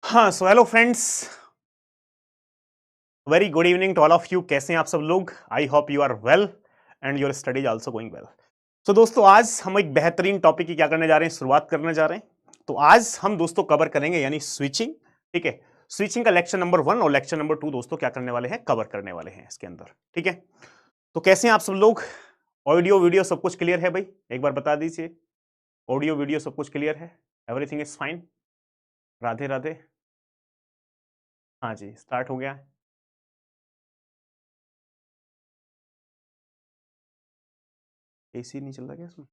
हाँ, so hello friends, very good evening to all of you. कैसे हैं आप सब लोग? I hope you are well and your studies also going well. So दोस्तों, आज हम एक बेहतरीन टॉपिक की क्या करने जा रहे हैं, शुरुआत करने जा रहे हैं। तो आज हम दोस्तों कवर करेंगे यानी स्विचिंग। ठीक है, स्विचिंग का लेक्चर नंबर 1 और लेक्चर नंबर 2 दोस्तों क्या करने वाले हैं, कवर करने वाले हैं इसके अंदर। ठीक है, तो कैसे हैं आप सब लोग? ऑडियो वीडियो सब कुछ क्लियर है भाई? एक बार बता दीजिए, ऑडियो वीडियो सब कुछ क्लियर है? Everything is fine? Radhe Radhe. हाँ जी, स्टार्ट हो गया है। एसी नहीं चल रहा क्या इसमें?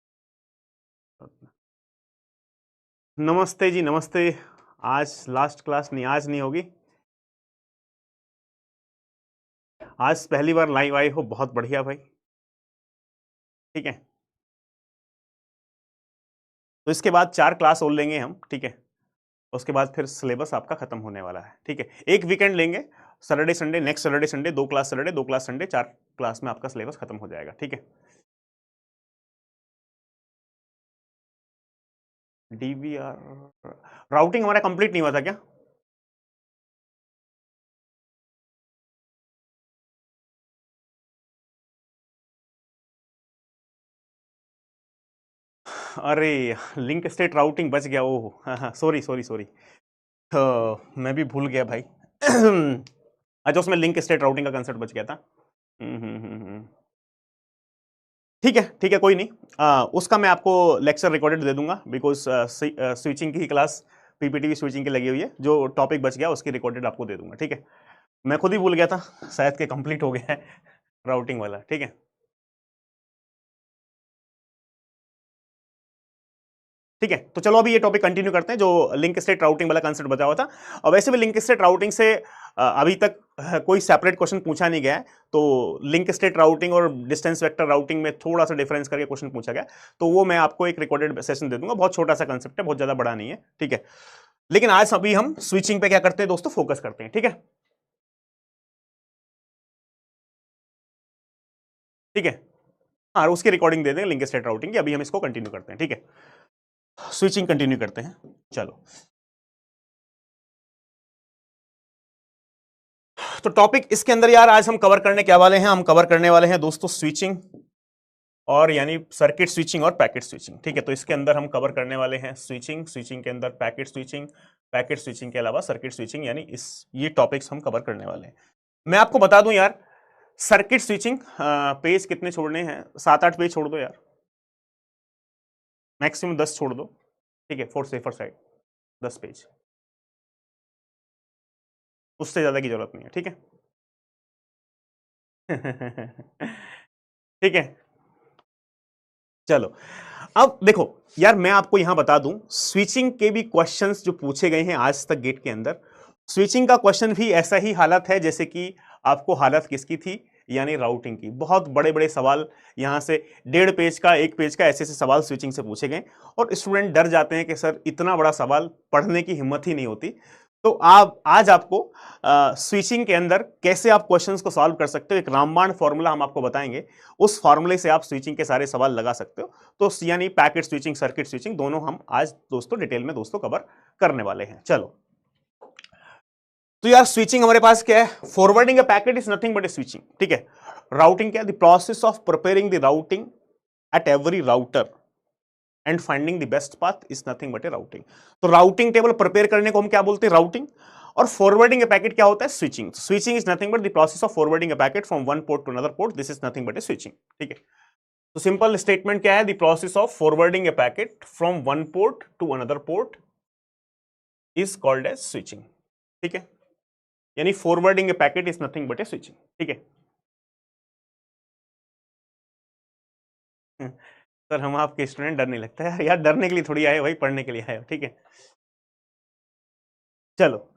नमस्ते जी, नमस्ते। आज लास्ट क्लास नहीं, आज नहीं होगी। आज पहली बार लाइव आए हो, बहुत बढ़िया भाई। ठीक है, तो इसके बाद 4 क्लास और लेंगे हम। ठीक है, उसके बाद फिर सिलेबस आपका खत्म होने वाला है। ठीक है, एक वीकेंड लेंगे, Saturday Sunday, next Saturday Sunday, 2 class Saturday, 2 class Sunday, 4 class में आपका सिलेबस खत्म हो जाएगा। ठीक है, डीवीआर राउटिंग हमारा कंप्लीट नहीं हुआ था क्या? अरे, लिंक स्टेट राउटिंग बच गया। ओह हाँ हाँ, सॉरी सॉरी सॉरी, तो मैं भी भूल गया भाई। अच्छा, उसमें लिंक स्टेट राउटिंग का कंसेप्ट बच गया था। ठीक है, कोई नहीं। उसका मैं आपको लेक्चर रिकॉर्डेड दे दूंगा, बिकॉज स्विचिंग की क्लास पीपीटी स्विचिंग की लगी हुई है। जो टॉपिक बच गया उसकी रिकॉर्डेड आपको दे दूंगा। ठीक है, मैं खुद ही भूल गया था, शायद के कंप्लीट हो गया है राउटिंग वाला। ठीक है, ठीक है, तो चलो अभी ये टॉपिक कंटिन्यू करते हैं, जो लिंक स्टेट राउटिंग वाला कंसेप्ट बचा हुआ था। और वैसे भी लिंक स्टेट राउटिंग से अभी तक कोई सेपरेट क्वेश्चन पूछा नहीं गया है। तो लिंक स्टेट राउटिंग और डिस्टेंस वेक्टर राउटिंग में थोड़ा सा डिफरेंस करके क्वेश्चन पूछा गया, तो वो मैं आपको एक रिकॉर्डेड सेशन दे दूंगा। बहुत छोटा सा कंसेप्ट है, बहुत ज्यादा बड़ा नहीं है। ठीक है, लेकिन आज अभी हम स्विचिंग पे क्या करते हैं दोस्तों, फोकस करते हैं। ठीक है, ठीक है, हाँ, उसकी रिकॉर्डिंग दे देंगे लिंक स्टेट राउटिंग की। अभी हम इसको कंटिन्यू करते हैं। ठीक है, स्विचिंग कंटिन्यू करते हैं। चलो, तो टॉपिक इसके अंदर यार आज हम कवर करने क्या वाले हैं, हम कवर करने वाले हैं दोस्तों स्विचिंग, और यानी सर्किट स्विचिंग और पैकेट स्विचिंग। ठीक है, तो इसके अंदर हम कवर करने वाले हैं स्विचिंग, स्विचिंग के अंदर पैकेट स्विचिंग, पैकेट स्विचिंग के अलावा सर्किट स्विचिंग, यानी इस ये टॉपिक्स हम कवर करने वाले हैं। मैं आपको बता दूं यार, सर्किट स्विचिंग पेज कितने छोड़ने हैं? 7-8 पेज छोड़ दो यार, मैक्सिमम 10 छोड़ दो। ठीक है, फॉर सेफर साइड 10 पेज, उससे ज्यादा की जरूरत नहीं है। ठीक है ठीक है, चलो अब देखो यार, मैं आपको यहां बता दूं, स्विचिंग के भी क्वेश्चंस जो पूछे गए हैं आज तक गेट के अंदर, स्विचिंग का क्वेश्चन भी ऐसा ही हालत है जैसे कि आपको हालत किसकी थी, यानी राउटिंग की। बहुत बड़े बड़े सवाल यहां से 1.5 पेज का, 1 पेज का, ऐसे ऐसे सवाल स्विचिंग से पूछे गए, और स्टूडेंट डर जाते हैं कि सर इतना बड़ा सवाल पढ़ने की हिम्मत ही नहीं होती। तो आप आज आपको स्विचिंग के अंदर कैसे आप क्वेश्चंस को सॉल्व कर सकते हो, एक रामबाण फॉर्मूला हम आपको बताएंगे, उस फॉर्मूले से आप स्विचिंग के सारे सवाल लगा सकते हो। तो यानी पैकेट स्विचिंग, सर्किट स्विचिंग, दोनों हम आज दोस्तों डिटेल में दोस्तों कवर करने वाले हैं। चलो, तो यार स्विचिंग हमारे पास क्या है, forwarding a packet is nothing but a switching. ठीक है, राउटिंग क्या है, the process of preparing the routing at every router and finding the best path is nothing but A routing. तो राउटिंग टेबल प्रिपेयर करने को हम क्या बोलते हैं, राउटिंग। और फॉरवर्डिंग ए पैकेट क्या होता है, switching. Switching is nothing but the process of forwarding a packet from one port to another port, this is nothing but a switching. ठीक है, तो सिंपल स्टेटमेंट क्या है, the process of forwarding a packet from one port to another port is called as switching. ठीक है, यानी forwarding a packet is nothing but a switching. ठीक है, सर हम आपके स्टूडेंट, डर नहीं लगता है यार, डरने के लिए थोड़ी आए भाई, पढ़ने के लिए आए हो। ठीक है, चलो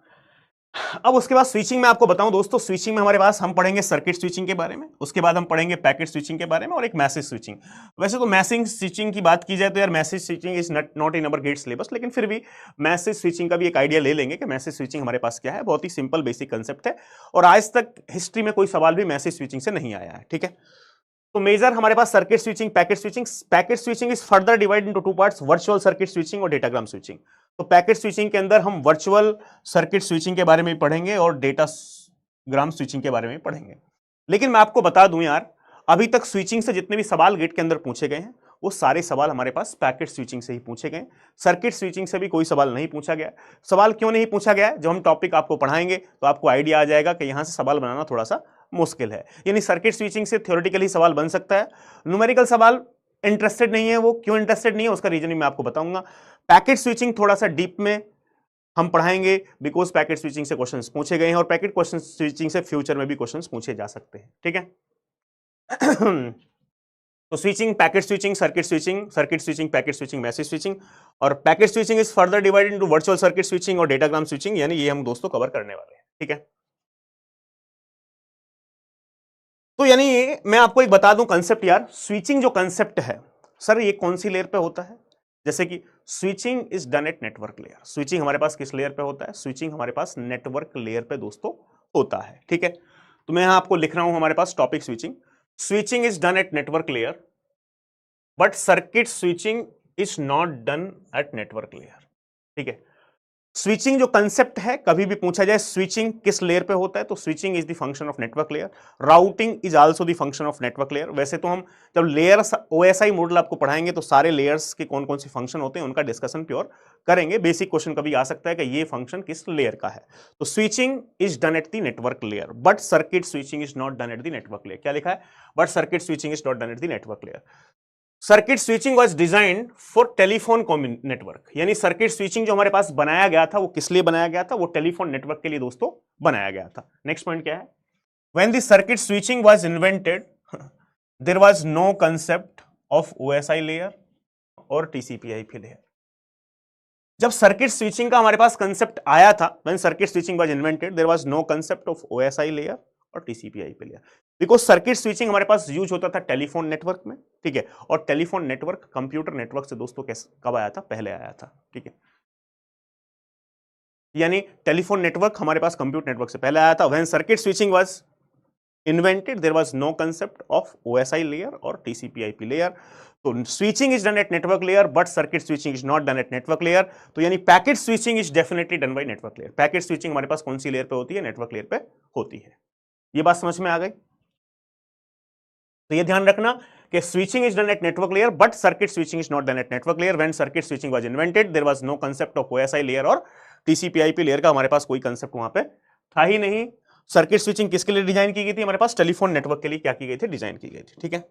अब उसके बाद स्विचिंग में आपको बताऊं दोस्तों, स्विचिंग में हमारे पास हम पढ़ेंगे सर्किट स्विचिंग के बारे में, उसके बाद हम पढ़ेंगे पैकेट स्विचिंग के बारे में, और एक मैसेज स्विचिंग। वैसे तो मैसेज स्विचिंग की बात की जाए तो यार message switching is not in our GATE syllabus, लेकिन फिर भी मैसेज स्विचिंग का भी एक आइडिया ले लेंगे कि मैसेज स्विचिंग हमारे पास क्या है। बहुत ही सिंपल बेसिक कंसेप्ट है, और आज तक हिस्ट्री में कोई सवाल भी मैसेज स्विचिंग से नहीं आया है। ठीक है, तो मेजर हमारे पास circuit switching, packet switching. Packet switching is further divide into 2 parts, virtual circuit switching और डेटाग्राम स्विचिंग। तो पैकेट स्विचिंग के अंदर हम वर्चुअल सर्किट स्विचिंग के बारे में पढ़ेंगे और डेटा ग्राम स्विचिंग के बारे में पढ़ेंगे। लेकिन मैं आपको बता दूं यार, अभी तक स्विचिंग से जितने भी सवाल गेट के अंदर पूछे गए हैं वो सारे सवाल हमारे पास पैकेट स्विचिंग से ही पूछे गए। सर्किट स्विचिंग से भी कोई सवाल नहीं पूछा गया। सवाल क्यों नहीं पूछा गया? जब हम टॉपिक आपको पढ़ाएंगे तो आपको आइडिया आ जाएगा कि यहां से सवाल बनाना थोड़ा सा मुश्किल है। यानी सर्किट स्विचिंग से थ्योरेटिकली सवाल बन सकता है, न्यूमेरिकल सवाल इंटरेस्टेड नहीं है। वो क्यों इंटरेस्टेड नहीं है उसका रीजन मैं आपको बताऊंगा। पैकेट स्विचिंग थोड़ा सा डीप में हम पढ़ाएंगे, बिकॉज पैकेट स्विचिंग से क्वेश्चंस पूछे गए हैं और पैकेट क्वेश्चन स्विचिंग से फ्यूचर में भी क्वेश्चंस पूछे जा सकते हैं। ठीक है। तो switching, packet switching, circuit switching, packet switching, message switching, और packet switching is further divided into virtual circuit switching और डेटाग्राम स्विचिंग, यानी ये हम दोस्तों कवर करने वाले हैं। ठीक है। तो यानी मैं आपको एक बता दूं कंसेप्ट यार, स्विचिंग जो कंसेप्ट है सर ये कौन सी लेयर पे होता है? जैसे कि switching is done at network layer. Switching हमारे पास किस लेयर पे होता है? स्विचिंग हमारे पास नेटवर्क लेयर पे दोस्तों होता है। ठीक है। तो मैं यहां आपको लिख रहा हूं हमारे पास topic switching. Switching is done at network layer but circuit switching is not done at network layer. ठीक है। स्विचिंग जो कंसेप्ट है, कभी भी पूछा जाए स्विचिंग किस लेयर पे होता है तो switching is the function of network layer, routing is also the function of network layer. वैसे तो हम जब लेयर्स ओएसआई मॉडल आपको पढ़ाएंगे तो सारे लेयर्स के कौन कौन से फंक्शन होते हैं उनका डिस्कशन प्योर करेंगे। बेसिक क्वेश्चन कभी आ सकता है कि ये फंक्शन किस लेयर का है। तो switching is done at the network layer but circuit switching is not done at the network layer. क्या लिखा है? But circuit switching is not done at the network layer. Circuit switching was designed for telephone network, यानी circuit switching जो हमारे पास बनाया गया था वो किस लिए बनाया गया था? वो टेलीफोन नेटवर्क के लिए दोस्तों बनाया गया था। नेक्स्ट पॉइंट क्या है? When the circuit switching was invented there was no concept of OSI layer और टीसीपी/आईपी लेयर। जब सर्किट स्विचिंग का हमारे पास कंसेप्ट आया था, when circuit switching was invented there was no concept of OSI layer और TCP IP layer, because circuit switching हमारे पास यूज होता था टेलीफोन नेटवर्क में। ठीक है। और टेलीफोन नेटवर्क कंप्यूटर नेटवर्क से दोस्तों कब आया था? पहले आया था। ठीक है। यानी टेलीफोन नेटवर्क हमारे पास कंप्यूटर नेटवर्क से पहले आया था। When circuit switching was invented there was no concept of OSI layer और टीसीपी/आईपी लेयर। तो switching is done at network layer but circuit switching is not done at network layer. तो यानी packet switching is definitely done by network layer. Packet switching हमारे पास कौन सी layer पे होती है? नेटवर्क लेयर पे होती है। ये बात समझ में आ गई? तो ये ध्यान रखना कि switching is done at network layer but circuit switching is not done at network layer. When circuit switching was invented there was no concept of OSI layer और टीसीपी/आईपी लेयर का हमारे पास कोई कांसेप्ट वहां पे था ही नहीं। सर्किट स्विचिंग किसके लिए डिजाइन की गई थी? हमारे पास टेलीफोन नेटवर्क के लिए क्या की गई थी? डिजाइन की गई थी। ठीक है।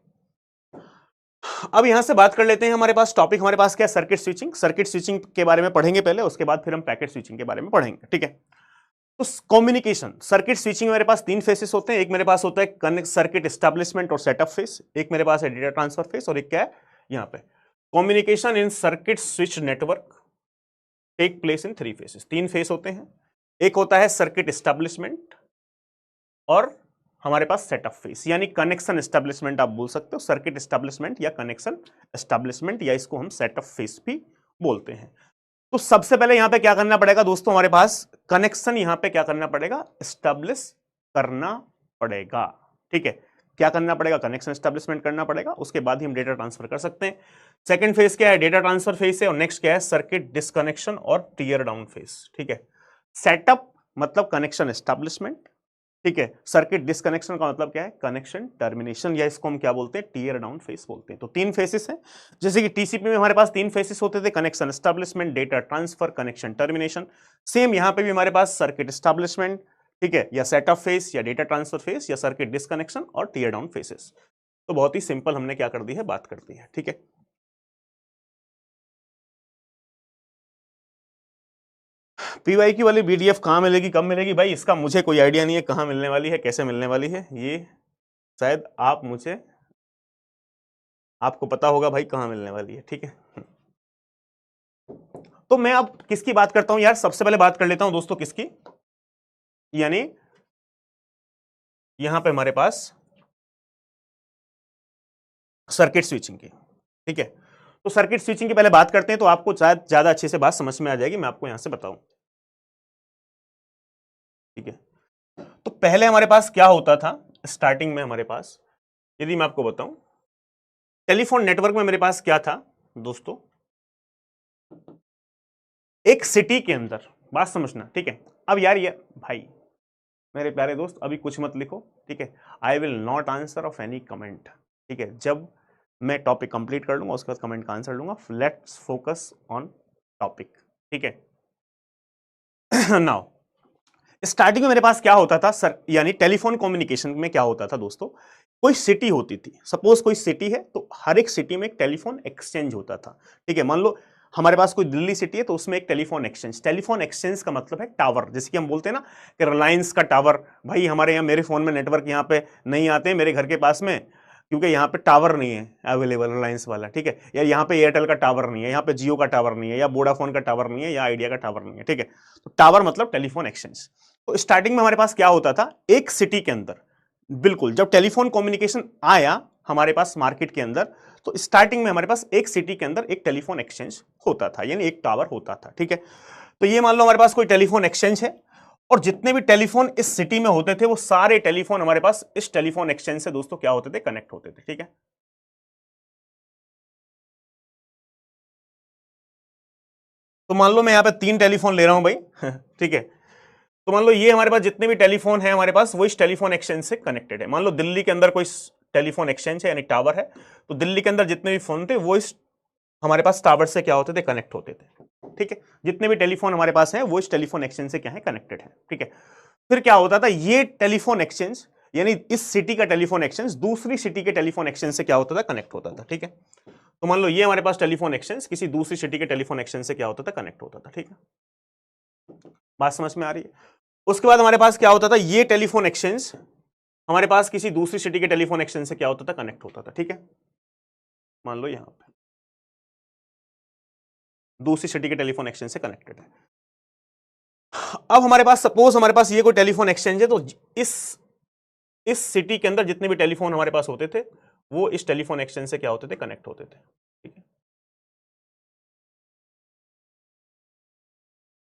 अब यहां से बात कर लेते हैं, हमारे पास टॉपिक हमारे पास क्या है? Circuit switching. सर्किट स्विचिंग के बारे में पढ़ेंगे पहले, उसके बाद फिर हम पैकेट स्विचिंग के बारे में पढ़ेंगे। ठीक है। तो कम्युनिकेशन, सर्किट स्विचिंग मेरे पास तीन फेसेस होते हैं। एक मेरे पास होता है सर्किट एस्टैब्लिशमेंट और सेटअप फेस, एक मेरे पास है डेटा ट्रांसफर फेस, और एक क्या है यहां पे communication in circuit switch network take place in three phases. तीन फेस होते हैं। एक होता है सर्किट एस्टैब्लिशमेंट और हमारे पास सेटअप फेस, यानी कनेक्शन एस्टैब्लिशमेंट आप बोल सकते हो, सर्किट एस्टैब्लिशमेंट या कनेक्शन एस्टैब्लिशमेंट, या इसको हम सेटअप फेस भी बोलते हैं। तो सबसे पहले यहां पे क्या करना पड़ेगा दोस्तों? हमारे पास कनेक्शन यहां पे क्या करना पड़ेगा? एस्टैब्लिश करना पड़ेगा। ठीक है। क्या करना पड़ेगा? कनेक्शन एस्टैब्लिशमेंट करना पड़ेगा, उसके बाद ही हम डेटा ट्रांसफर कर सकते हैं। सेकंड फेज क्या है? डेटा ट्रांसफर फेज है। और नेक्स्ट क्या है? सर्किट डिस्कनेक्शन और टीयर डाउन फेज। ठीक है। सेटअप मतलब कनेक्शन एस्टैब्लिशमेंट, ठीक है। सर्किट डिस्कनेक्शन का मतलब क्या है? कनेक्शन टर्मिनेशन, या इसको हम क्या बोलते हैं? टीयर डाउन फेस बोलते हैं। तो तीन फेसेस हैं, जैसे कि टीसीपी में हमारे पास तीन फेसेस होते थे, connection establishment, data transfer, connection termination. Same यहां पे भी हमारे पास सर्किट एस्टैब्लिशमेंट, ठीक है, या सेटअप फेस, या डेटा ट्रांसफर फेस, या सर्किट डिस्कनेक्शन और टीयर डाउन फेसेस। तो बहुत ही सिंपल हमने क्या कर दी है? बात कर दी है। ठीक है। पीवाईक्यू वाली पीडीएफ कहां मिलेगी, कब मिलेगी भाई? इसका मुझे कोई आइडिया नहीं है कहां मिलने वाली है, कैसे मिलने वाली है। ये शायद आपको पता होगा भाई कहां मिलने वाली है। ठीक है। तो मैं अब किसकी बात करता हूं यार? सबसे पहले बात कर लेता हूं दोस्तों किसकी, यानी यहां पे हमारे पास सर्किट स्विचिंग की। ठीक है। तो सर्किट स्विचिंग की पहले बात करते हैं तो आपको ज्यादा अच्छे से बात समझ में आ जाएगी, मैं आपको यहां से बताऊं। ठीक है। तो पहले हमारे पास क्या होता था स्टार्टिंग में? हमारे पास यदि मैं आपको बताऊं, टेलीफोन नेटवर्क में मेरे पास क्या था दोस्तों? एक सिटी के अंदर, बात समझना, ठीक है। अब यार ये भाई मेरे प्यारे दोस्त अभी कुछ मत लिखो, ठीक है। I will not answer of any comment, ठीक है। जब मैं टॉपिक कंप्लीट कर लूंगा उसके बाद कमेंट का आंसर लूंगा। लेट्स फोकस ऑन टॉपिक, ठीक है। नाउ स्टार्टिंग में मेरे पास क्या होता था सर, यानी टेलीफोन कम्युनिकेशन में क्या होता था दोस्तों, कोई सिटी होती थी, सपोज कोई सिटी है तो हर एक सिटी में एक टेलीफोन एक्सचेंज होता था, ठीक है। मान लो हमारे पास कोई दिल्ली सिटी है तो उसमें एक टेलीफोन एक्सचेंज का मतलब है टावर, जैसे कि हम बोलते हैं ना कि रिलायंस का टावर, भाई हमारे यहाँ मेरे फोन में नेटवर्क यहाँ पे नहीं आते मेरे घर के पास में क्योंकि यहाँ पे टावर नहीं है अवेलेबल रिलायंस वाला, ठीक है। या यहाँ पे एयरटेल का टावर नहीं है, यहाँ पे जियो का टावर नहीं है, या वोडाफोन का टावर नहीं है, या आइडिया का टावर नहीं है, ठीक है। तो टावर मतलब टेलीफोन एक्सचेंज। तो स्टार्टिंग में हमारे पास क्या होता था, एक सिटी के अंदर, बिल्कुल जब टेलीफोन कम्युनिकेशन आया हमारे पास मार्केट के अंदर, तो स्टार्टिंग में हमारे पास एक सिटी के अंदर एक टेलीफोन एक्सचेंज होता था, यानी एक टावर होता था, ठीक है। तो ये मान लो हमारे पास कोई टेलीफोन एक्सचेंज है और जितने भी टेलीफोन इस सिटी में होते थे वो सारे टेलीफोन हमारे पास इस टेलीफोन एक्सचेंज से दोस्तों क्या होते थे, कनेक्ट होते थे, ठीक है। तो मान लो मैं यहां पे 3 टेलीफोन ले रहा हूं भाई, ठीक है। तो मान लो ये हमारे पास जितने भी टेलीफोन है हमारे पास वो इस टेलीफोन एक्सचेंज से कनेक्टेड है। मान लो दिल्ली के अंदर कोई टेलीफोन एक्सचेंज है यानी टावर है, तो दिल्ली के अंदर जितने भी फोन थे वो इस हमारे पास टावर से क्या होते थे, कनेक्ट होते थे, ठीक है। जितने भी टेलीफोन हमारे पास है वो इस टेलीफोन एक्सचेंज से क्या है, कनेक्टेड है, ठीक है। फिर क्या होता था, ये टेलीफोन एक्सचेंज यानी इस सिटी का टेलीफोन एक्सचेंज दूसरी सिटी के टेलीफोन एक्सचेंज से क्या होता था, कनेक्ट होता था, ठीक है। तो मान लो ये हमारे पास टेलीफोन एक्सचेंज किसी दूसरी सिटी के टेलीफोन एक्सचेंज से क्या होता था, कनेक्ट होता था, ठीक है। बात समझ में आ रही है। उसके बाद हमारे पास क्या होता था, ये टेलीफोन एक्सचेंज हमारे पास किसी दूसरी सिटी के टेलीफोन एक्सचेंज से क्या होता था, कनेक्ट होता था, ठीक है। मान लो यहां पे दूसरी सिटी के टेलीफोन एक्सचेंज से कनेक्टेड है। अब हमारे पास सपोज हमारे पास ये कोई टेलीफोन एक्सचेंज है, तो इस सिटी के अंदर जितने भी टेलीफोन हमारे पास होते थे वो इस टेलीफोन एक्सचेंज से क्या होते थे, कनेक्ट होते थे, ठीक है।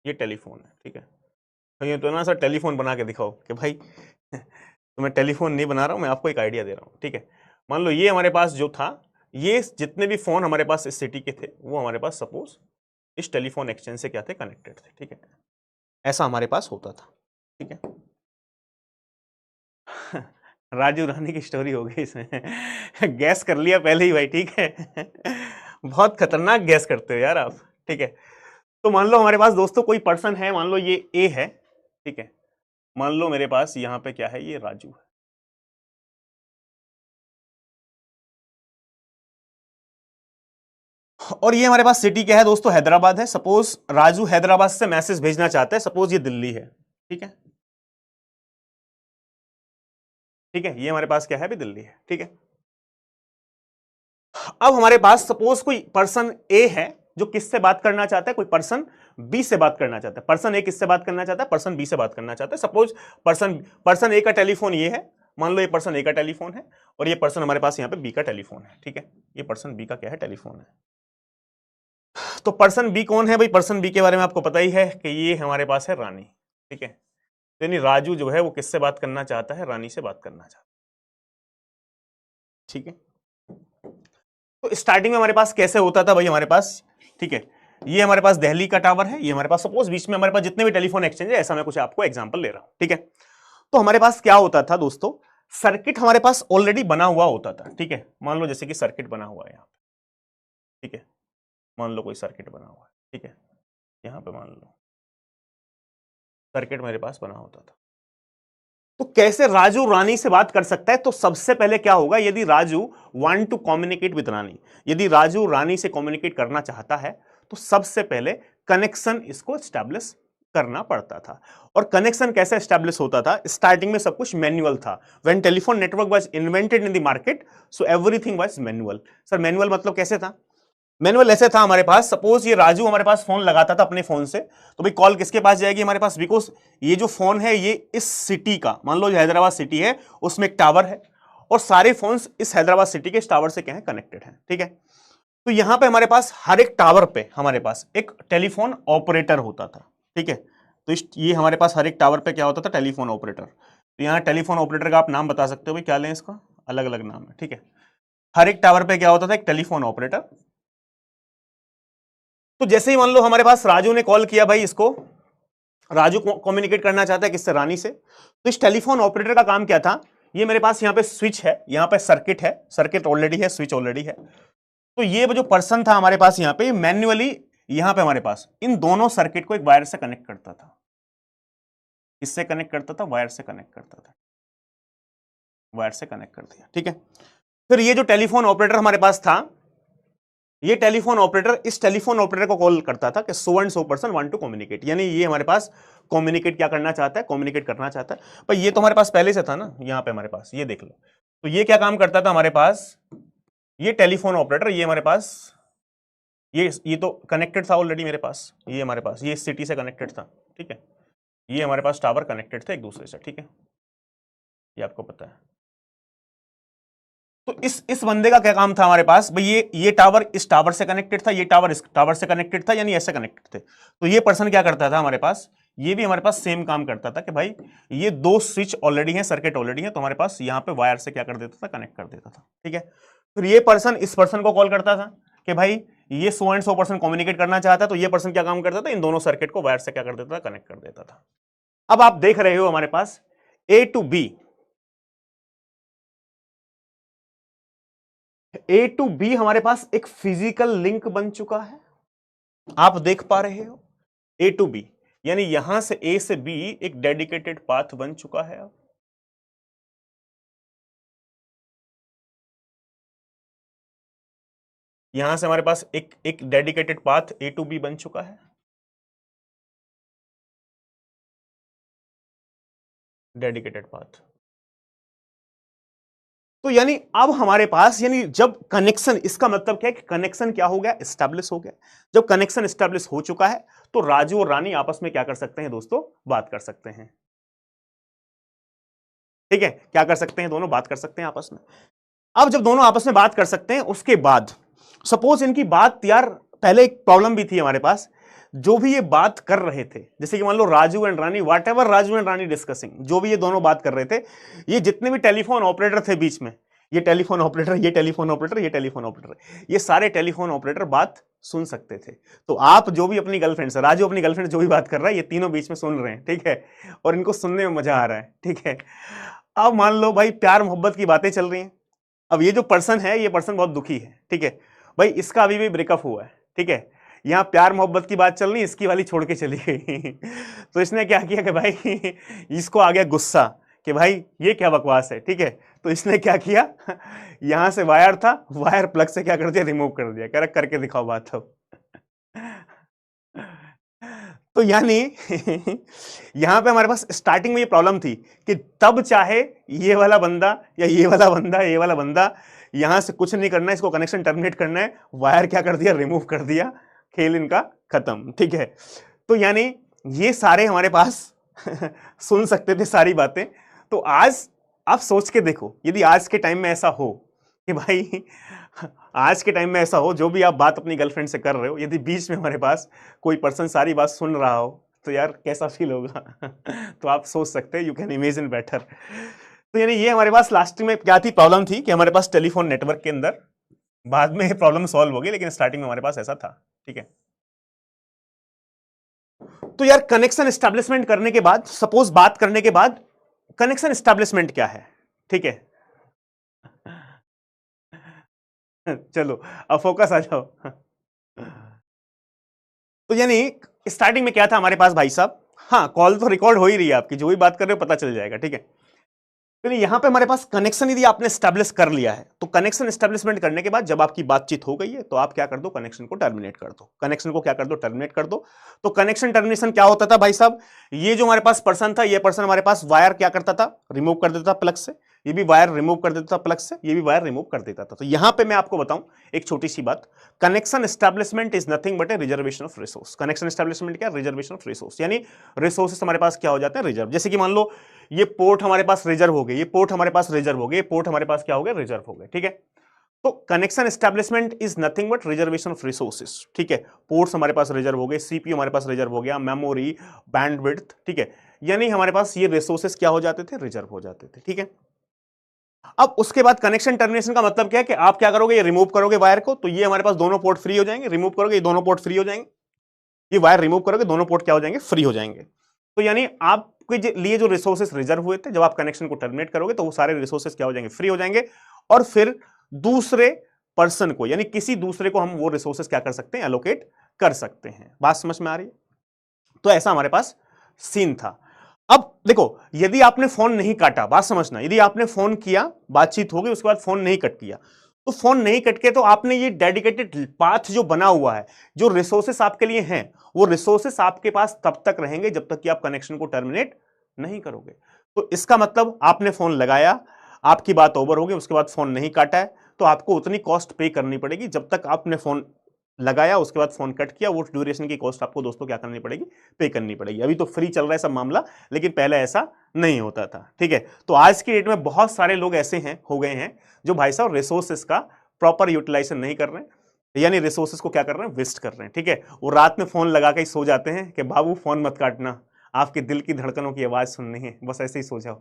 ये टेलीफोन है, ठीक है। तो ये तो ना सर टेलीफोन बना के दिखाओ कि भाई तो मैं टेलीफोन नहीं बना रहा हूं, मैं आपको एक आइडिया दे रहा हूं, ठीक है। मान लो ये हमारे पास जो था, ये जितने भी फोन हमारे पास इस सिटी के थे वो हमारे पास सपोज इस टेलीफोन एक्सचेंज से क्या थे, कनेक्टेड थे, ठीक है। ऐसा हमारे पास होता था, ठीक है। राजू रानी की स्टोरी हो गई इसमें। गैस कर लिया पहले ही भाई, ठीक है। बहुत खतरनाक गैस करते हो यार आप, ठीक है। तो मान लो हमारे पास दोस्तों कोई पर्सन है, मान लो ये ए है, ठीक है। मान लो मेरे पास यहां पे क्या है, ये राजू है। और ये हमारे पास सिटी क्या है दोस्तों, हैदराबाद है। सपोज राजू हैदराबाद से मैसेज भेजना चाहता है, सपोज ये दिल्ली है, ठीक है, ठीक है। ये हमारे पास क्या है, अभी दिल्ली है, ठीक है। अब हमारे पास सपोज कोई पर्सन ए है जो किससे बात करना चाहता है, कोई पर्सन बी से बात करना चाहता है। पर्सन ए किससे बात करना चाहता है, पर्सन बी से बात करना चाहता है। सपोज पर्सन पर्सन ए का टेलीफोन ये है, मान लो ये पर्सन ए का टेलीफोन है और ये पर्सन हमारे पास यहाँ पे बी का टेलीफोन है, ठीक है। ये पर्सन बी का क्या है, टेलीफोन है। तो पर्सन बी कौन है भाई, पर्सन बी के बारे में आपको पता ही है कि ये हमारे पास है रानी, ठीक है। यानी राजू जो है वो किससे बात करना चाहता है, रानी से बात करना चाहता है, ठीक है। तो स्टार्टिंग में हमारे पास कैसे होता था भाई, हमारे पास, ठीक है, ये हमारे पास दिल्ली का टावर है, ये हमारे पास सपोज बीच में हमारे पास जितने भी टेलीफोन एक्सचेंज है, ऐसा मैं कुछ आपको एग्जांपल ले रहा हूं, ठीक है। तो हमारे पास क्या होता था दोस्तों, सर्किट हमारे पास ऑलरेडी बना हुआ होता था, ठीक है। मान लो जैसे कि सर्किट बना हुआ है यहाँ पे, ठीक है। मान लो कोई सर्किट बना हुआ है, ठीक है। यहाँ पे मान लो सर्किट मेरे पास बना होता था। तो कैसे राजू रानी से बात कर सकता है, तो सबसे पहले क्या होगा, यदि Raju want to communicate with Rani, यदि राजू रानी से कम्युनिकेट करना चाहता है तो सबसे पहले कनेक्शन इसको स्टैब्लिश करना पड़ता था। और कनेक्शन कैसे स्टैब्लिश होता था, स्टार्टिंग में सब कुछ मैनुअल था। When telephone network was invented in the market, so everything was manual. Sir manual मतलब कैसे था, मैनुअल ऐसे था हमारे पास, सपोज ये राजू हमारे पास फोन लगाता था अपने फोन से, तो भाई कॉल किसके पास जाएगी हमारे पास, बिकॉज ये जो फोन है ये इस सिटी का, मान लो जो हैदराबाद सिटी है उसमें एक टावर है और सारे फोन्स इस हैदराबाद सिटी के टावर से क्या है, कनेक्टेड है, ठीक है। तो यहां पे हमारे पास हर एक टावर पे हमारे पास एक टेलीफोन ऑपरेटर होता था, ठीक है। तो ये हमारे पास हर एक टावर पे क्या होता था, टेलीफोन ऑपरेटर। तो यहाँ टेलीफोन ऑपरेटर का आप नाम बता सकते हो भाई, क्या लें इसका, अलग अलग नाम है, ठीक है। हर एक टावर पे क्या होता था, एक टेलीफोन ऑपरेटर, तो जैसे ही मान लो हमारे पास राजू ने कॉल किया, भाई इसको राजू कम्युनिकेट करना चाहता है किससे, रानी से। तो इस टेलीफोन ऑपरेटर का काम क्या था, ये मेरे पास यहाँ पे स्विच है, यहाँ पे सर्किट है, सर्किट ऑलरेडी है, स्विच ऑलरेडी है। तो ये जो पर्सन था हमारे पास यहाँ पे मैन्युअली, यहाँ पे हमारे पास इन दोनों सर्किट को एक वायर से कनेक्ट करता था। इससे कनेक्ट करता था, वायर से कनेक्ट करता था, वायर से कनेक्ट कर दिया, ठीक है। फिर ये जो टेलीफोन ऑपरेटर हमारे पास था, ये टेलीफोन ऑपरेटर इस टेलीफोन ऑपरेटर को कॉल करता था कि so and so person want to communicate, यानी ये हमारे पास कम्युनिकेट क्या करना चाहता है, कम्युनिकेट करना चाहता है। पर ये तो हमारे पास पहले से था ना, यहाँ पे हमारे पास ये देख लो। तो ये क्या काम करता था हमारे पास, ये टेलीफोन ऑपरेटर, ये हमारे पास ये तो कनेक्टेड था ऑलरेडी मेरे पास, ये हमारे पास ये सिटी से कनेक्टेड था, ठीक है। ये हमारे पास टावर कनेक्टेड थे एक दूसरे से, ठीक है, ये आपको पता है। तो इस बंदे का क्या काम था हमारे पास, भाई ये टावर इस टावर से कनेक्टेड था, ये टावर इस टावर से कनेक्टेड था, यानी ऐसे कनेक्टेड थे। तो ये पर्सन क्या करता था हमारे पास, ये भी हमारे पास सेम काम करता था कि भाई ये दो स्विच ऑलरेडी हैं, सर्किट ऑलरेडी है, तो हमारे पास यहाँ पे वायर से क्या कर देता था, कनेक्ट कर देता था, ठीक है। फिर ये पर्सन इस पर्सन को कॉल करता था कि भाई ये सो एंड सो पर्सन कम्युनिकेट करना चाहता है, तो ये पर्सन क्या काम करता था, इन दोनों सर्किट को वायर से क्या कर देता था, कनेक्ट कर देता था। अब आप देख रहे हो हमारे पास ए टू बी हमारे पास एक फिजिकल लिंक बन चुका है, आप देख पा रहे हो, ए टू बी, यानी यहां से ए से बी एक डेडिकेटेड पाथ बन चुका है। अब यहां से हमारे पास एक dedicated path A to B बन चुका है, डेडिकेटेड पाथ। तो यानी अब हमारे पास, यानी जब कनेक्शन, इसका मतलब क्या है कि कनेक्शन क्या हो गया, एस्टैब्लिश हो गया। जब कनेक्शन एस्टैब्लिश हो चुका है तो राजू और रानी आपस में क्या कर सकते हैं दोस्तों, बात कर सकते हैं, ठीक है। क्या कर सकते हैं, दोनों बात कर सकते हैं आपस में। अब जब दोनों आपस में बात कर सकते हैं, उसके बाद सपोज इनकी बात, यार पहले एक प्रॉब्लम भी थी हमारे पास, जो भी ये बात कर रहे थे, जैसे कि मान लो Raju and Rani, whatever Raju and Rani discussing, जो भी ये दोनों बात कर रहे थे, ये जितने भी टेलीफोन ऑपरेटर थे बीच में, ये टेलीफोन ऑपरेटर, ये टेलीफोन ऑपरेटर, ये टेलीफोन ऑपरेटर, ये सारे टेलीफोन ऑपरेटर बात सुन सकते थे। तो आप जो भी अपनी गर्लफ्रेंड से, राजू अपनी गर्लफ्रेंड जो भी बात कर रहा है, ये तीनों बीच में सुन रहे हैं, ठीक है, और इनको सुनने में मजा आ रहा है, ठीक है। अब मान लो भाई प्यार मोहब्बत की बातें चल रही हैं। अब ये जो पर्सन है, ये पर्सन बहुत दुखी है, ठीक है, भाई इसका अभी भी ब्रेकअप हुआ है, ठीक है, यहाँ प्यार मोहब्बत की बात चल रही, इसकी वाली छोड़ के चली गई। तो इसने क्या किया कि भाई इसको आ गया गुस्सा कि भाई ये क्या बकवास है, ठीक है। तो इसने क्या किया, यहां से वायर था, वायर प्लग से क्या कर दिया, रिमूव कर दिया, करेक्ट करके दिखाओ बात हो। तो यानी यहां पे हमारे पास स्टार्टिंग में ये प्रॉब्लम थी कि तब चाहे ये वाला बंदा या ये वाला बंदा, ये वाला बंदा, यहां से कुछ नहीं करना है, इसको कनेक्शन टर्मिनेट करना है, वायर क्या कर दिया, रिमूव कर दिया, खेल इनका खत्म, ठीक है। तो यानी ये सारे हमारे पास सुन सकते थे सारी बातें। तो आज आप सोच के देखो, यदि आज के टाइम में ऐसा हो कि भाई आज के टाइम में ऐसा हो, जो भी आप बात अपनी गर्लफ्रेंड से कर रहे हो, यदि बीच में हमारे पास कोई पर्सन सारी बात सुन रहा हो, तो यार कैसा फील होगा। तो आप सोच सकते हैं, यू कैन इमेजिन बेटर। तो यानी ये हमारे पास लास्ट में क्या थी, प्रॉब्लम थी कि हमारे पास टेलीफोन नेटवर्क के अंदर, बाद में प्रॉब्लम सॉल्व हो गई, लेकिन स्टार्टिंग में हमारे पास ऐसा था, ठीक है। तो यार कनेक्शन एस्टैब्लिशमेंट करने के बाद, सपोज बात करने के बाद, कनेक्शन एस्टैब्लिशमेंट क्या है, ठीक है। चलो अब फोकस आ जाओ। तो यानी स्टार्टिंग में क्या था हमारे पास भाई साहब, हाँ कॉल तो रिकॉर्ड हो ही रही है आपकी, जो भी बात कर रहे हो पता चल जाएगा, ठीक है। तो यहां पे हमारे पास कनेक्शन यदि आपने स्टैब्लिश कर लिया है, तो कनेक्शन एस्टैब्लिशमेंट करने के बाद जब आपकी बातचीत हो गई है, तो आप क्या कर दो, कनेक्शन को टर्मिनेट कर दो, कनेक्शन को क्या कर दो, टर्मिनेट कर दो। तो कनेक्शन टर्मिनेशन क्या होता था भाई साहब, ये जो हमारे पास पर्सन था, ये पर्सन हमारे पास वायर क्या करता था, रिमूव कर देता था प्लग से, ये भी वायर रिमूव कर देता था प्लग से, ये भी वायर रिमूव कर देता था। तो यहां पे मैं आपको बताऊं एक छोटी सी बात, connection establishment is nothing but A reservation of resource. Connection establishment क्या, रिजर्वेशन ऑफ रिसोर्स, यानी रिसोर्सेस हमारे पास क्या हो जाते हैं, रिजर्व। जैसे कि मान लो ये पोर्ट हमारे पास रिजर्व हो गए, ये पोर्ट हमारे पास रिजर्व हो गए, ये पोर्ट हमारे पास क्या हो गए, रिजर्व हो गए, ठीक है। तो connection establishment is nothing but reservation of resources, ठीक है। पोर्ट्स हमारे पास रिजर्व हो गए, सीपीयू हमारे पास रिजर्व हो गया, मेमोरी, बैंडविड्थ, ठीक है, यानी हमारे पास ये रिसोर्सेस क्या हो जाते थे, रिजर्व हो जाते थे, ठीक है। अब उसके बाद कनेक्शन टर्मिनेशन का मतलब क्या है कि आप क्या करोगे, ये रिमूव करोगे वायर को, तो ये हमारे पास दोनों पोर्ट फ्री हो जाएंगे, रिमूव करोगे ये दोनों पोर्ट फ्री हो जाएंगे, ये वायर रिमूव करोगे दोनों पोर्ट क्या हो जाएंगे, फ्री हो जाएंगे। तो यानी आपके लिए जो रिसोर्सेस रिजर्व हुए थे, जब आप कनेक्शन को टर्मिनेट करोगे तो वो सारे रिसोर्सेस क्या हो जाएंगे, फ्री हो जाएंगे, और फिर दूसरे पर्सन को यानी किसी दूसरे को हम वो रिसोर्सेस क्या कर सकते हैं, एलोकेट कर सकते हैं। बात समझ में आ रही है? तो ऐसा हमारे पास सीन था। अब देखो, यदि आपने फोन नहीं काटा, बात समझना, यदि आपने फोन किया, बातचीत हो गई, उसके बाद फोन नहीं कट किया, तो फोन नहीं कट के तो आपने ये डेडिकेटेड पाथ जो बना हुआ है, जो रिसोर्सेस आपके लिए हैं, वो रिसोर्सेस आपके पास तब तक रहेंगे जब तक कि आप कनेक्शन को टर्मिनेट नहीं करोगे। तो इसका मतलब आपने फोन लगाया, आपकी बात ओवर हो गई, उसके बाद फोन नहीं काटा है, तो आपको उतनी कॉस्ट पे करनी पड़ेगी जब तक आपने फोन लगाया, उसके बाद फोन कट किया, वो ड्यूरेशन की कॉस्ट आपको दोस्तों क्या करनी पड़ेगी, पे करनी पड़ेगी। अभी तो फ्री चल रहा है सब मामला, लेकिन पहले ऐसा नहीं होता था। ठीक है, तो आज की डेट में बहुत सारे लोग ऐसे हैं, हो गए हैं, जो भाई साहब रिसोर्सेस का प्रॉपर यूटिलाइजेशन नहीं कर रहे हैं, यानी रिसोर्सेस को क्या कर रहे हैं, वेस्ट कर रहे हैं। ठीक है, वो रात में फोन लगा के ही सो जाते हैं कि बाबू फोन मत काटना, आपके दिल की धड़कनों की आवाज सुननी है, बस ऐसे ही सो जाओ।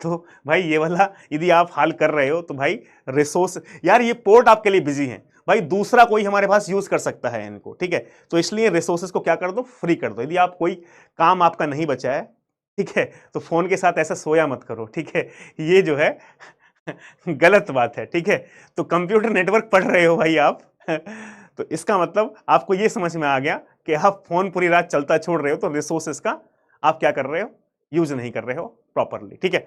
तो भाई ये वाला यदि आप हाल कर रहे हो तो भाई रिसोर्स, यार ये पोर्ट आपके लिए बिजी है भाई, दूसरा कोई हमारे पास यूज कर सकता है इनको। ठीक है, तो इसलिए रिसोर्सेज को क्या कर दो, फ्री कर दो। यदि आप कोई काम आपका नहीं बचा है, ठीक है, तो फोन के साथ ऐसा सोया मत करो। ठीक है, ये जो है गलत बात है। ठीक है, तो कंप्यूटर नेटवर्क पढ़ रहे हो भाई आप तो इसका मतलब आपको ये समझ में आ गया कि आप फोन पूरी रात चलता छोड़ रहे हो, तो रिसोर्सेज का आप क्या कर रहे हो, यूज नहीं कर रहे हो प्रॉपरली। ठीक है,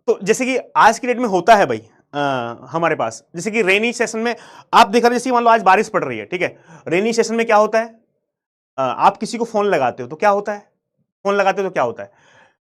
तो जैसे कि आज की डेट में होता है भाई, हमारे पास जैसे कि रेनी सेशन में आप देख रहे हैं, जैसे मान लो आज बारिश पड़ रही है, ठीक है, रेनी सेशन में क्या होता है, आप किसी को फोन लगाते हो तो क्या होता है, फोन लगाते हो तो क्या होता है,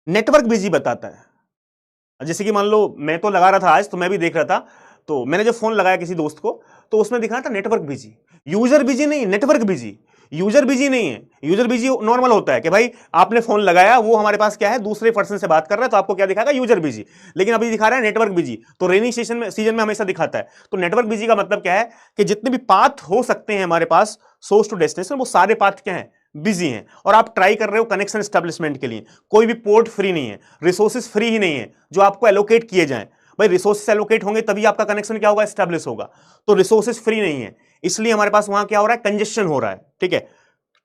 नेटवर्क बिजी बताता है। जैसे कि मान लो मैं तो लगा रहा था आज, तो मैं भी देख रहा था, तो मैंने जब फोन लगाया किसी दोस्त को, तो उसमें दिखा था नेटवर्क बिजी, यूजर बिजी नहीं, नेटवर्क बिजी। यूजर बिजी नहीं है, यूजर बिजी नॉर्मल होता है कि भाई आपने फोन लगाया, वो हमारे पास क्या है, दूसरे पर्सन से बात कर रहा है, तो आपको क्या दिखाएगा, यूजर बिजी। लेकिन अभी दिखा रहा है नेटवर्क बिजी, तो रेनी सीजन में हमेशा दिखाता है। तो नेटवर्क बिजी का मतलब क्या है कि जितने भी पाथ हो सकते हैं हमारे पास सोर्स टू डेस्टिनेशन, वो सारे पाथ क्या है, बिजी हैं, और आप ट्राई कर रहे हो कनेक्शन एस्टेब्लिशमेंट के लिए, कोई भी पोर्ट फ्री नहीं है, रिसोर्सेज फ्री ही नहीं है जो आपको एलोकेट किए जाएं। भाई रिसोर्सेज एलोकेट होंगे तभी आपका कनेक्शन क्या होगा, एस्टेब्लिश होगा। तो रिसोर्सेज फ्री नहीं है, इसलिए हमारे पास वहां क्या हो रहा है, कंजेशन हो रहा है। ठीक है,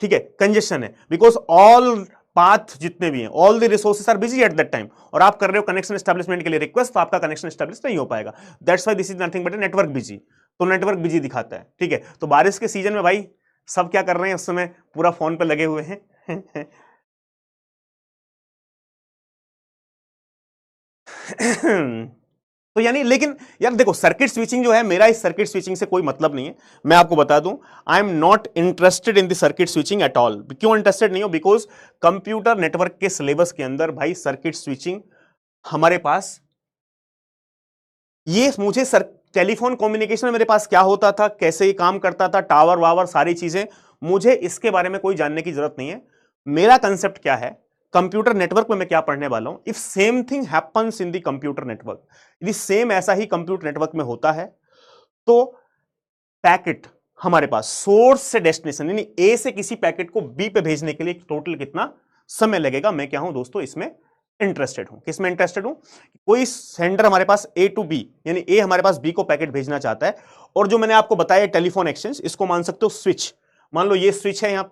ठीक है, कंजेशन है, बिकॉज ऑल पाथ जितने भी हैं, all the resources are busy at that time, और आप कर रहे हो कनेक्शन एस्टेब्लिशमेंट के लिए रिक्वेस्ट, तो आपका कनेक्शन एस्टेब्लिश नहीं हो पाएगा। That's why this is nothing but network busy. तो नेटवर्क बिजी दिखाता है। ठीक है, तो बारिश के सीजन में भाई सब क्या कर रहे हैं, उस समय पूरा फोन पे लगे हुए हैं तो यानी, लेकिन यार देखो, सर्किट स्विचिंग जो है, मेरा इस सर्किट स्विचिंग से कोई मतलब नहीं है, मैं आपको बता दूं, I am not interested in the circuit switching at all. क्यों इंटरेस्टेड नहीं हो, बिकॉज कंप्यूटर नेटवर्क के सिलेबस के अंदर भाई सर्किट स्विचिंग हमारे पास, ये मुझे सर टेलीफोन कम्युनिकेशन में मेरे पास क्या होता था, कैसे ये काम करता था, टावर वावर सारी चीजें, मुझे इसके बारे में कोई जानने की जरूरत नहीं है। मेरा कंसेप्ट क्या है, कंप्यूटर नेटवर्क में मैं क्या पढ़ने वाला हूं, if same thing happens in the computer network, यदि सेम ऐसा ही कंप्यूटर नेटवर्क में होता है, तो पैकेट हमारे पास सोर्स से डेस्टिनेशन यानी ए से किसी पैकेट को बी पे भेजने के लिए टोटल कितना समय लगेगा, मैं क्या हूं दोस्तों, इसमें इंटरेस्टेड हूं। किसमें इंटरेस्टेड हूं, कोई सेंडर हमारे पास ए टू बी यानी ए हमारे पास बी को पैकेट भेजना चाहता है, और जो मैंने आपको बताया टेलीफोन एक्सचेंज, इसको मान सकते हो स्विच, मान लो ये स्विच है, यहां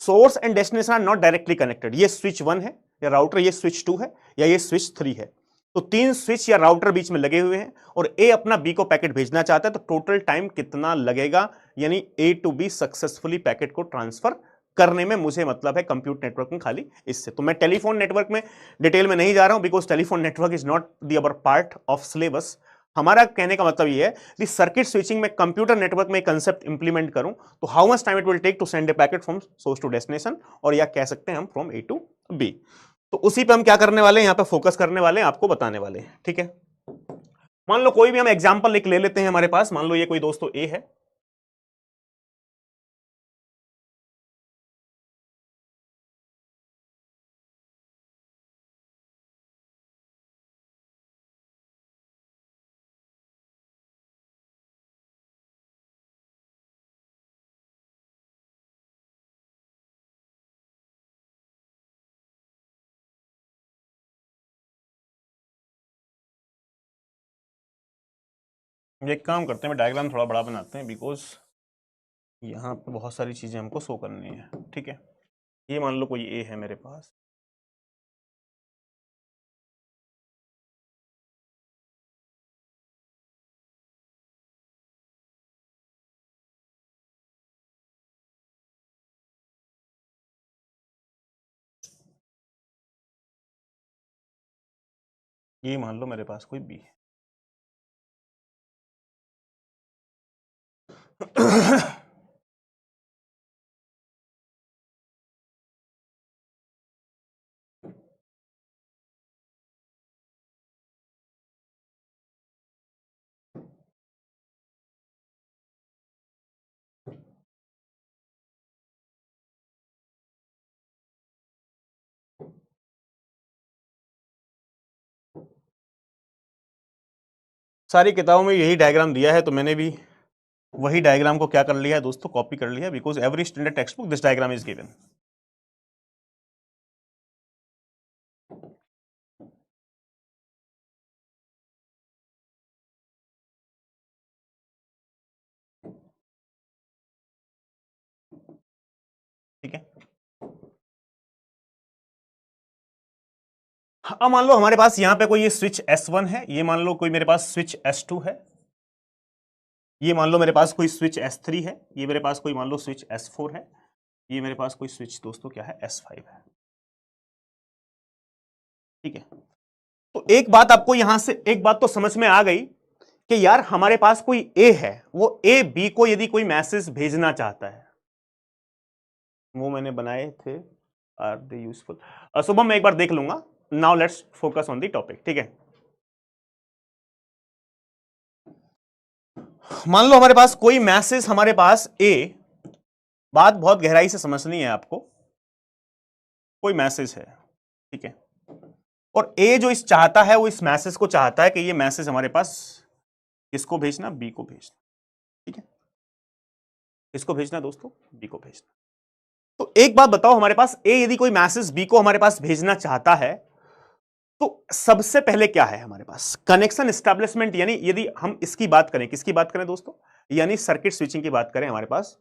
source and destination are not directly connected, ये स्विच 1 है या राउटर, ये स्विच 2 है या ये स्विच 3 है, तो तीन स्विच या राउटर बीच में लगे हुए हैं, और ए अपना बी को पैकेट भेजना चाहता है, तो टोटल टाइम कितना लगेगा, यानी ए टू बी सक्सेसफुली पैकेट को ट्रांसफर करने में मुझे मतलब है कंप्यूटर नेटवर्क में खाली इससे। तो मैं टेलीफोन नेटवर्क में डिटेल में नहीं जा रहा हूं, because telephone network is not the our part of syllabus. हमारा कहने का मतलब यह है कि सर्किट स्विचिंग में कंप्यूटर नेटवर्क में कंसेप्ट इंप्लीमेंट करूं, तो how much time it will take to send a packet from source to destination, और या कह सकते हैं हम फ्रॉम ए टू बी। तो उसी पे हम क्या करने वाले हैं, यहां पे फोकस करने वाले हैं, आपको बताने वाले हैं। ठीक है, मान लो कोई भी हम एग्जांपल एक ले लेते हैं हमारे पास, मान लो ये कोई दोस्तों ए है, एक काम करते हैं, डायग्राम थोड़ा बड़ा बनाते हैं, बिकॉज यहाँ पे बहुत सारी चीजें हमको शो करनी है। ठीक है, ये मान लो कोई ए है मेरे पास, ये मान लो मेरे पास कोई बी है। सारी किताबों में यही डायग्राम दिया है, तो मैंने भी वही डायग्राम को क्या कर लिया है दोस्तों, कॉपी कर लिया, because every standard text book this diagram is given. ठीक है, अब मान लो हमारे पास यहां पे कोई ये स्विच S1 है, ये मान लो कोई मेरे पास स्विच S2 है, ये मान लो मेरे पास कोई स्विच S3 है, ये मेरे पास कोई मान लो स्विच S4 है, ये मेरे पास कोई स्विच दोस्तों क्या है, S5 है। ठीक है, तो एक बात आपको यहां से एक बात तो समझ में आ गई कि यार हमारे पास कोई ए है, वो ए बी को यदि कोई मैसेज भेजना चाहता है, वो मैंने बनाए थे, आर दे यूजफुल। सुबह मैं एक बार देख लूंगा। Now let's focus on the topic. ठीक है, मान लो हमारे पास कोई मैसेज, हमारे पास ए, बात बहुत गहराई से समझनी है आपको, कोई मैसेज है। ठीक है, और ए जो इस चाहता है, वो इस मैसेज को चाहता है कि ये मैसेज हमारे पास किसको भेजना, बी को भेजना। ठीक है, किसको भेजना दोस्तों, बी को भेजना। तो एक बात बताओ, हमारे पास ए यदि कोई मैसेज बी को हमारे पास भेजना चाहता है, तो सबसे पहले क्या है हमारे पास, कनेक्शन एस्टैब्लिशमेंट। यानी यदि हम इसकी बात करें, किसकी बात करें दोस्तों, यानी सर्किट स्विचिंग की बात करें हमारे पास,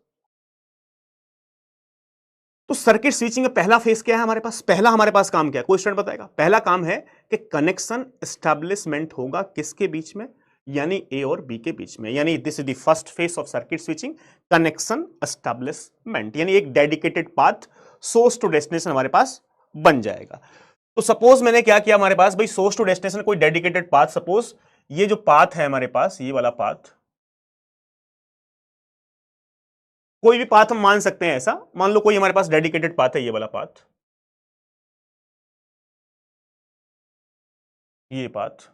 तो सर्किट स्विचिंग का पहला फेस क्या है हमारे पास, पहला हमारे पास काम क्या है, कोई स्टूडेंट बताएगा। पहला काम है कि कनेक्शन एस्टैब्लिशमेंट होगा किसके बीच में, यानी ए और बी के बीच में। यानी this is the first phase of circuit switching, connection establishment. यानी एक dedicated path source to destination हमारे पास बन जाएगा। तो सपोज मैंने क्या किया, हमारे पास भाई सोर्स टू डेस्टिनेशन कोई डेडिकेटेड पाथ, सपोज ये जो पाथ है हमारे पास, ये वाला पाथ, कोई भी पाथ हम मान सकते हैं ऐसा, मान लो कोई हमारे पास डेडिकेटेड पाथ है, ये वाला पाथ, ये पाथ,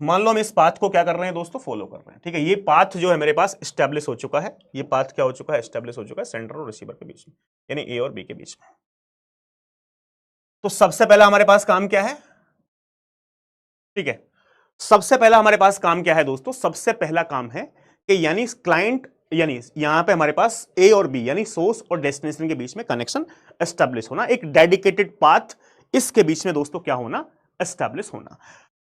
मान लो हम इस पाथ को क्या कर रहे हैं दोस्तों, फॉलो कर रहे हैं। ठीक है, ये पाथ जो है मेरे पास स्टैब्लिश हो चुका है, ये पाथ क्या हो चुका है, स्टैब्लिश हो चुका है सेंटर और रिसीवर के बीच में, यानी ए और बी के बीच में। तो सबसे पहला हमारे पास काम क्या है, ठीक है, सबसे पहला हमारे पास काम क्या है दोस्तों, सबसे पहला काम है कि यानी क्लाइंट, यानी यहां पे हमारे पास ए और बी यानी सोर्स और डेस्टिनेशन के बीच में कनेक्शन एस्टैब्लिश होना, एक डेडिकेटेड पाथ इसके बीच में दोस्तों क्या होना, एस्टैब्लिश होना।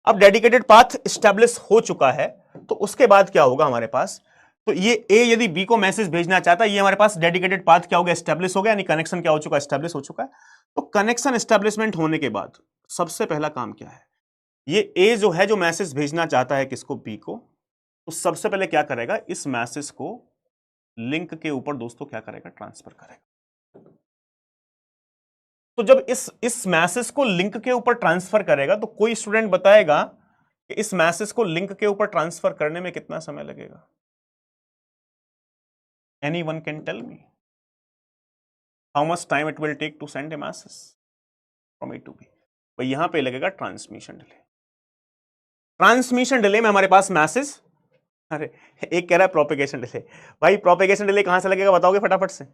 अब डेडिकेटेड पाथ एस्टैब्लिश हो चुका है, तो उसके बाद क्या होगा हमारे पास, तो ये ए यदि बी को मैसेज भेजना चाहता है, ये हमारे पास डेडिकेटेड पाथ क्या हो गया, एस्टैब्लिश हो गया, यानी कनेक्शन क्या हो चुका है, एस्टैब्लिश हो चुका है। तो कनेक्शन एस्टैब्लिशमेंट होने के बाद सबसे पहला काम क्या है, ये ए जो है, जो मैसेज भेजना चाहता है किसको, बी को, तो सबसे पहले क्या करेगा, इस मैसेज को लिंक के ऊपर दोस्तों क्या करेगा, ट्रांसफर करेगा। तो जब इस मैसेज को लिंक के ऊपर ट्रांसफर करेगा, तो कोई स्टूडेंट बताएगा कि इस मैसेज को लिंक के ऊपर ट्रांसफर करने में कितना समय लगेगा, anyone can tell me how much time it will take to send a message from A to B. भाई यहां पे लगेगा ट्रांसमिशन डिले। ट्रांसमिशन डिले में हमारे पास मैसेज, अरे एक कह रहा है प्रोपेगेशन डिले, भाई प्रोपेगेशन डिले कहां से लगेगा बताओगे फटाफट से,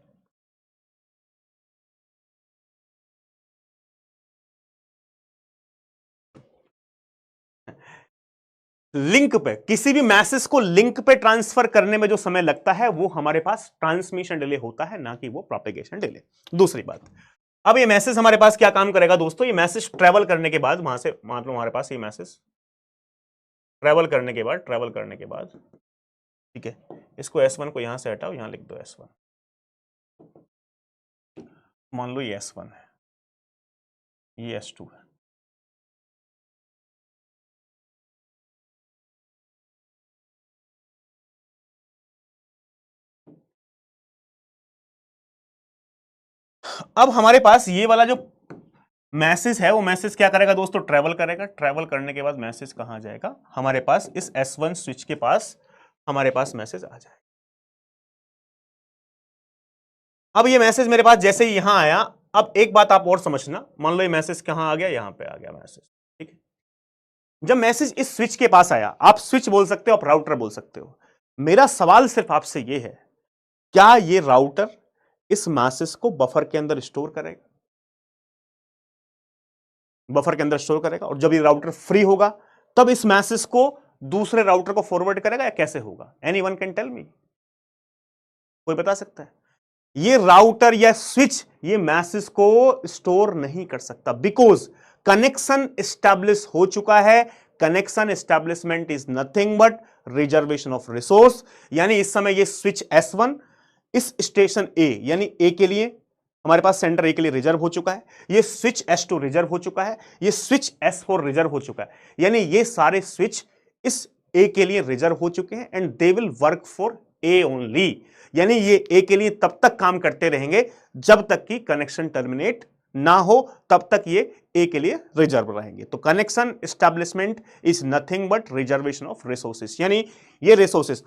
लिंक पे, किसी भी मैसेज को लिंक पे ट्रांसफर करने में जो समय लगता है वो हमारे पास ट्रांसमिशन डिले होता है, ना कि वो प्रोपेगेशन डिले। दूसरी बात, अब ये मैसेज हमारे पास क्या काम करेगा दोस्तों, ये मैसेज ट्रेवल करने के बाद वहां से, मान लो हमारे पास ये मैसेज ट्रेवल करने के बाद ठीक है, इसको S1 को यहां से हटाओ, यहां लिख दो S1, मान लो ये S1 है, ये S2 है। अब हमारे पास ये वाला जो मैसेज है, वो मैसेज क्या करेगा दोस्तों, ट्रेवल करेगा। ट्रेवल करने के बाद मैसेज कहां जाएगा, हमारे पास इस S1 स्विच के पास हमारे पास मैसेज आ जाएगा। अब ये मैसेज मेरे पास जैसे ही यहां आया, अब एक बात आप और समझना, मान लो ये मैसेज कहां आ गया, यहां पे आ गया मैसेज, ठीक है। जब मैसेज इस स्विच के पास आया, आप स्विच बोल सकते हो, आप राउटर बोल सकते हो, मेरा सवाल सिर्फ आपसे ये है, क्या ये राउटर इस मैसेज को बफर के अंदर स्टोर करेगा, बफर के अंदर स्टोर करेगा, और जब ये राउटर फ्री होगा तब इस मैसेज को दूसरे राउटर को फॉरवर्ड करेगा, या कैसे होगा? एनीवन कैन टेल मी, कोई बता सकता है? ये राउटर या स्विच ये मैसेज को स्टोर नहीं कर सकता, बिकॉज कनेक्शन एस्टैब्लिश हो चुका है। Connection establishment is nothing but reservation of resource. यानी इस समय ये स्विच S1 इस स्टेशन A यानी A के लिए, हमारे पास सेंटर A के लिए रिजर्व हो चुका है, ये स्विच S2 रिजर्व हो चुका है, ये स्विच S4 रिजर्व हो चुका है, यानी ये सारे स्विच इस A के लिए रिजर्व हो चुके हैं, and they will work for A only. यानी ये A के लिए तब तक काम करते रहेंगे जब तक कि कनेक्शन टर्मिनेट ना हो, तब तक ये A के लिए रिजर्व रहेंगे। तो connection establishment is nothing but reservation of resources. यानी ये रिसोर्सेस,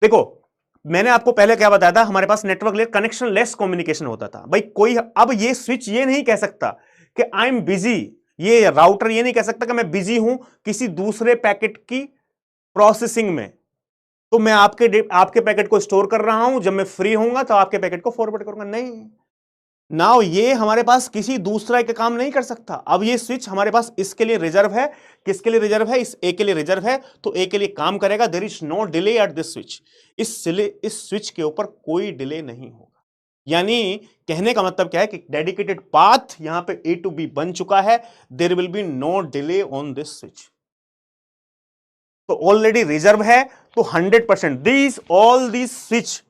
देखो मैंने आपको पहले क्या बताया था, हमारे पास network layer connectionless communication होता था भाई। कोई अब ये स्विच ये नहीं कह सकता कि आई एम बिजी, ये राउटर ये नहीं कह सकता कि मैं बिजी हूं किसी दूसरे पैकेट की प्रोसेसिंग में, तो मैं आपके पैकेट को स्टोर कर रहा हूं, जब मैं फ्री होऊंगा तो आपके पैकेट को फॉरवर्ड करूंगा। नहीं, नाउ ये हमारे पास किसी दूसरा के काम नहीं कर सकता। अब ये स्विच हमारे पास इसके लिए रिजर्व है, किसके लिए रिजर्व है, इस ए के लिए रिजर्व है, तो ए के लिए काम करेगा। There is no delay at this switch, इस स्विच के ऊपर कोई डिले नहीं होगा। यानी कहने का मतलब क्या है कि डेडिकेटेड पाथ यहां पे A to B बन चुका है, there will be no delay on this switch. तो ऑलरेडी रिजर्व है, तो 100% these all these switch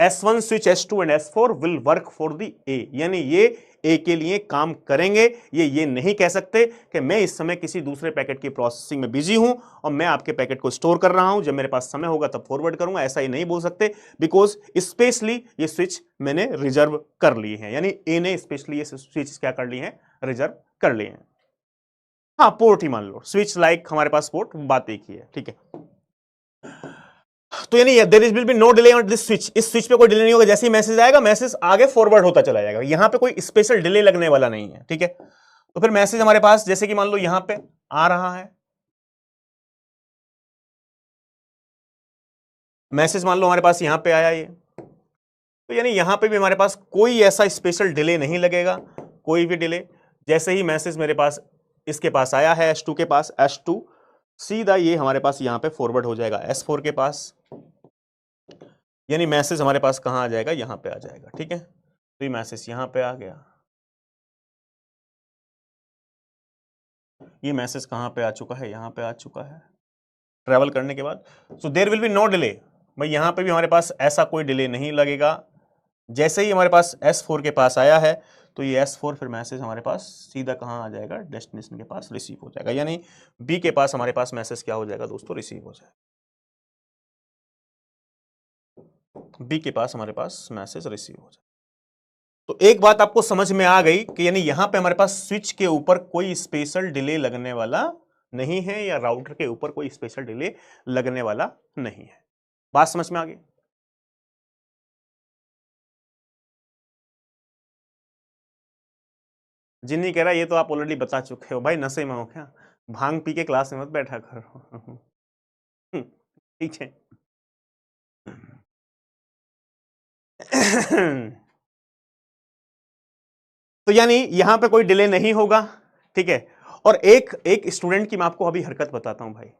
S1, switch S2 and S4 will work for the A। यानी ये A के लिए काम करेंगे। ये नहीं कह सकते कि मैं इस समय किसी दूसरे पैकेट की प्रोसेसिंग में बिजी हूं और मैं आपके पैकेट को स्टोर कर रहा हूं, जब मेरे पास समय होगा तब फॉरवर्ड करूंगा, ऐसा ही नहीं बोल सकते, बिकॉज स्पेशली ये स्विच मैंने रिजर्व कर लिए हैं। यानी A ने स्पेशली ये स्विच क्या कर लिए हैं, रिजर्व कर लिए हैं। हाँ, पोर्ट ही मान लो, स्विच लाइक हमारे पास पोर्ट, बात एक ही है, ठीक है। तो यानी there will be no delay on this switch, इस स्विच पे कोई डिले नहीं होगा। जैसे ही मैसेज आएगा, मैसेज आगे फॉरवर्ड होता चला जाएगा, यहां पे कोई स्पेशल डिले लगने वाला नहीं है, ठीक है। तो फिर मैसेज हमारे पास जैसे कि मान लो यहां पे आ रहा है, मैसेज मान लो हमारे पास यहां पे आया ये, तो यानी यहां पे भी हमारे पास कोई ऐसा स्पेशल डिले नहीं लगेगा, कोई भी डिले। जैसे ही मैसेज मेरे पास इसके पास आया है, S2 के पास, S2 सीधा ये हमारे पास यहां पे फॉरवर्ड हो जाएगा S4 के पास। यानी मैसेज हमारे पास कहां आ जाएगा, यहां पे आ जाएगा, ठीक है। तो ये मैसेज यहां पे आ गया, ये मैसेज कहां पे आ चुका है, यहां पे आ चुका है ट्रैवल करने के बाद। So there will be no delay, भाई यहां पे भी हमारे पास ऐसा कोई डिले नहीं लगेगा। जैसे ही हमारे पास S4 के पास आया है, तो ये S4 फिर मैसेज हमारे पास सीधा कहां आ जाएगा, डेस्टिनेशन के पास रिसीव हो जाएगा। यानी B के पास हमारे पास मैसेज क्या हो जाएगा दोस्तों, रिसीव हो जाएगा। B के पास हमारे पास मैसेज रिसीव हो जाएगा। तो एक बात आपको समझ में आ गई कि यानी यहां पे हमारे पास स्विच के ऊपर कोई स्पेशल डिले लगने वाला नहीं है, या राउटर के ऊपर कोई स्पेशल डिले लगने वाला नहीं है। बात समझ में आ गई? जिन्नी कह रहा है ये तो आप ऑलरेडी बता चुके हो भाई, नशे में हो क्या, भांग पी के क्लास में मत बैठा करो। ठीक है। तो यानी यहां पे कोई डिले नहीं होगा, ठीक है। और एक एक स्टूडेंट की मैं आपको अभी हरकत बताता हूं भाई।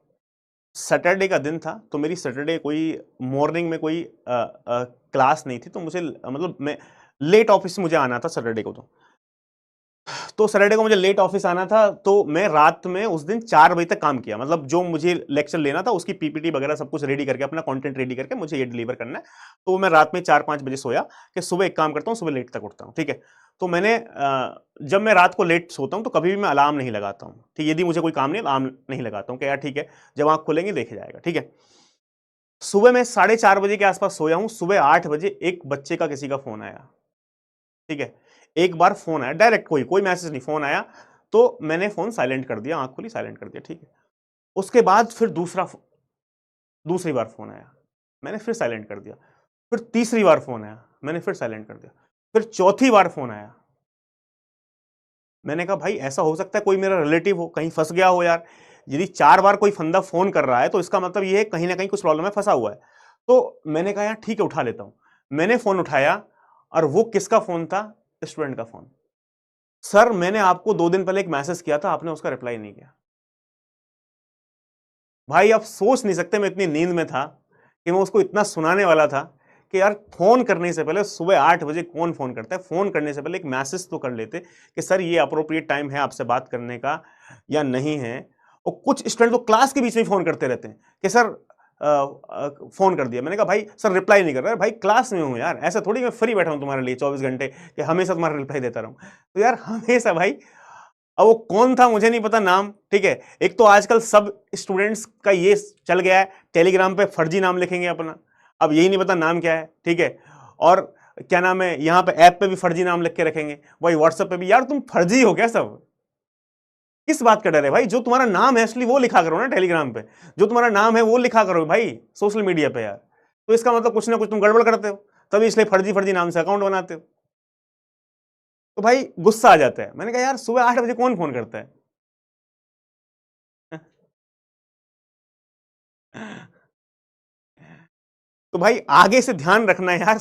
सैटरडे का दिन था, तो मेरी सैटरडे कोई मॉर्निंग में कोई क्लास नहीं थी, तो मुझे मतलब मैं लेट ऑफिस से मुझे आना था सैटरडे को। तो तो सैटरडे को मुझे लेट ऑफिस आना था, तो मैं रात में उस दिन 4 बजे तक काम किया, मतलब जो मुझे लेक्चर लेना था उसकी पीपीटी वगैरह सब कुछ रेडी करके, अपना कंटेंट रेडी करके मुझे ये डिलीवर करना है। तो मैं रात में 4-5 बजे सोया कि सुबह एक काम करता हूँ, सुबह लेट तक उठता हूँ, ठीक है। तो मैंने जब मैं रात को लेट सोता हूँ तो कभी भी मैं अलार्म नहीं लगाता हूँ, ठीक, यदि मुझे कोई काम नहीं अलार्म नहीं लगाता हूँ कि यार ठीक है जब आंख खुलेंगे देखे जाएगा, ठीक है। सुबह मैं 4:30 बजे के आसपास सोया हूं, सुबह 8 बजे एक बच्चे का किसी का फोन आया, ठीक है। एक बार फोन आया डायरेक्ट, कोई कोई मैसेज नहीं, फोन आया तो मैंने फोन साइलेंट कर दिया, आंख खुली साइलेंट कर दिया, ठीक है। उसके बाद फिर दूसरी बार फोन आया, मैंने फिर साइलेंट कर दिया। फिर तीसरी बार फोन आया, मैंने फिर साइलेंट कर दिया। फिर चौथी बार फोन आया, मैंने कहा भाई ऐसा हो सकता है कोई मेरा रिलेटिव हो, कहीं फंस गया हो यार। यदि 4 बार कोई फंदा फोन कर रहा है तो इसका मतलब ये है कहीं ना कहीं कुछ प्रॉब्लम है, फंसा हुआ है। तो मैंने कहा यार ठीक है उठा लेता हूं। मैंने फोन उठाया और वो किसका फोन था? स्टूडेंट का फोन। सर मैंने आपको 2 दिन पहले एक मैसेज किया था, आपने उसका रिप्लाई नहीं किया। भाई आप सोच नहीं सकते मैं इतनी नींद में था कि मैं उसको इतना सुनाने वाला था कि यार फोन करने से पहले, सुबह 8 बजे कौन फोन करता है, फोन करने से पहले एक मैसेज तो कर लेते कि सर ये अप्रोप्रिएट टाइम है आपसे बात करने का या नहीं है। और कुछ स्टूडेंट तो क्लास के बीच में फोन करते रहते हैं कि सर फोन कर दिया। मैंने कहा भाई सर रिप्लाई नहीं कर रहा है, भाई क्लास में हूं यार, ऐसा थोड़ी मैं फ्री बैठा हूं तुम्हारे लिए 24 घंटे कि हमेशा तुम्हारा रिप्लाई देता रहूं। तो यार हमेशा भाई, अब वो कौन था मुझे नहीं पता नाम, ठीक है। एक तो आजकल सब स्टूडेंट्स का ये चल गया है, टेलीग्राम पे फर्जी नाम लिखेंगे अपना, अब यही नहीं पता नाम क्या है, ठीक है। और क्या नाम है, यहां पे ऐप पे भी फर्जी नाम लिख के रखेंगे, वही व्हाट्सएप पे भी। यार तुम फर्जी हो क्या सब? किस बात का डर है भाई? जो तुम्हारा नाम है असली वो लिखा करो ना टेलीग्राम पे, जो तुम्हारा नाम है वो लिखा करो भाई सोशल मीडिया पे यार। तो इसका मतलब कुछ ना कुछ तुम गड़बड़ करते हो, तभी इसलिए फर्जी फर्जी नाम से अकाउंट बनाते हो। तो भाई गुस्सा आ जाता है। मैंने कहा यार सुबह 8 बजे कौन फोन करता है? तो भाई आगे से ध्यान रखना है यार,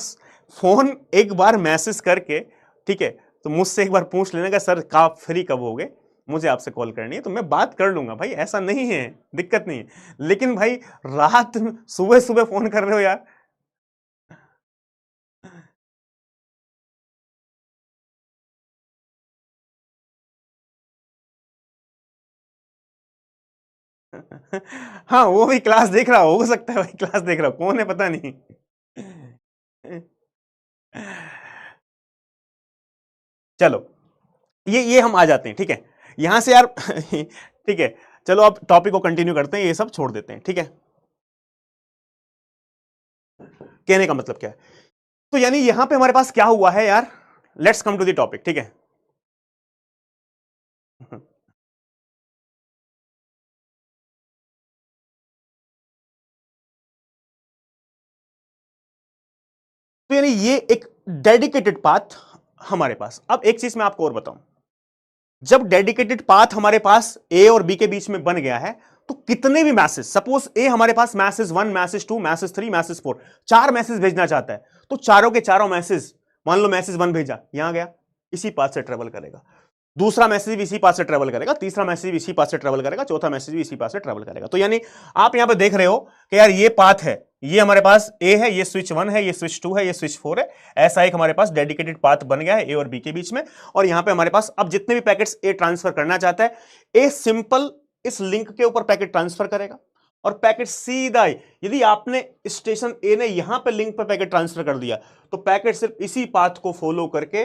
फोन एक बार मैसेज करके, ठीक है, तो मुझसे एक बार पूछ लेना कि सर आप फ्री कब होगे, मुझे आपसे कॉल करनी है, तो मैं बात कर लूंगा भाई, ऐसा नहीं है, दिक्कत नहीं है। लेकिन भाई रात में सुबह सुबह फोन कर रहे हो यार। हाँ वो भी क्लास देख रहा हो सकता है भाई, क्लास देख रहा हो, कौन है पता नहीं। चलो ये हम आ जाते हैं, ठीक है, यहां से यार। ठीक है, चलो अब टॉपिक को कंटिन्यू करते हैं, ये सब छोड़ देते हैं, ठीक है। कहने का मतलब क्या है, तो यानी यहां पे हमारे पास क्या हुआ है यार, let's come to the topic, ठीक है। तो यानी ये एक डेडिकेटेड पाथ हमारे पास। अब एक चीज मैं आपको और बताऊं, जब डेडिकेटेड पाथ हमारे पास ए और बी के बीच में बन गया है, तो कितने भी मैसेज, सपोज ए हमारे पास message 1, message 2, message 3, message 4, 4 message भेजना चाहता है, तो चारों के चारों मैसेज, मान लो मैसेज 1 भेजा, यहां गया, इसी पाथ से ट्रेवल करेगा। दूसरा मैसेज भी इसी पाथ से ट्रेवल करेगा, तीसरा मैसेज भी इसी पाथ से ट्रेवल करेगा, चौथा मैसेज भी इसी पाथ से ट्रेवल करेगा। तो यानी आप यहां पे देख रहे हो कि यार ये पाथ है, ये हमारे पास ए है, ये स्विच 1 है, ये स्विच 2 है, ये स्विच 4 है। ऐसा एक हमारे पास डेडिकेटेड पाथ बन गया है ए और बी के बीच में। और यहां पे हमारे पास अब जितने भी पैकेट्स ए ट्रांसफर करना चाहता है, ए सिंपल इस लिंक के ऊपर पैकेट ट्रांसफर करेगा और पैकेट सीधा, यदि आपने स्टेशन ए ने यहां पे लिंक पर पैकेट ट्रांसफर कर दिया, तो पैकेट सिर्फ इसी पाथ को फॉलो करके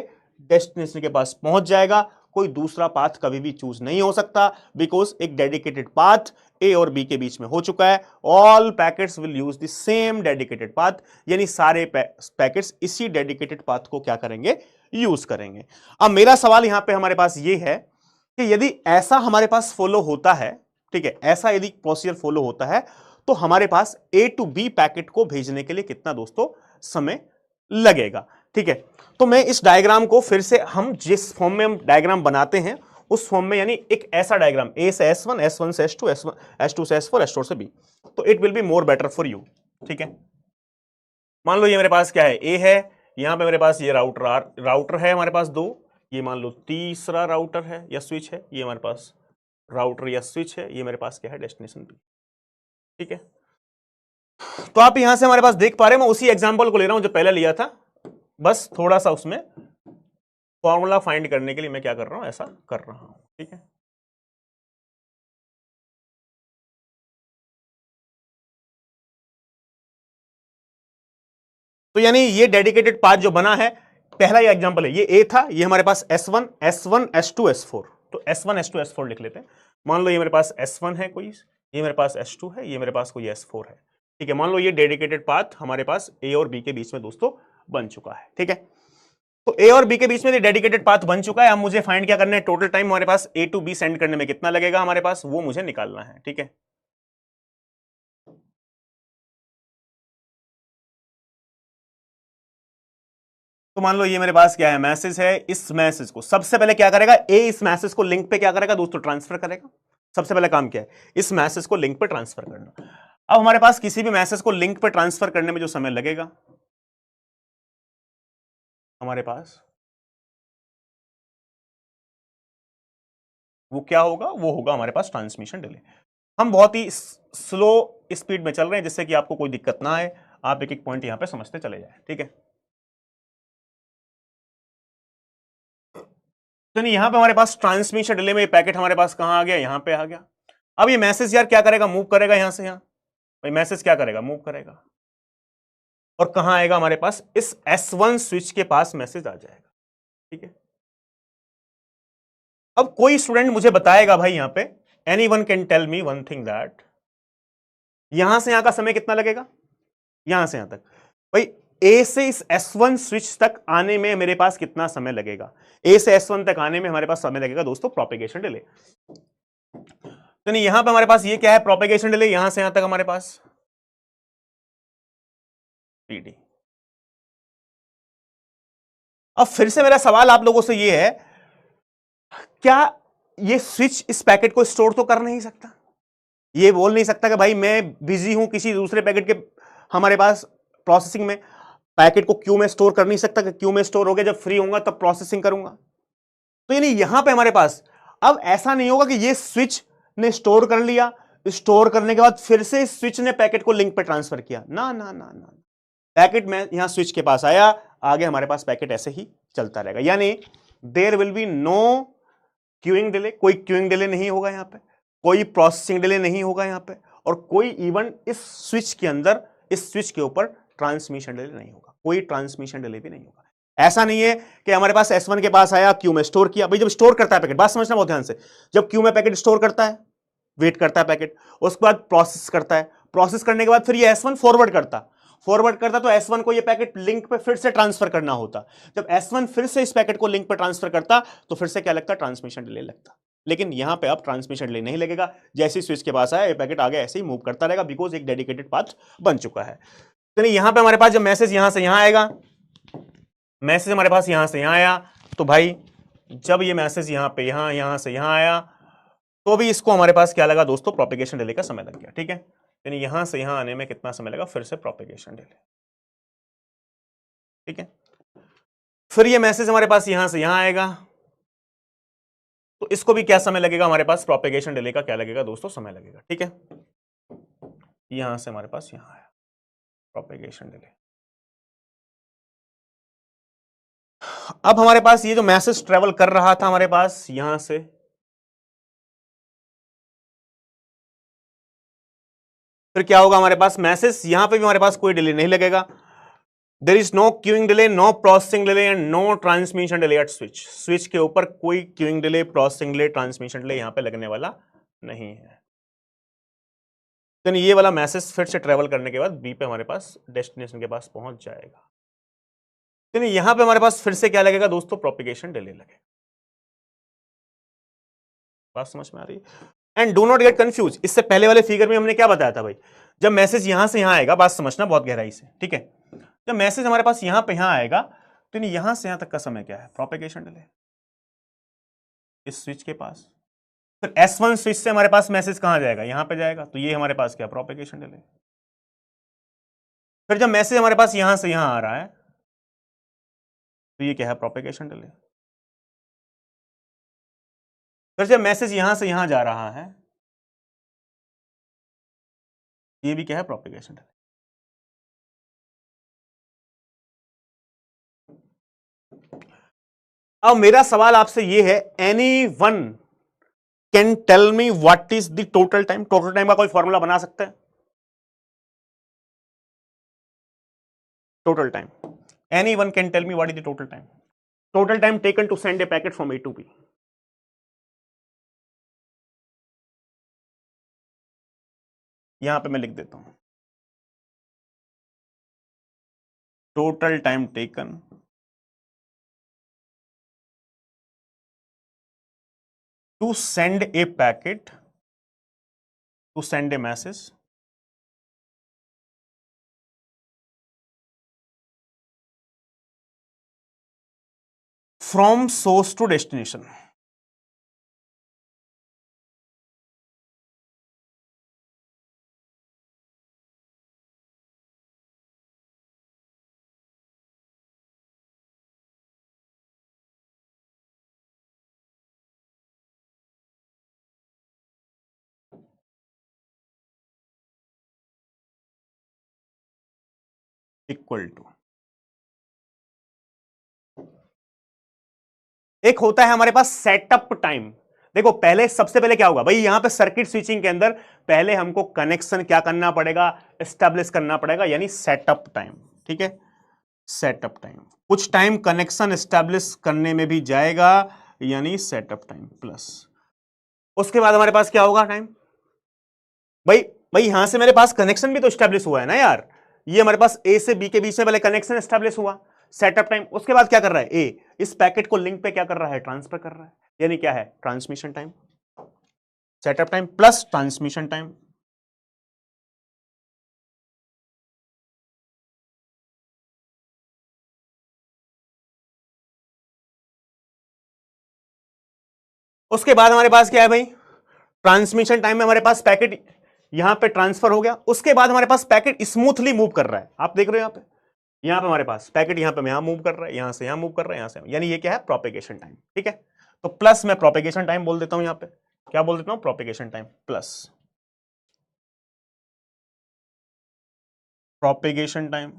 डेस्टिनेशन के पास पहुंच जाएगा। कोई दूसरा पाथ कभी भी चूज नहीं हो सकता, बिकॉज एक डेडिकेटेड पाथ ए और बी के बीच में हो चुका है। All packets will use the same dedicated path, यानी सारे पैकेट्स इसी डेडिकेटेड पाथ को क्या करेंगे, यूज करेंगे। अब मेरा सवाल यहां पे हमारे पास ये है कि यदि ऐसा हमारे पास फॉलो होता है, ठीक है, ऐसा यदि प्रोसीजर फॉलो होता है, तो हमारे पास ए टू बी पैकेट को भेजने के लिए कितना दोस्तों समय लगेगा, ठीक है। तो मैं इस डायग्राम को फिर से, हम जिस फॉर्म में हम डायग्राम बनाते हैं उस फॉर्म में, यानी एक ऐसा डायग्राम ए से S1, S1 से S2, S2 से S4, S4 से B, तो it will be more better for you, ठीक है। मान लो ये मेरे पास क्या है, ए है, यहां पे मेरे पास ये राउटर है हमारे पास 2, ये मान लो तीसरा राउटर है या स्विच है, ये हमारे पास राउटर या स्विच है, ये मेरे पास क्या है, डेस्टिनेशन B, ठीक है। तो आप यहां से हमारे पास देख पा रहे हैं, मैं उसी एग्जांपल को ले रहा हूं जो पहले लिया था, बस थोड़ा सा उसमें फॉर्मूला फाइंड करने के लिए मैं क्या कर रहा हूं, ऐसा कर रहा हूं, ठीक है। तो यानी ये डेडिकेटेड पाथ जो बना है, पहला ये एग्जांपल है, ये ए था, ये हमारे पास S1 S1 S2 S4, तो S1 S2 S4 लिख लेते हैं। मान लो ये मेरे पास S1 है कोई, ये मेरे पास S2 है, ये मेरे पास कोई S4 है, ठीक है। मान लो ये डेडिकेटेड पाथ हमारे पास ए और बी के बीच में दोस्तों बन चुका है, ठीक है। तो ए और बी के बीच में डेडिकेटेड पाथ बन चुका है। अब मुझे फाइंड क्या करना है, टोटल टाइम हमारे पास ए टू बी सेंड करने में कितना लगेगा हमारे पास, वो मुझे निकालना है, ठीक है। तो मान लो ये मेरे पास क्या है, मैसेज है, इस मैसेज को सबसे पहले क्या करेगा, ए इस मैसेज को लिंक पे क्या करेगा दोस्तों, ट्रांसफर करेगा। सबसे पहले काम क्या है, इस मैसेज को लिंक पे ट्रांसफर करना। अब हमारे पास किसी भी मैसेज को लिंक पे ट्रांसफर करने में जो समय लगेगा हमारे पास, वो क्या होगा, वो होगा हमारे पास ट्रांसमिशन डिले। हम बहुत ही स्लो स्पीड में चल रहे हैं जिससे कि आपको कोई दिक्कत ना आए, आप एक एक पॉइंट यहां पे समझते चले जाए, ठीक है। तो नहीं, यहां पे हमारे पास ट्रांसमिशन डिले में पैकेट हमारे पास कहां आ गया, यहां पे आ गया। अब ये मैसेज यार क्या करेगा, मूव करेगा यहां से यहां, भाई मैसेज क्या करेगा, मूव करेगा, और कहां आएगा हमारे पास, इस S1 स्विच के पास मैसेज आ जाएगा, ठीक है। अब कोई स्टूडेंट मुझे बताएगा भाई यहां पे, any one can tell me one thing that, यहां से यहां का समय कितना लगेगा, यहां से यहां तक, भाई ए से इस S1 स्विच तक आने में मेरे पास कितना समय लगेगा, ए से S1 तक आने में हमारे पास समय लगेगा दोस्तों, प्रोपेगेशन डिले। तो नहीं, यहां पे हमारे पास ये क्या है, प्रोपेगेशन डिले, यहां से यहां तक हमारे पास PD। अब फिर से मेरा सवाल आप लोगों से ये है, क्या ये स्विच इस पैकेट को स्टोर तो कर नहीं सकता, ये बोल नहीं सकता कि भाई मैं बिजी हूं किसी दूसरे पैकेट के हमारे पास प्रोसेसिंग में, पैकेट को क्यू में स्टोर कर नहीं सकता कि क्यू में स्टोर हो गया, जब फ्री होऊंगा तब प्रोसेसिंग करूंगा। तो यानी यहां पे हमारे पास अब ऐसा नहीं होगा कि ये स्विच ने स्टोर कर लिया, स्टोर करने के बाद फिर से स्विच ने पैकेट को लिंक पे ट्रांसफर किया, ना ना ना ना, पैकेट में यहां स्विच के पास आया, आगे हमारे पास पैकेट ऐसे ही चलता रहेगा, यानी there will be no queuing delay, कोई क्यूइंग डिले नहीं होगा यहां पे, कोई प्रोसेसिंग डिले नहीं होगा यहां पे, और कोई इवन इस स्विच के अंदर, इस स्विच के ऊपर ट्रांसमिशन डिले नहीं होगा, कोई ट्रांसमिशन डिले भी नहीं होगा। ऐसा नहीं है कि हमारे पास S1 के पास आया, क्यू में स्टोर किया, भाई जब स्टोर करता है पैकेट, बात समझना बहुत ध्यान से, जब क्यू में पैकेट स्टोर करता है, वेट करता है पैकेट, उसके बाद प्रोसेस करता है, प्रोसेस करने के बाद फिर ये S1 फॉरवर्ड करता तो S1 को ये पैकेट लिंक पे फिर से ट्रांसफर करना होता, जब S1 फिर से इस पैकेट को लिंक पे ट्रांसफर करता तो फिर से क्या लगता, ट्रांसमिशन डिले लगता। लेकिन यहां पे अब ट्रांसमिशन डिले नहीं लगेगा, जैसे स्विच के पास आया ये पैकेट आगे ऐसे ही मूव करता रहेगा, बिकॉज एक डेडिकेटेड पाथ बन चुका है। तो नहीं, यहां पे हमारे पास जब मैसेज यहां से यहां आएगा, मैसेज हमारे पास यहां से यहां आया, तो भाई जब ये मैसेज यहां पे यहां से यहां आया, तो भी इसको हमारे पास क्या लगा दोस्तों, प्रोपेगेशन डिले का समय लग गया, ठीक है। यानी यहां से यहां आने में कितना समय लगा, फिर से प्रोपेगेशन डिले, ठीक है। फिर ये मैसेज हमारे पास यहां से यहां आएगा, तो इसको भी क्या समय लगेगा हमारे पास, प्रोपेगेशन डिले का क्या लगेगा दोस्तों, समय लगेगा, ठीक है। यहां से हमारे पास यहां आया, प्रोपेगेशन डिले। अब हमारे पास ये जो मैसेज ट्रेवल कर रहा था हमारे पास यहां से, फिर क्या होगा हमारे पास, मैसेज यहां पे भी हमारे पास कोई डिले नहीं लगेगा, there is no queuing delay, no processing delay and no transmission delay at switch, switch के ऊपर कोई queuing delay, processing delay, transmission delay यहां पे लगने वाला नहीं है। तो ये वाला मैसेज फिर से ट्रेवल करने के बाद बी पे हमारे पास डेस्टिनेशन के पास पहुंच जाएगा, तो यहां पे हमारे पास फिर से क्या लगेगा दोस्तों, प्रोपेगेशन डिले लगेगा। बात समझ में आ रही है? And do not get confuse, इससे पहले वाले फिगर में हमने क्या बताया था भाई, जब मैसेज यहां से यहां आएगा, बात समझना बहुत गहराई से, ठीक है, जब मैसेज हमारे पास यहां पे यहां आएगा, तो यहां से यहां तक का समय क्या है, प्रोपेगेशन डिले, इस स्विच के पास। फिर S1 स्विच से हमारे पास मैसेज कहां जाएगा, यहां पे जाएगा, तो ये हमारे पास क्या, प्रोपेगेशन डिले। फिर जब मैसेज हमारे पास यहां से यहां आ रहा है, तो ये क्या है, प्रोपेगेशन डिले। फिर जब मैसेज यहां से यहां जा रहा है, ये भी क्या है, प्रोपेगेशन डिले। अब मेरा सवाल आपसे ये है, any one can tell me what is the total time? Total time का कोई फॉर्मूला बना सकते हैं? Total time, any one can tell me what is the total time? Total time taken to send a packet from A to B. यहां पे मैं लिख देता हूं, total time taken to send a packet, to send a message from source to destination. Equal to, एक होता है हमारे पास सेटअप टाइम। देखो पहले, सबसे पहले क्या होगा भाई, यहां पे सर्किट स्विचिंग के अंदर पहले हमको कनेक्शन क्या करना पड़ेगा, एस्टेब्लिश करना पड़ेगा, यानी सेटअप टाइम। ठीक है, सेटअप टाइम, कुछ टाइम कनेक्शन एस्टेब्लिश करने में भी जाएगा, यानी सेटअप टाइम प्लस। उसके बाद हमारे पास क्या होगा टाइम, भाई भाई यहां से मेरे पास कनेक्शन भी तो एस्टेब्लिश हुआ है ना यार, ये हमारे पास ए से बी के बीच में पहले कनेक्शन एस्टेब्लिश हुआ, सेटअप टाइम। उसके बाद क्या कर रहा है, ए इस पैकेट को लिंक पे क्या कर रहा है, ट्रांसफर कर रहा है, यानी क्या है, transmission time. Setup time plus transmission time. उसके बाद हमारे पास क्या है भाई, ट्रांसमिशन टाइम में हमारे पास पैकेट यहां पे ट्रांसफर हो गया, उसके बाद हमारे पास पैकेट स्मूथली मूव कर रहा है, आप देख रहे हो यहां पे हमारे पास पैकेट यहां पे यहां मूव कर रहा है, यहां से यहां मूव कर रहा है, यहां से, यानी ये क्या है, प्रोपेगेशन टाइम। ठीक है, तो प्लस मैं प्रोपेगेशन टाइम बोल देता हूं, यहां पे क्या बोल देता हूं, propagation time plus propagation time.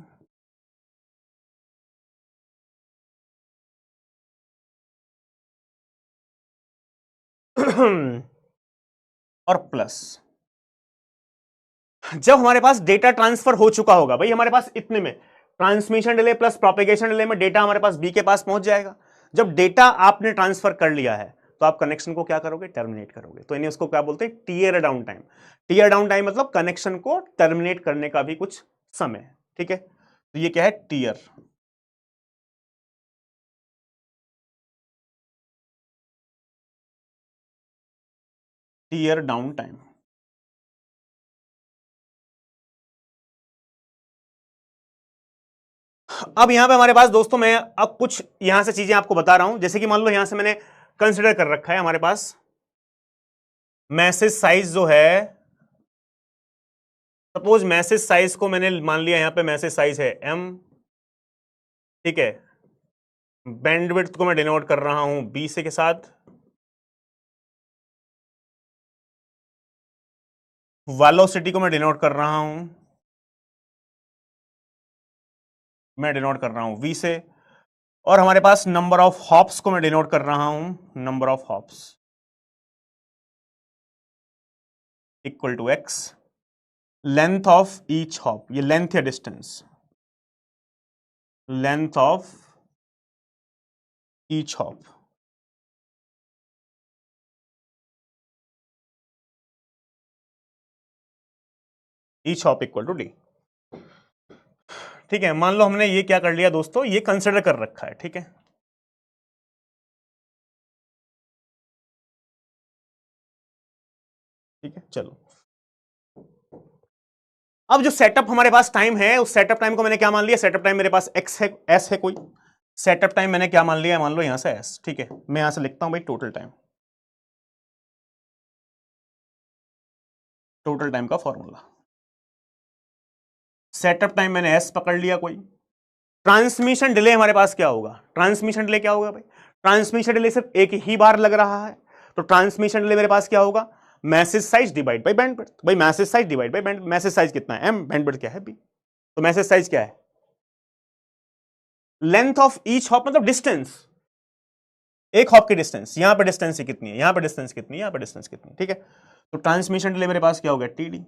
और प्लस जब हमारे पास डेटा ट्रांसफर हो चुका होगा भाई, हमारे पास इतने में transmission delay plus propagation delay में डेटा हमारे पास बी के पास पहुंच जाएगा। जब डेटा आपने ट्रांसफर कर लिया है तो आप कनेक्शन को क्या करोगे, टर्मिनेट करोगे, तो इन्हें उसको क्या बोलते हैं, tear down time. Tear down time मतलब कनेक्शन को टर्मिनेट करने का भी कुछ समय। ठीक है, तो ये क्या है, टीयर, टीयर डाउन टाइम। अब यहां पे हमारे पास दोस्तों, मैं अब कुछ यहां से चीजें आपको बता रहा हूं, जैसे कि मान लो यहां से मैंने कंसिडर कर रखा है हमारे पास मैसेज साइज जो है, सपोज मैसेज साइज को मैंने मान लिया, यहां पे मैसेज साइज है m। ठीक है, बैंडविड्थ को मैं डिनोट कर रहा हूं b से के साथ, वेलोसिटी को मैं डिनोट कर रहा हूं, मैं डिनोट कर रहा हूं v से, और हमारे पास नंबर ऑफ हॉप्स को मैं डिनोट कर रहा हूं, number of hops equal to x, length of each hop, ये लेंथ या distance, length of each hop, each hop equal to d। ठीक है, मान लो हमने ये क्या कर लिया दोस्तों, ये कंसिडर कर रखा है। ठीक है, ठीक है, चलो अब जो सेटअप हमारे पास टाइम है, उस सेटअप टाइम को मैंने क्या मान लिया, सेटअप टाइम मेरे पास x है, s है कोई, सेटअप टाइम मैंने क्या मान लिया, मान लो यहां से s। ठीक है, मैं यहां से लिखता हूं भाई टोटल टाइम, टोटल टाइम का फॉर्मूला, सेटअप टाइम मैंने s पकड़ लिया कोई, ट्रांसमिशन डिले हमारे पास क्या होगा, ट्रांसमिशन डिले क्या होगा भाई, ट्रांसमिशन डिले सिर्फ एक ही बार लग रहा है, तो ट्रांसमिशन डिले मेरे पास क्या होगा, message size divide by bandwidth. भाई message size divide by band, message size कितना है m, बैंडविड्थ क्या है b, तो मैसेज साइज क्या है, लेंथ ऑफ ईच हॉप मतलब डिस्टेंस, एक हॉप की डिस्टेंस, यहां पे डिस्टेंस कितनी है, यहां पे डिस्टेंस कितनी है, यहां पे डिस्टेंस कितनी है, ठीक है। तो ट्रांसमिशन डिले मेरे पास क्या हो गया, टीडी।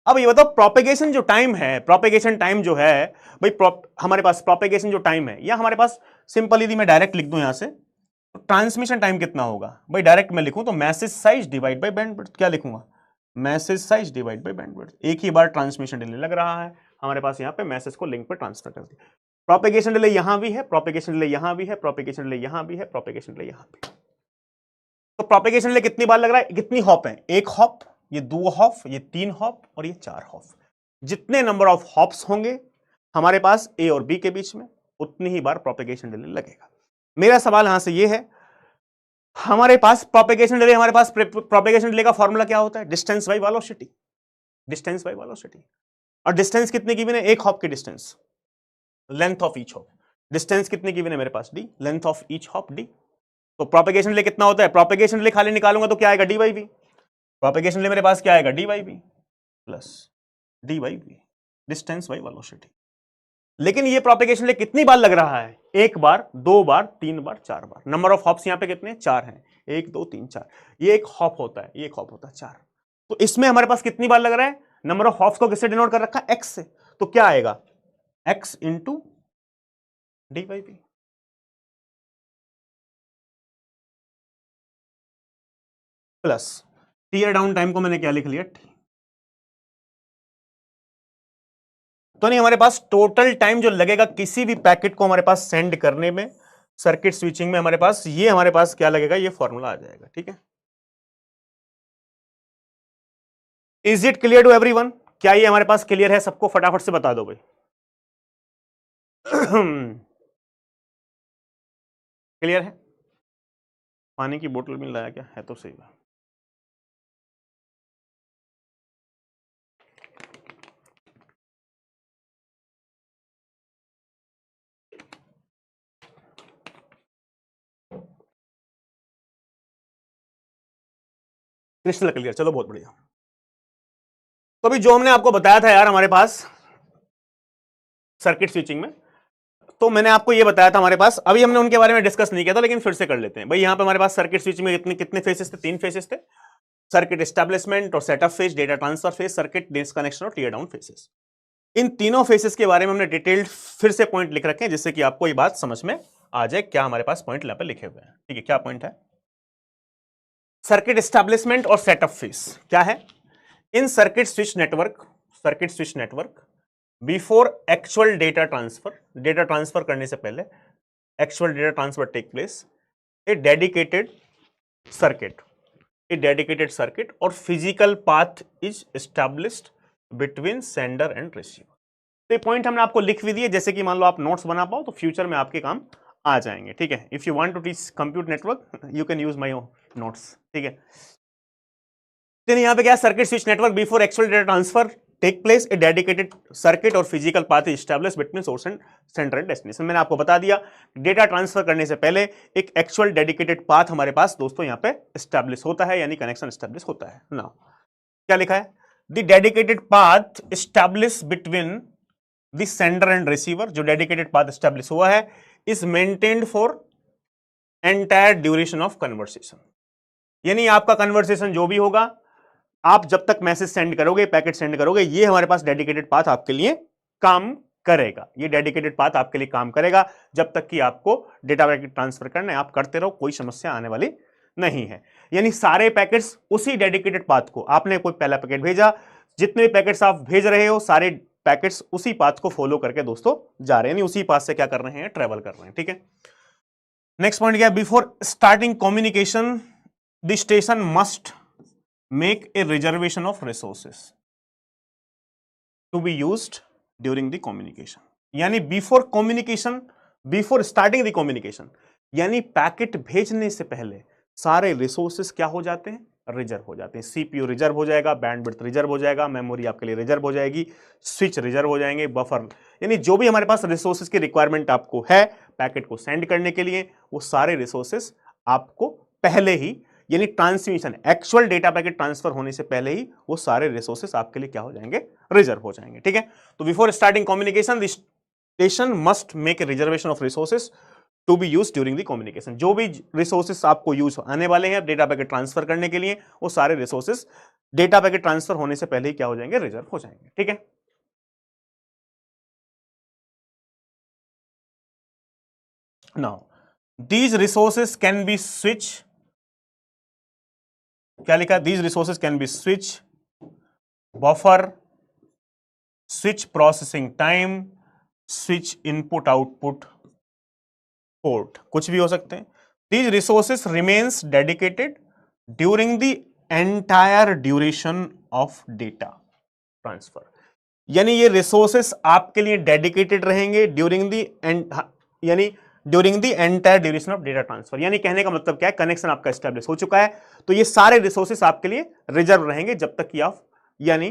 अब ये बताओ प्रोपेगेशन जो टाइम है, प्रोपेगेशन टाइम जो है भाई, हमारे पास प्रोपेगेशन जो टाइम है, या हमारे पास सिंपल यदि मैं डायरेक्ट लिख दूं यहां से, तो ट्रांसमिशन टाइम कितना होगा भाई, डायरेक्ट मैं लिखूं तो message size divide by bandwidth, क्या लिखूंगा, message size divide by bandwidth. एक ही बार ट्रांसमिशन डिले लग रहा है हमारे पास, यहां पे मैसेज को लिंक पे ट्रांसफर कर दिया। प्रोपेगेशन डिले यहां भी है, प्रोपेगेशन डिले यहां भी है, प्रोपेगेशन डिले यहां भी है, प्रोपेगेशन डिले यहां भी। तो प्रोपेगेशन डिले कितनी बार लग रहा है, कितनी हॉप है, एक हॉप, ये 2 हॉप, ये 3 हॉप और ये 4 हॉप। जितने नंबर ऑफ हॉप्स होंगे हमारे पास ए और बी के बीच में, उतनी ही बार प्रोपेगेशन डिले लगेगा। मेरा सवाल यहां से ये है, हमारे पास प्रोपेगेशन डिले, हमारे पास प्रोपेगेशन डिले का फॉर्मूला क्या होता है, distance by velocity, distance by velocity. और डिस्टेंस कितने गिवन है, एक हॉप की distance, length of each hop. Distance कितने गिवन है मेरे पास, D, length of each hop D. तो प्रोपेगेशन डिले कितना होता है, प्रोपेगेशन डिले खाली निकालूंगा तो क्या आएगा, d by b. Propagation delay मेरे पास क्या आएगा, d by B plus d by b, distance by velocity. लेकिन ये प्रोपेगेशन डिले कितनी बार लग रहा है, एक बार, 2 बार, 3 बार, 4 बार। नंबर ऑफ हॉप्स यहां पे कितने, 4 हैं, 1 2 3 4। ये एक हॉप होता है, ये एक हॉप होता है 4। तो इसमें हमारे पास कितनी बार लग रहा है, नंबर ऑफ हॉप्स को किससे डिनोट कर रखा है, एक्स से। तो क्या आएगा, x into d by B plus tear down time को मैंने क्या लिख लिया, टी। तो नहीं, हमारे पास टोटल टाइम जो लगेगा किसी भी पैकेट को हमारे पास सेंड करने में, सर्किट स्विचिंग में, हमारे पास ये, हमारे पास क्या लगेगा, ये फॉर्मूला आ जाएगा, ठीक है। Is it clear to everyone, क्या ये हमारे पास क्लियर है सबको, फटाफट से बता दो भाई। क्लियर है, पानी की बोतल भी लाया क्या है, तो सही है। क्रिस्टल क्लियर, चलो बहुत बढ़िया। तो अभी जो हमने आपको बताया था यार हमारे पास सर्किट स्विचिंग में, तो मैंने आपको ये बताया था हमारे पास, अभी हमने उनके बारे में डिस्कस नहीं किया था, लेकिन फिर से कर लेते हैं भाई। यहां पे हमारे पास सर्किट स्विचिंग में कितने कितने फेसेस थे, 3 फेसेस थे, सर्किट एस्टैब्लिशमेंट और setup phase, data transfer phase, circuit disconnection और टीयर डाउन फेसेस। इन तीनों फेसेस के बारे में हमने डिटेल्ड फिर से पॉइंट लिख रखे हैं, जिससे कि आपको ये बात समझ में आ जाए क्या हमारे पास पॉइंट यहाँ पे लिखे हुए हैं, ठीक है। क्या पॉइंट है, सर्किट एस्टैब्लिशमेंट और सेटअप फेज क्या है, in circuit switch network before actual data transfer करने से पहले actual data transfer take place, a dedicated circuit और physical path is established between sender and receiver. तो ये पॉइंट हमने आपको लिख भी दिए, जैसे कि मान लो आप नोट्स बना पाओ तो फ्यूचर में आपके काम आ जाएंगे, ठीक है। If you want to teach computer network you can use my notes, ठीक है। तो यहां पे क्या, circuit switch network before actual data transfer take place, a dedicated circuit और physical path establish between source and sender and destination. मैंने आपको बता दिया, डेटा ट्रांसफर करने से पहले एक एक्चुअल डेडिकेटेड पाथ हमारे पास दोस्तों यहां पे एस्टैब्लिश होता है, यानी कनेक्शन एस्टैब्लिश होता है ना। क्या लिखा है, the dedicated path establish between the sender and receiver, जो डेडिकेटेड पाथ एस्टैब्लिश हुआ है, is maintained for entire duration of conversation. यानी आपका कन्वर्सेशन जो भी होगा, आप जब तक मैसेज सेंड करोगे, पैकेट सेंड करोगे, ये हमारे पास डेडिकेटेड पाथ आपके लिए काम करेगा। ये डेडिकेटेड पाथ आपके लिए काम करेगा जब तक कि आपको डेटा पैकेट ट्रांसफर करना है, आप करते रहो, कोई समस्या आने वाली नहीं है। यानी सारे पैकेट्स उसी डेडिकेटेड पाथ को, आपने कोई पहला पैकेट भेजा, जितने पैकेट्स आप भेज रहे हो सारे पैकेट्स उसी पाथ को फॉलो करके दोस्तों जा रहे हैं, यानी उसी पाथ से क्या कर रहे हैं, ट्रेवल कर रहे हैं, ठीक है। नेक्स्ट पॉइंट क्या है, before starting communication the station must make a reservation of resources to be used during the communication। यानी बिफोर स्टार्टिंग द कम्युनिकेशन, यानी पैकेट भेजने से पहले सारे रिसोर्सेस क्या हो जाते हैं, रिजर्व हो जाते हैं। सीपीयू रिजर्व हो जाएगा, बैंडविड्थ रिजर्व हो जाएगा, मेमोरी आपके लिए रिजर्व हो जाएगी, स्विच रिजर्व हो जाएंगे, बफर, यानी जो भी हमारे पास रिसोर्सेस की रिक्वायरमेंट आपको है पैकेट को सेंड करने के लिए, वो सारे रिसोर्सेस आपको पहले ही, यानी transmission actual data packet transfer होने से पहले ही वो सारे रिसोर्सेस आपके लिए क्या हो जाएंगे, रिजर्व हो जाएंगे, ठीक है। तो before starting communication the station must make a reservation of resources to be use during the communication. जो भी रिसोर्सेस आपको यूज आने वाले हैं डेटा पैकेट ट्रांसफर करने के लिए, वो सारे रिसोर्सेस डेटा पैकेट ट्रांसफर होने से पहले ही क्या हो जाएंगे, रिजर्व हो जाएंगे। ठीक है, now these resources can be switch, क्या लिखा, these resources can be switch, buffer, switch processing time, switch input output port, कुछ भी हो सकते हैं। These resources remains dedicated during the entire duration of data transfer, यानी ये रिसोर्सेस आपके लिए डेडिकेटेड रहेंगे ड्यूरिंग द यानी during the entire duration of data transfer. यानी कहने का मतलब क्या है, कनेक्शन आपका एस्टेब्लिश हो चुका है तो ये सारे रिसोर्सेस आपके लिए रिजर्व रहेंगे जब तक कि आप यानी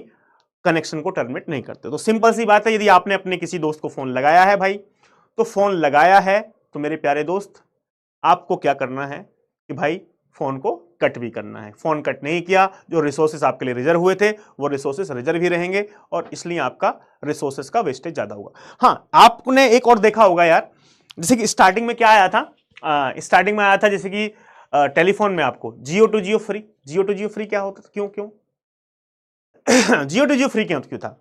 कनेक्शन को टर्मिनेट नहीं करते। तो सिंपल सी बात है, यदि आपने अपने किसी दोस्त को फोन लगाया है भाई, तो फोन लगाया है तो मेरे प्यारे दोस्त आपको क्या करना है कि भाई फोन को कट भी करना है। फोन कट नहीं किया, जो रिसोर्सेस आपके लिए रिजर्व हुए थे वो रिसोर्सेस रिजर्व ही रहेंगे और इसलिए आपका रिसोर्सेस का वेस्टेज ज्यादा होगा। हाँ, आपने एक और देखा होगा यार, जैसे कि स्टार्टिंग में क्या आया था, स्टार्टिंग में आया था जैसे कि टेलीफोन में आपको Jio to Jio free, Jio to Jio free क्या होता था, क्यों क्यों जियो टू जियो फ्री क्यों क्यों था,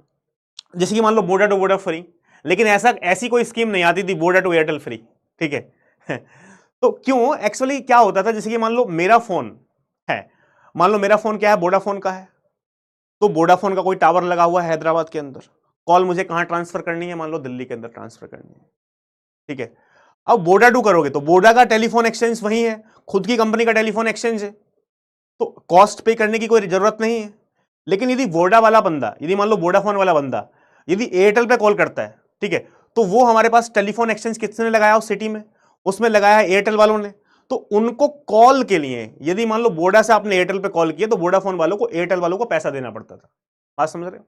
जैसे कि मान लो वोडा टू वोडा फ्री, लेकिन ऐसी कोई स्कीम नहीं आती थी वोडा टू एयरटेल फ्री। ठीक है तो क्यों, एक्चुअली क्या होता था, जैसे कि मान लो मेरा फोन है, मान लो मेरा फोन क्या है, वोडाफोन का है, तो वोडाफोन का कोई टावर लगा हुआ है हैदराबाद के अंदर, कॉल मुझे कहां ट्रांसफर करनी है, मान लो दिल्ली के अंदर ट्रांसफर करनी है। ठीक है, अब वोडा टू करोगे तो वोडा का टेलीफोन एक्सचेंज वही है, खुद की कंपनी का टेलीफोन एक्सचेंज है, तो कॉस्ट पे करने की कोई जरूरत नहीं है। लेकिन यदि वोडा वाला बंदा, यदि मान लो वोडाफोन वाला बंदा यदि एयरटेल पे कॉल करता है, ठीक है, तो वो हमारे पास टेलीफोन एक्सचेंज किसने लगाया उस सिटी में, उसमें लगाया है एयरटेल वालों ने। तो उनको कॉल के लिए यदि मान लो वोडा से आपने एयरटेल पे कॉल किया तो वोडाफोन वालों को एयरटेल वालों को पैसा देना पड़ता था। बात समझ रहे हो,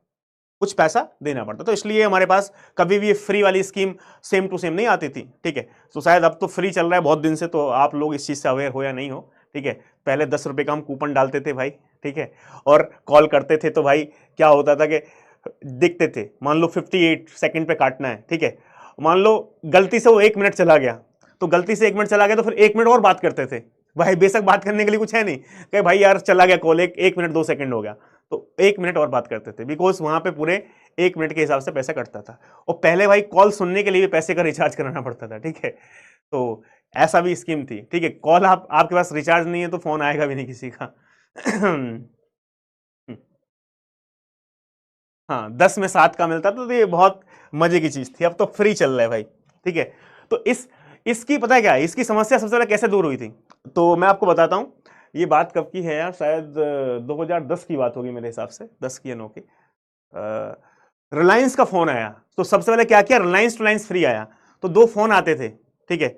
कुछ पैसा देना पड़ता, तो इसलिए हमारे पास कभी भी फ्री वाली स्कीम सेम टू सेम नहीं आती थी। ठीक है, तो शायद अब तो फ्री चल रहा है बहुत दिन से, तो आप लोग इस चीज से अवेयर हो या नहीं हो। ठीक है, पहले 10 रुपए का हम कूपन डालते थे भाई, ठीक है, और कॉल करते थे तो भाई क्या होता था कि दिखते थे, मान लो 58 सेकंड पे काटना है, ठीक है, मान लो गलती से वो 1 मिनट चला गया, तो गलती से 1 मिनट चला गया तो फिर 1 मिनट और बात करते थे भाई, बेशक बात करने के लिए कुछ है नहीं कि भाई यार चला गया कॉल, 1 मिनट 2 सेकंड हो गया, तो 1 मिनट और बात करते थे, बिकॉज वहां पे पूरे 1 मिनट के हिसाब से पैसा कटता था। और पहले भाई कॉल सुनने के लिए भी पैसे का रिचार्ज कराना पड़ता था। ठीक है, तो ऐसा भी स्कीम थी। ठीक है, कॉल आपके पास रिचार्ज नहीं है तो फोन आएगा भी नहीं किसी का। हाँ, 10 में 7 का मिलता था, तो ये बहुत मजे की चीज थी। अब तो फ्री चल रहा है भाई। ठीक है, तो इसकी पता है क्या है, इसकी समस्या सबसे पहले कैसे दूर हुई थी, तो मैं आपको बताता हूं। ये बात कब की है यार, शायद 2010 की बात होगी मेरे हिसाब से, 10 की या 9 की। रिलायंस का फोन आया, तो सबसे पहले क्या किया, रिलायंस टू रिलायंस फ्री आया, तो 2 फोन आते थे। ठीक है,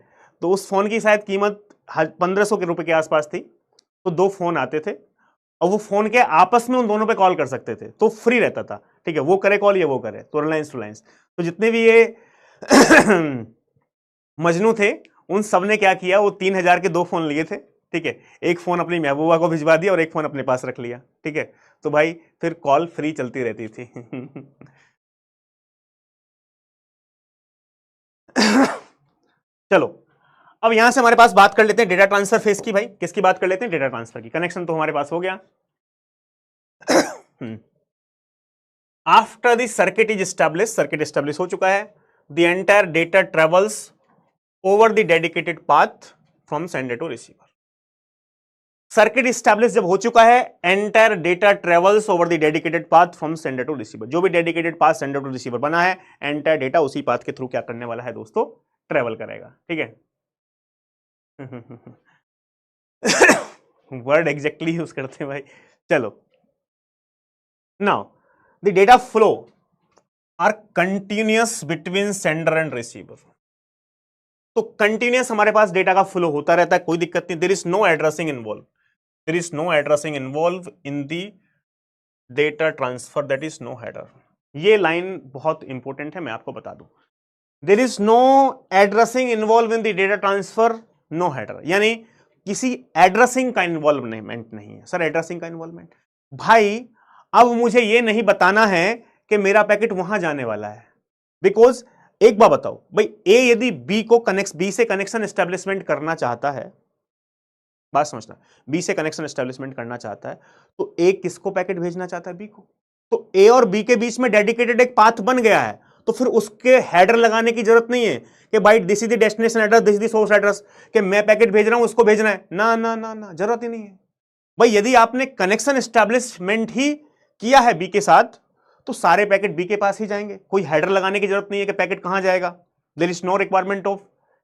तो उस फोन की शायद कीमत 1500 रुपए के आसपास थी, तो 2 फोन आते थे और वो फोन के आपस में उन दोनों पे कॉल कर सकते थे, तो फ्री रहता था। ठीक है, वो करे कॉल या वो करे, तो रिलायंस टू रिलायंस, तो जितने भी ये मजनू थे उन सब ने क्या किया, वो 3000 के 2 फोन लिए थे। ठीक है, एक फोन अपनी महबूबा को भिजवा दिया और एक फोन अपने पास रख लिया। ठीक है, तो भाई फिर कॉल फ्री चलती रहती थी। चलो, अब यहां से हमारे पास बात कर लेते हैं डेटा ट्रांसफर फेज की। भाई किसकी बात कर लेते हैं, डेटा ट्रांसफर की। कनेक्शन तो हमारे पास हो गया। After the circuit is establish, circuit establish हो चुका है, the entire data travels over the dedicated path from sender to receiver. Circuit establish जब हो चुका है, entire data travels over the dedicated path from sender to receiver. जो भी dedicated path sender to receiver बना है, एंटायर डेटा उसी path के थ्रू क्या करने वाला है दोस्तों, ट्रेवल करेगा। ठीक है, वर्ड एग्जैक्टली यूज करते हैं भाई। चलो, now the data flow are continuous between sender and receiver. तो कंटिन्यूअस हमारे पास डेटा का फ्लो होता रहता है, कोई दिक्कत नहीं। There is no addressing involve, there is no addressing involve in the data transfer, that is no header. ये लाइन बहुत इंपॉर्टेंट है, मैं आपको बता दूं। There is no addressing involve in the data transfer, no header, यानी किसी addressing का इन्वॉल्वमेंट नहीं है। सर एड्रेसिंग का इन्वॉल्वमेंट, भाई अब मुझे ये नहीं बताना है कि मेरा पैकेट वहां जाने वाला है, बिकॉज एक बात बताओ भाई, ए यदि बी से कनेक्शन एस्टेब्लिशमेंट करना चाहता है, बात समझना, बी से कनेक्शन एस्टेब्लिशमेंट करना चाहता है, तो ए किसको पैकेट भेजना चाहता है? बी को। तो ए और बी के बीच में डेडिकेटेड एक पाथ बन गया है, तो फिर उसके हेडर लगाने की जरूरत नहीं है कि भाई this is the destination address, this is the source address, कि मैं पैकेट भेज रहा हूं उसको भेजना है, ना ना ना ना, जरूरत ही नहीं है भाई। यदि आपने कनेक्शन एस्टेब्लिशमेंट ही किया है बी के साथ, तो सारे पैकेट बी के पास ही जाएंगे, कोई हेडर लगाने की जरूरत नहीं है कि पैकेट कहां जाएगा। There is no requirement of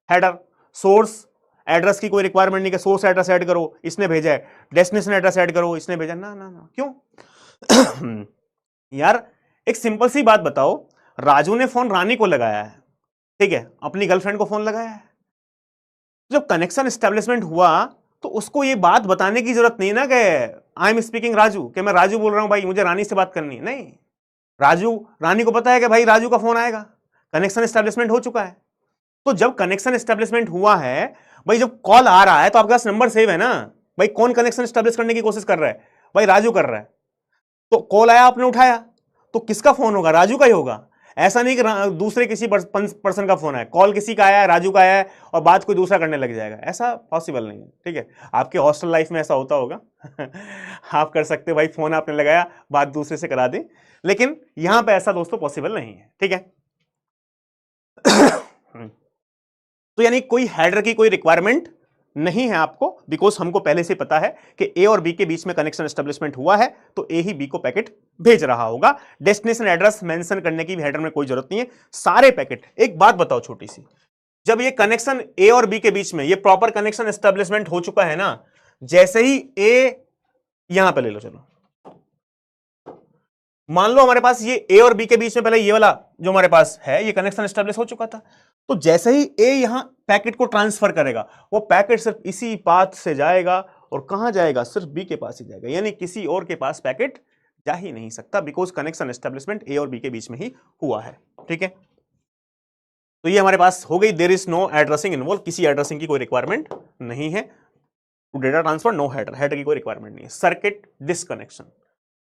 header. Source address की कोई रिक्वायरमेंट नहीं कि सोर्स एड्रेस ऐड करो, इसने भेजा है, डेस्टिनेशन एड्रेस ऐड करो, इसने भेजा, ना ना ना, क्यों? यार एक सिंपल सी बात बताओ, राजू ने फोन रानी को लगाया है, ठीक है, अपनी गर्लफ्रेंड को फोन लगाया है, जब कनेक्शन एस्टेब्लिशमेंट हुआ तो उसको ये बात बताने की जरूरत नहीं ना कि आई एम स्पीकिंग राजू, कि मैं राजू बोल रहा हूं भाई, मुझे रानी से बात करनी है, नहीं, राजू, रानी को पता है कि भाई राजू का फोन आएगा, कनेक्शन एस्टेब्लिशमेंट हो चुका है। तो जब कनेक्शन एस्टेब्लिशमेंट हुआ है भाई, जब कॉल आ रहा है तो आपके पास नंबर सेव है ना भाई, कौन कनेक्शन एस्टेब्लिश करने की कोशिश कर रहा है? भाई राजू कर रहा है। तो कॉल आया, आपने उठाया, तो किसका फोन होगा? राजू का ही होगा। ऐसा नहीं कि दूसरे किसी पर्सन का फोन है, कॉल किसी का आया है, राजू का आया है, और बात कोई दूसरा करने लग जाएगा, ऐसा पॉसिबल नहीं है, ठीक है। आपके हॉस्टल लाइफ में ऐसा होता होगा आप कर सकते हो भाई, फोन आपने लगाया, बात दूसरे से करा दे, लेकिन यहां पे ऐसा दोस्तों पॉसिबल नहीं है, ठीक है। तो यानी कोई हेडर की कोई रिक्वायरमेंट नहीं है आपको, बिकॉज हमको पहले से पता है कि ए और बी के बीच में कनेक्शन एस्टेब्लिशमेंट हुआ है, तो ए ही बी को पैकेट भेज रहा होगा। डेस्टिनेशन एड्रेस मेंशन करने की भी हेडर में कोई जरूरत नहीं है, सारे पैकेट। एक बात बताओ छोटी सी, जब ये कनेक्शन ए और बी के बीच में ये प्रॉपर कनेक्शन एस्टेब्लिशमेंट हो चुका है ना, जैसे ही ए, यहां पे ले लो, चलो मान लो हमारे पास ये ए और बी के बीच में पहले ये वाला जो हमारे पास है, ये कनेक्शन एस्टेब्लिश हो चुका था, तो जैसे ही ए यहां पैकेट को ट्रांसफर करेगा, वो पैकेट सिर्फ इसी पाथ से जाएगा, और कहां जाएगा? सिर्फ बी के पास ही जाएगा, यानी किसी और के पास पैकेट जा ही नहीं सकता, बिकॉज कनेक्शन एस्टेब्लिशमेंट ए और बी के बीच में ही हुआ है, ठीक है। तो ये हमारे पास हो गई, there is no addressing involve, किसी एड्रेसिंग की कोई रिक्वायरमेंट नहीं है। To data transfer no header, header की कोई रिक्वायरमेंट नहीं है। सर्किट डिस्कनेक्शन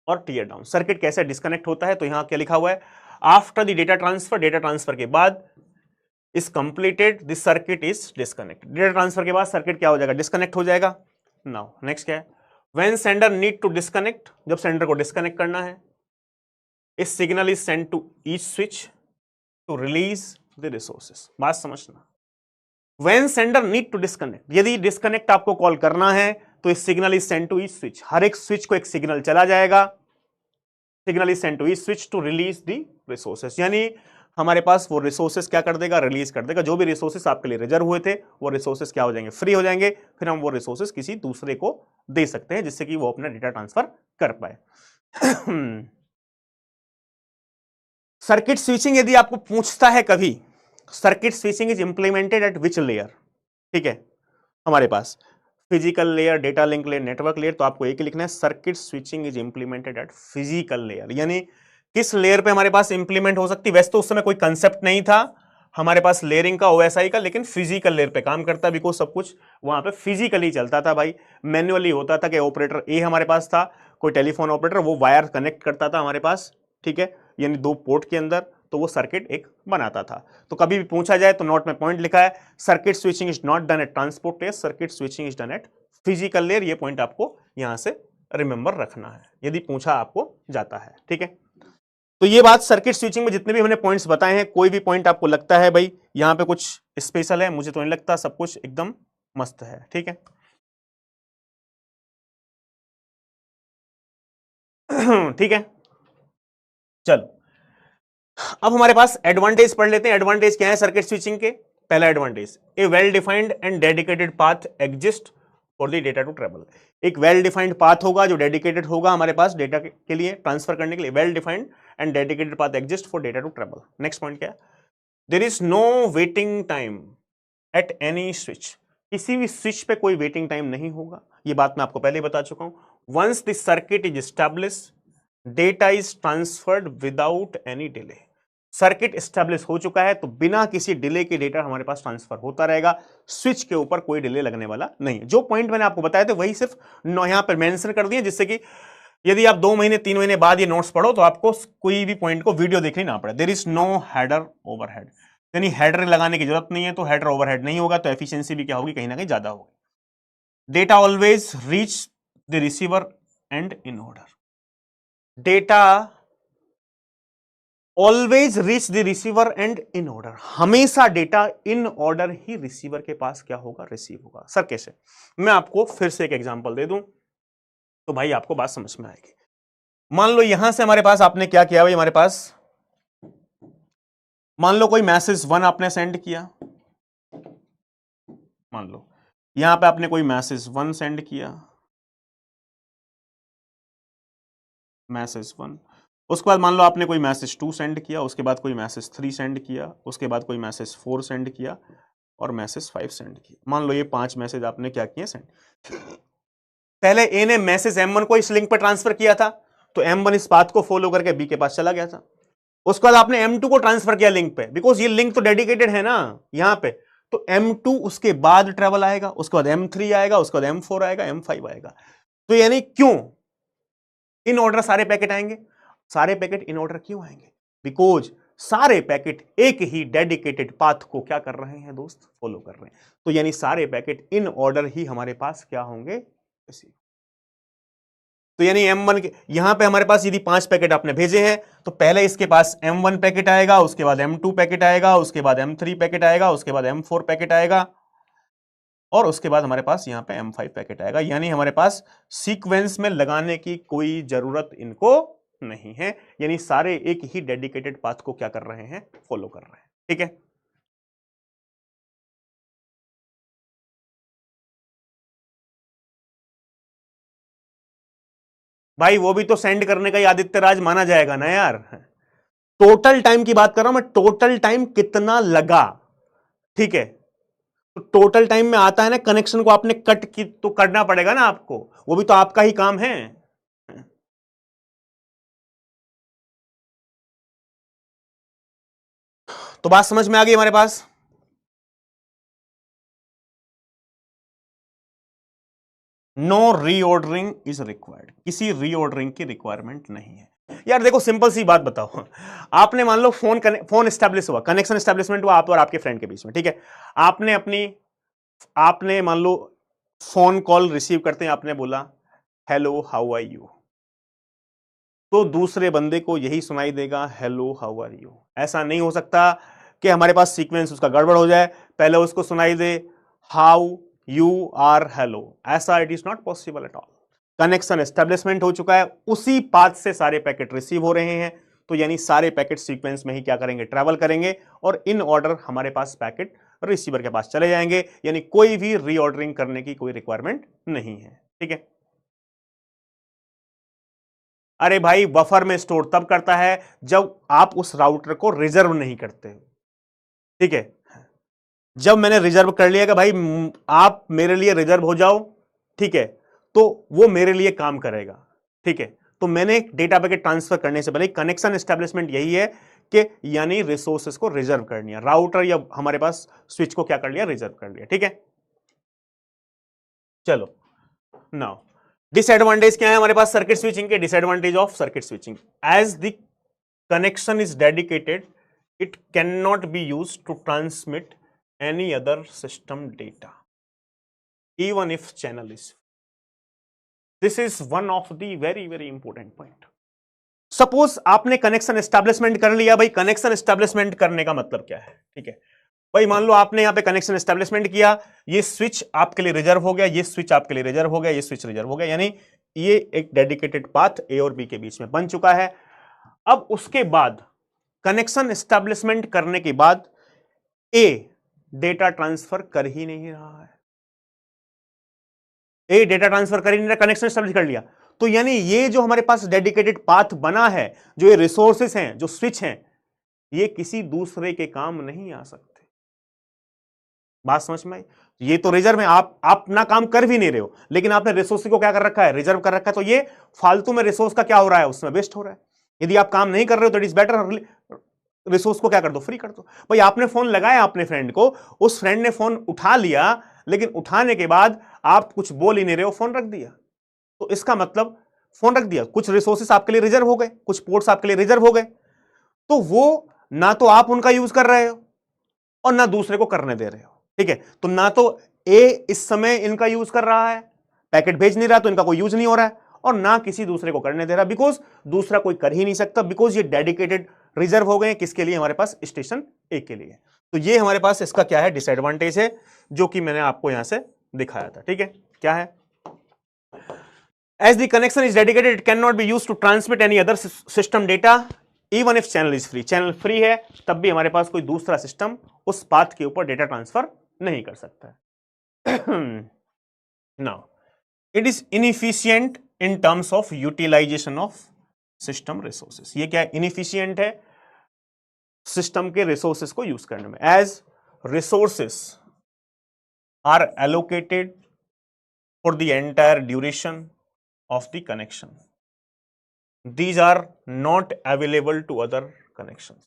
और टीयर डाउन। सर्किट कैसे डिस्कनेक्ट होता है? तो यहां क्या लिखा हुआ है? After the data transfer, data transfer के बाद is completed the circuit is disconnect. Data transfer के बाद सर्किट क्या हो जाएगा? डिस्कनेक्ट हो जाएगा। नाउ नेक्स्ट क्या है? When sender need to disconnect, जब सेंडर को डिस्कनेक्ट करना है, इस signal is send to each switch to release the resources. बात समझना, when sender need to disconnect, यदि डिस्कनेक्ट आपको कॉल करना है तो इस signal is send to each switch, हर एक स्विच को एक सिग्नल चला जाएगा, signal is send to each switch to release the resources, यानी हमारे पास वो रिसोर्सेस क्या कर देगा? रिलीज कर देगा। जो भी रिसोर्सेस आपके लिए रिजर्व हुए थे वो रिसोर्सेस क्या हो जाएंगे? फ्री हो जाएंगे। फिर हम वो रिसोर्सेस किसी दूसरे को दे सकते हैं जिससे कि वो अपना डेटा ट्रांसफर कर पाए। सर्किट स्विचिंग यदि आपको पूछता है कभी, circuit switching is implemented at which layer, ठीक है, हमारे पास physical layer, data link layer, network layer, तो आपको एक ही लिखना है, circuit switching is implemented at physical layer, यानी किस लेयर पे हमारे पास इंप्लीमेंट हो सकती है। वैसे तो उस समय कोई कंसेप्ट नहीं था हमारे पास लेयरिंग का, ओएसआई का, लेकिन फिजिकल लेयर पे काम करता, बिकॉज सब कुछ वहां पे फिजिकली चलता था भाई, मैन्युअली होता था कि ऑपरेटर ए हमारे पास था, कोई टेलीफोन ऑपरेटर, वो वायर कनेक्ट करता था हमारे पास, ठीक है, यानी दो पोर्ट के अंदर, तो वो सर्किट एक बनाता था। तो कभी भी पूछा जाए तो नोट में पॉइंट लिखा है, circuit switching is not done eight transport layer, circuit switching is done eight physical layer. ये पॉइंट आपको यहां से रिमेंबर रखना है यदि पूछा आपको जाता है, ठीक है। तो ये बात सर्किट स्विचिंग में जितने भी हमने पॉइंट्स बताए हैं, कोई भी पॉइंट आपको लगता है भाई यहां पे कुछ स्पेशल है? मुझे तो नहीं लगता, सब कुछ एकदम मस्त है, ठीक है। ठीक है, चलो अब हमारे पास एडवांटेज पढ़ लेते हैं। एडवांटेज क्या है सर्किट स्विचिंग के? पहला advantage, a well defined and dedicated path exist for the data to travel. एक वेल डिफाइंड पाथ होगा जो डेडिकेटेड होगा हमारे पास डेटा के लिए ट्रांसफर करने के लिए, well defined and dedicated path exist for data to travel. Next point क्या है? There is no waiting time at any switch, किसी भी स्विच पे कोई वेटिंग टाइम नहीं होगा, ये बात मैं आपको पहले बता चुका हूं। Once the circuit is establish, data is transferred without any delay. Circuit establish हो चुका है तो बिना किसी डिले के डेटा हमारे पास ट्रांसफर होता रहेगा, स्विच के ऊपर कोई डिले लगने वाला नहीं है। जो पॉइंट मैंने आपको बताया था वही सिर्फ यहां पर मेंशन कर दिए, जिससे कि यदि आप 2 महीने 3 महीने बाद ये नोट्स पढ़ो तो आपको कोई भी पॉइंट को वीडियो देखनी ना पड़े। There is no header overhead. यानी हेडर लगाने की जरूरत नहीं है, तो हेडर ओवरहेड नहीं होगा, तो एफिशिएंसी भी क्या होगी, कहीं ना कहीं ज्यादा होगी। Data always reach the receiver end in order, data always reach the receiver end in order, हमेशा डेटा इन ऑर्डर ही रिसीवर के पास क्या होगा, रिसीव होगा। सर कैसे? मैं आपको फिर से एक एग्जांपल दे दूं तो भाई आपको बात समझ में आएगी। मान लो यहां से हमारे पास आपने क्या किया भाई, हमारे पास मान लो कोई मैसेज 1 आपने सेंड किया, मान लो यहां पे आपने कोई मैसेज 1 सेंड किया, मैसेज 1, उसके बाद मान लो आपने कोई मैसेज 2 सेंड किया, उसके बाद कोई मैसेज 3 सेंड किया, उसके बाद कोई मैसेज 4 सेंड किया और मैसेज 5 सेंड किया। मान लो ये 5 मैसेज आपने क्या किए, सेंड। पहले ए ने मैसेज M1 को इस लिंक पर ट्रांसफर किया था, तो M1 इस पाथ को फॉलो करके बी के पास चला गया था। उसके बाद आपने M2 को ट्रांसफर किया लिंक पे, बिकॉज ये लिंक तो डेडिकेटेड है ना यहां पे, तो M2 उसके बाद ट्रेवल आएगा, उसके बाद M3 आएगा, उसके बाद M4 आएगा, M5 आएगा। तो यानी क्यों इन ऑर्डर सारे पैकेट आएंगे? सारे पैकेट इन ऑर्डर क्यों आएंगे? बिकॉज सारे पैकेट एक ही डेडिकेटेड पाथ को क्या कर रहे हैं दोस्त, फॉलो कर रहे हैं। तो यानी सारे पैकेट इन ऑर्डर ही हमारे पास क्या होंगे, रिसीव। तो यानी M1 के यहां पे हमारे पास यदि 5 पैकेट आपने भेजे हैं, तो पहले इसके पास M1 पैकेट आएगा, उसके बाद M2 पैकेट आएगा, उसके बाद M3 पैकेट आएगा, उसके बाद M4 पैकेट आएगा और उसके बाद हमारे पास यहां पे M5 पैकेट आएगा। यानी हमारे पास सीक्वेंस में लगाने की कोई जरूरत इनको नहीं है, यानी सारे एक ही डेडिकेटेड पाथ को क्या कर रहे हैं, फॉलो कर रहे हैं। ठीक है, भाई वो भी तो सेंड करने का ही आदित्य राज माना जाएगा ना यार। टोटल टाइम की बात कर रहा हूं मैं, टोटल टाइम कितना लगा। ठीक है, तो टोटल टाइम में आता है ना, कनेक्शन को आपने कट की तो करना पड़ेगा ना आपको, वो भी तो आपका ही काम है। तो बात समझ में आ गई हमारे पास? नो रीऑर्डरिंग इज रिक्वायर्ड, किसी रीऑर्डरिंग की रिक्वायरमेंट नहीं है। यार देखो सिंपल सी बात बताओ, आपने मान लो फोन एस्टेब्लिश हुआ, कनेक्शन एस्टेब्लिशमेंट हुआ आप और आपके फ्रेंड के बीच में। ठीक है, आपने मान लो फोन कॉल रिसीव करते हैं, आपने बोला हेलो हाउ आर यू, तो दूसरे बंदे को यही सुनाई देगा हेलो हाउ आर यू। ऐसा नहीं हो सकता कि हमारे पास सीक्वेंस उसका गड़बड़ हो जाए, पहले उसको सुनाई दे हाउ यू आर हेलो, ऐसा it is not possible at all. Connection establishment हो चुका है, उसी पाथ से सारे पैकेट रिसीव हो रहे हैं, तो यानी सारे पैकेट सीक्वेंस में ही क्या करेंगे, ट्रैवल करेंगे और इन ऑर्डर हमारे पास पैकेट रिसीवर के पास चले जाएंगे, यानी कोई भी रीऑर्डरिंग करने की कोई रिक्वायरमेंट नहीं है। ठीक है, अरे भाई बफर में स्टोर तब करता है जब आप उस राउटर को रिजर्व नहीं करते। ठीक है, जब मैंने रिजर्व कर लिया कि भाई आप मेरे लिए रिजर्व हो जाओ, ठीक है, तो वो मेरे लिए काम करेगा। ठीक है, तो मैंने डेटा पैकेट ट्रांसफर करने से पहले कनेक्शन एस्टेब्लिशमेंट यही है कि यानी रिसोर्सेस को रिजर्व कर लिया, राउटर या हमारे पास स्विच को क्या कर लिया, रिजर्व कर लिया। ठीक है, चलो नाउ डिसएडवांटेज क्या है हमारे पास सर्किट स्विचिंग के? Disadvantage of circuit switching, as the connection is dedicated it cannot be used to transmit any other system data even if channel is, this is one of the very important point। Suppose आपने connection establishment कर लिया, भाई connection establishment करने का मतलब क्या है? ठीक है भाई, मान लो आपने यहां पे कनेक्शन एस्टैब्लिशमेंट किया, ये स्विच आपके लिए रिजर्व हो गया, ये स्विच आपके लिए रिजर्व हो गया, ये स्विच रिजर्व हो गया, यानी ये एक डेडिकेटेड पाथ ए और बी के बीच में बन चुका है। अब उसके बाद कनेक्शन एस्टैब्लिशमेंट करने के बाद ए डेटा ट्रांसफर कर ही नहीं रहा है, ए डेटा ट्रांसफर कर ही नहीं रहा, कनेक्शन एस्टैब्लिश कर लिया, तो यानी ये जो हमारे पास डेडिकेटेड पाथ बना है, जो ये रिसोर्सेस हैं, जो स्विच हैं, ये किसी दूसरे के काम नहीं आ सकते। बात समझ में आई? ये तो रिजर्व है, आप अपना काम कर भी नहीं रहे हो, लेकिन आपने रिसोर्स को क्या कर रखा है, रिजर्व कर रखा है, तो ये फालतू में रिसोर्स का क्या हो रहा है, उसमें वेस्ट हो रहा है। यदि आप काम नहीं कर रहे हो तो इट इज बेटर रिसोर्स को क्या कर दो, फ्री कर दो। भाई आपने फोन लगाया अपने फ्रेंड को, उस फ्रेंड ने फोन उठा लिया, लेकिन उठाने के बाद आप कुछ बोल ही नहीं रहे हो, फोन रख दिया, तो इसका मतलब फोन रख दिया, कुछ रिसोर्सेस आपके लिए रिजर्व हो गए, कुछ पोर्ट्स आपके लिए रिजर्व हो गए, तो वो ना तो आप उनका यूज कर रहे हो, और ना दूसरे को करने दे रहे हो, ठीक है। तो ना तो ए इस समय इनका यूज कर रहा है, पैकेट भेज नहीं रहा तो इनका कोई यूज नहीं हो रहा है, और ना किसी दूसरे को करने दे रहा, बिकॉज दूसरा कोई कर ही नहीं सकता, बिकॉज ये डेडिकेटेड रिजर्व हो गए किसके लिए, हमारे पास स्टेशन ए के लिए। तो ये हमारे पास इसका क्या है, डिसएडवांटेज है, जो कि मैंने आपको यहां से दिखाया था, ठीक है। क्या है, as the connection is dedicated it cannot be used to transmit any other system data even if channel is free। Channel free है तब भी हमारे पास कोई दूसरा सिस्टम उस पाथ के ऊपर डेटा ट्रांसफर नहीं कर सकता है। Now it is inefficient in terms of utilization of system resources. ये क्या इनएफिशिएंट है सिस्टम के रिसोर्सेस को यूज करने में, as resources are allocated for the entire duration of the connection, these are not available to other connections।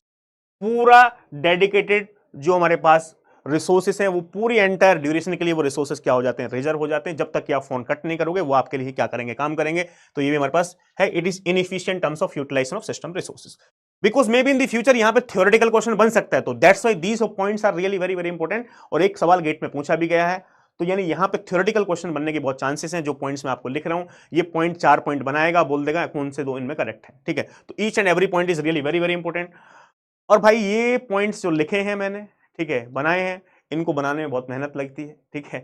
पूरा dedicated जो हमारे पास रिसोर्सेस हैं वो पूरी एंटायर ड्यूरेशन के लिए वो रिसोर्सेस क्या हो जाते हैं, रिजर्व हो जाते हैं। जब तक कि आप फोन कट नहीं करोगे वो आपके लिए क्या करेंगे, काम करेंगे। तो ये भी हमारे पास है, it is inefficient terms of utilization of system resources, because may be in the future यहां पे थ्योरेटिकल क्वेश्चन बन सकता है। तो that's why these points are really very very important. और एक सवाल गेट में पूछा भी गया है, तो यानी यहां पे थ्योरेटिकल क्वेश्चन बनने के बहुत चांसेस हैं। जो पॉइंट्स मैं आपको लिख रहा हूं, ये पॉइंट 4 पॉइंट बनाएगा, बोल देगा कौन से दो इनमें करेक्ट है, ठीक है। तो each and every point is really very very important. और भाई ये पॉइंट्स जो लिखे हैं मैंने, ठीक है, बनाए हैं, इनको बनाने में बहुत मेहनत लगती है, ठीक है।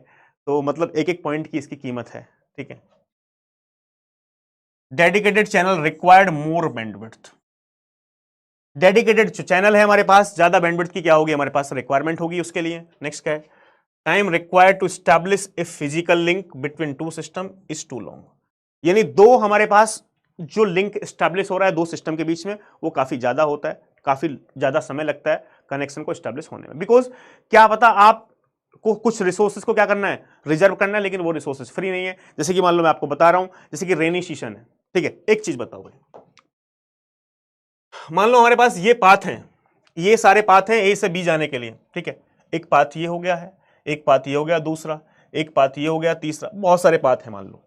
तो मतलब एक एक पॉइंट की इसकी कीमत है, ठीक है। डेडिकेटेड चैनल रिक्वायर्ड मोर बैंडविड्थ। डेडिकेटेड जो चैनल है हमारे पास, ज्यादा बैंडविड्थ की क्या होगी, हमारे पास रिक्वायरमेंट होगी उसके लिए। नेक्स्ट क्या है, time required to establish a physical link between two system is too long. यानी दो हमारे पास जो लिंक स्टैब्लिश हो रहा है दो सिस्टम के बीच में, वो काफी ज्यादा होता है, काफी ज्यादा समय लगता है कनेक्शन को स्टैब्लिश होने में। बिकॉज क्या पता आप को कुछ रिसोर्सेज को क्या करना है, रिजर्व करना है, लेकिन वो रिसोर्सेज फ्री नहीं है। जैसे कि मान लो मैं आपको बता रहा हूं, जैसे कि रेनी सीजन है, ठीक है। एक चीज बताओ भाई, मान लो हमारे पास ये पाथ है, ये सारे पाथ हैं ए से बी जाने के लिए, ठीक है। एक पाथ ये हो गया है, एक पाथ ये हो गया दूसरा, एक पाथ ये हो गया तीसरा, बहुत सारे पाथ हैं मान लो।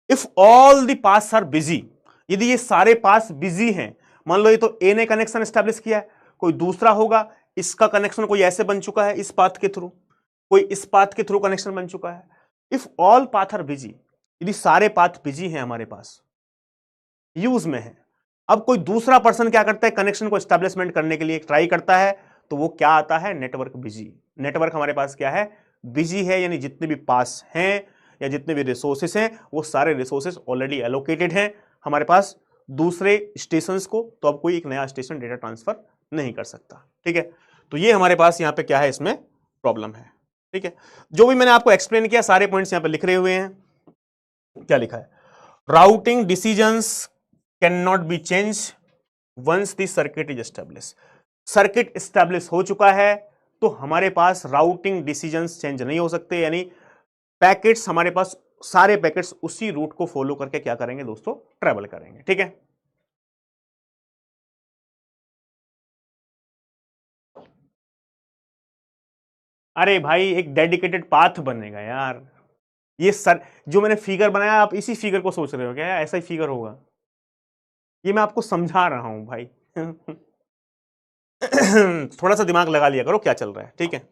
If all the paths are busy, यदि ये सारे पाथ्स बिजी हैं, मान लो ये तो ए ने कनेक्शन एस्टेब्लिश किया है, कोई दूसरा होगा इसका कनेक्शन कोई ऐसे बन चुका है इस पाथ के थ्रू, कोई इस पाथ के थ्रू कनेक्शन बन चुका है। If all path are busy, यदि सारे पाथ बिजी हैं हमारे पास, यूज में है, अब कोई दूसरा पर्सन क्या करता है, कनेक्शन को एस्टेब्लिशमेंट करने के लिए ट्राई करता है, तो वो क्या आता है, नेटवर्क बिजी। नेटवर्क हमारे पास क्या है, बिजी है, यानी जितने भी पास हैं या जितने भी रिसोर्सेस हैं वो सारे रिसोर्सेस ऑलरेडी एलोकेटेड हैं हमारे पास दूसरे स्टेशंस को, तो अब कोई एक नया स्टेशन डेटा ट्रांसफर नहीं कर सकता, ठीक है। तो ये हमारे पास यहां पे क्या है, इसमें प्रॉब्लम है, ठीक है। जो भी मैंने आपको एक्सप्लेन किया सारे पॉइंट्स यहां पे लिख रहे हुए हैं। क्या लिखा है, routing decisions can not be change once the circuit is establish. Circuit establish हो चुका है तो हमारे पास राउटिंग डिसीजंस चेंज नहीं हो सकते, यानी पैकेट्स हमारे पास सारे पैकेट्स उसी रूट को फॉलो करके क्या करेंगे दोस्तों, ट्रेवल करेंगे, ठीक है। अरे भाई एक डेडिकेटेड पाथ बनेगा यार। ये सर जो मैंने फिगर बनाया आप इसी फिगर को सोच रहे हो क्या, ऐसा ही फिगर होगा, ये मैं आपको समझा रहा हूं भाई। थोड़ा सा दिमाग लगा लिया करो क्या चल रहा है, ठीक है।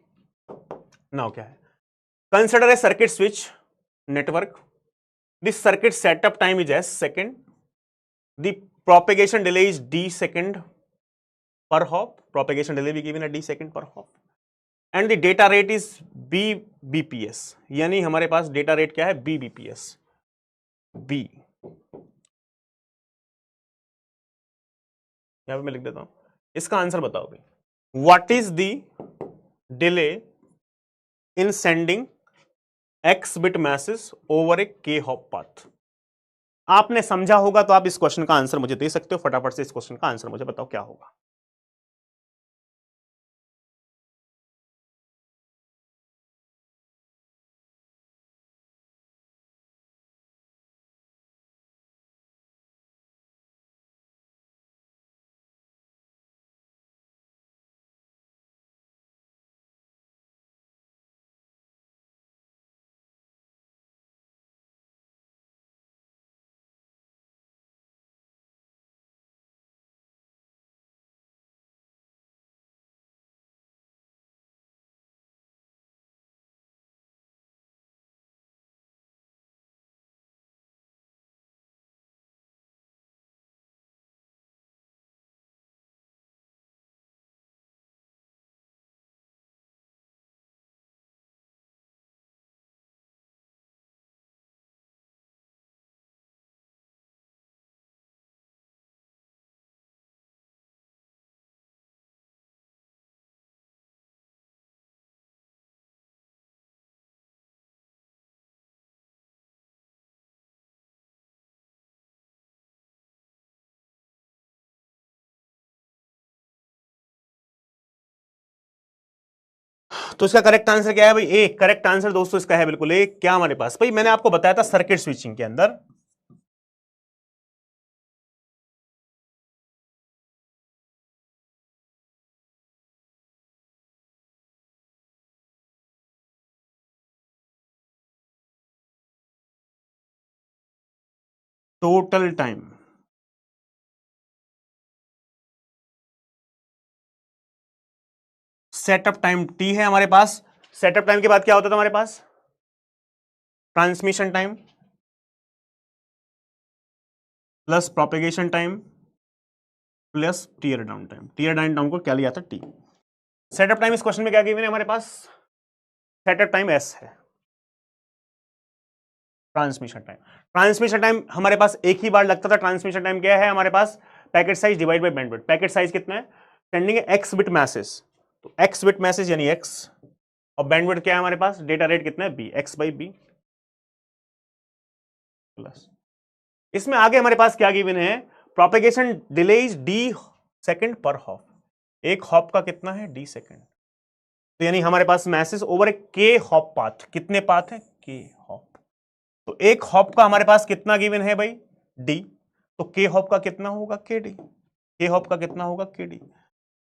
नाउ क्या है, consider a circuit switch network, this circuit setup time is S second, the propagation delay is D second per hop, propagation delay be given at d second per hop, and the data rate is b bps, यानी हमारे पास data rate क्या है, b bps, b यहां पे मैं लिख देता हूं, इसका आंसर बताओ भाई, what is the delay in sending x bit message over A k hop path. आपने समझा होगा तो आप इस क्वेश्चन का आंसर मुझे दे सकते हो, फटाफट से इस क्वेश्चन का आंसर मुझे बताओ क्या होगा। तो इसका करेक्ट आंसर क्या है भाई? ए। करेक्ट आंसर दोस्तों इसका है बिल्कुल ए। क्या हमारे पास भाई, मैंने आपको बताया था सर्किट स्विचिंग के अंदर total time, setup time T है हमारे पास। सेटअप टाइम के बाद क्या होता था हमारे पास? Transmission time plus propagation time plus tear down time. Tear down को क्या लिया था? टी। सेटअप टाइम इस क्वेश्चन में क्या गिवन है हमारे पास? सेटअप टाइम एस है। ट्रांसमिशन टाइम, ट्रांसमिशन टाइम हमारे पास एक ही बार लगता था। ट्रांसमिशन टाइम क्या है हमारे पास? Packet size divide by bandwidth. Packet size कितना है? सेंडिंग है एक्स बिट मैसेज, तो एक्स बिट मैसेज यानी एक्स, और बैंडविड्थ क्या है हमारे पास? डेटा रेट कितना है? B, X by B plus. इसमें आगे हमारे पास क्या गिवन है? Propagation delay is D second per hop. एक हॉप का कितना है? D second. तो यानी हमारे पास मैसेज ओवर ए के हॉप पाथ। कितने पाथ है? के हॉप। तो एक हॉप का हमारे पास कितना गिवन है भाई? डी। तो के हॉप का कितना होगा? के डी। के हॉप का कितना होगा? के डी।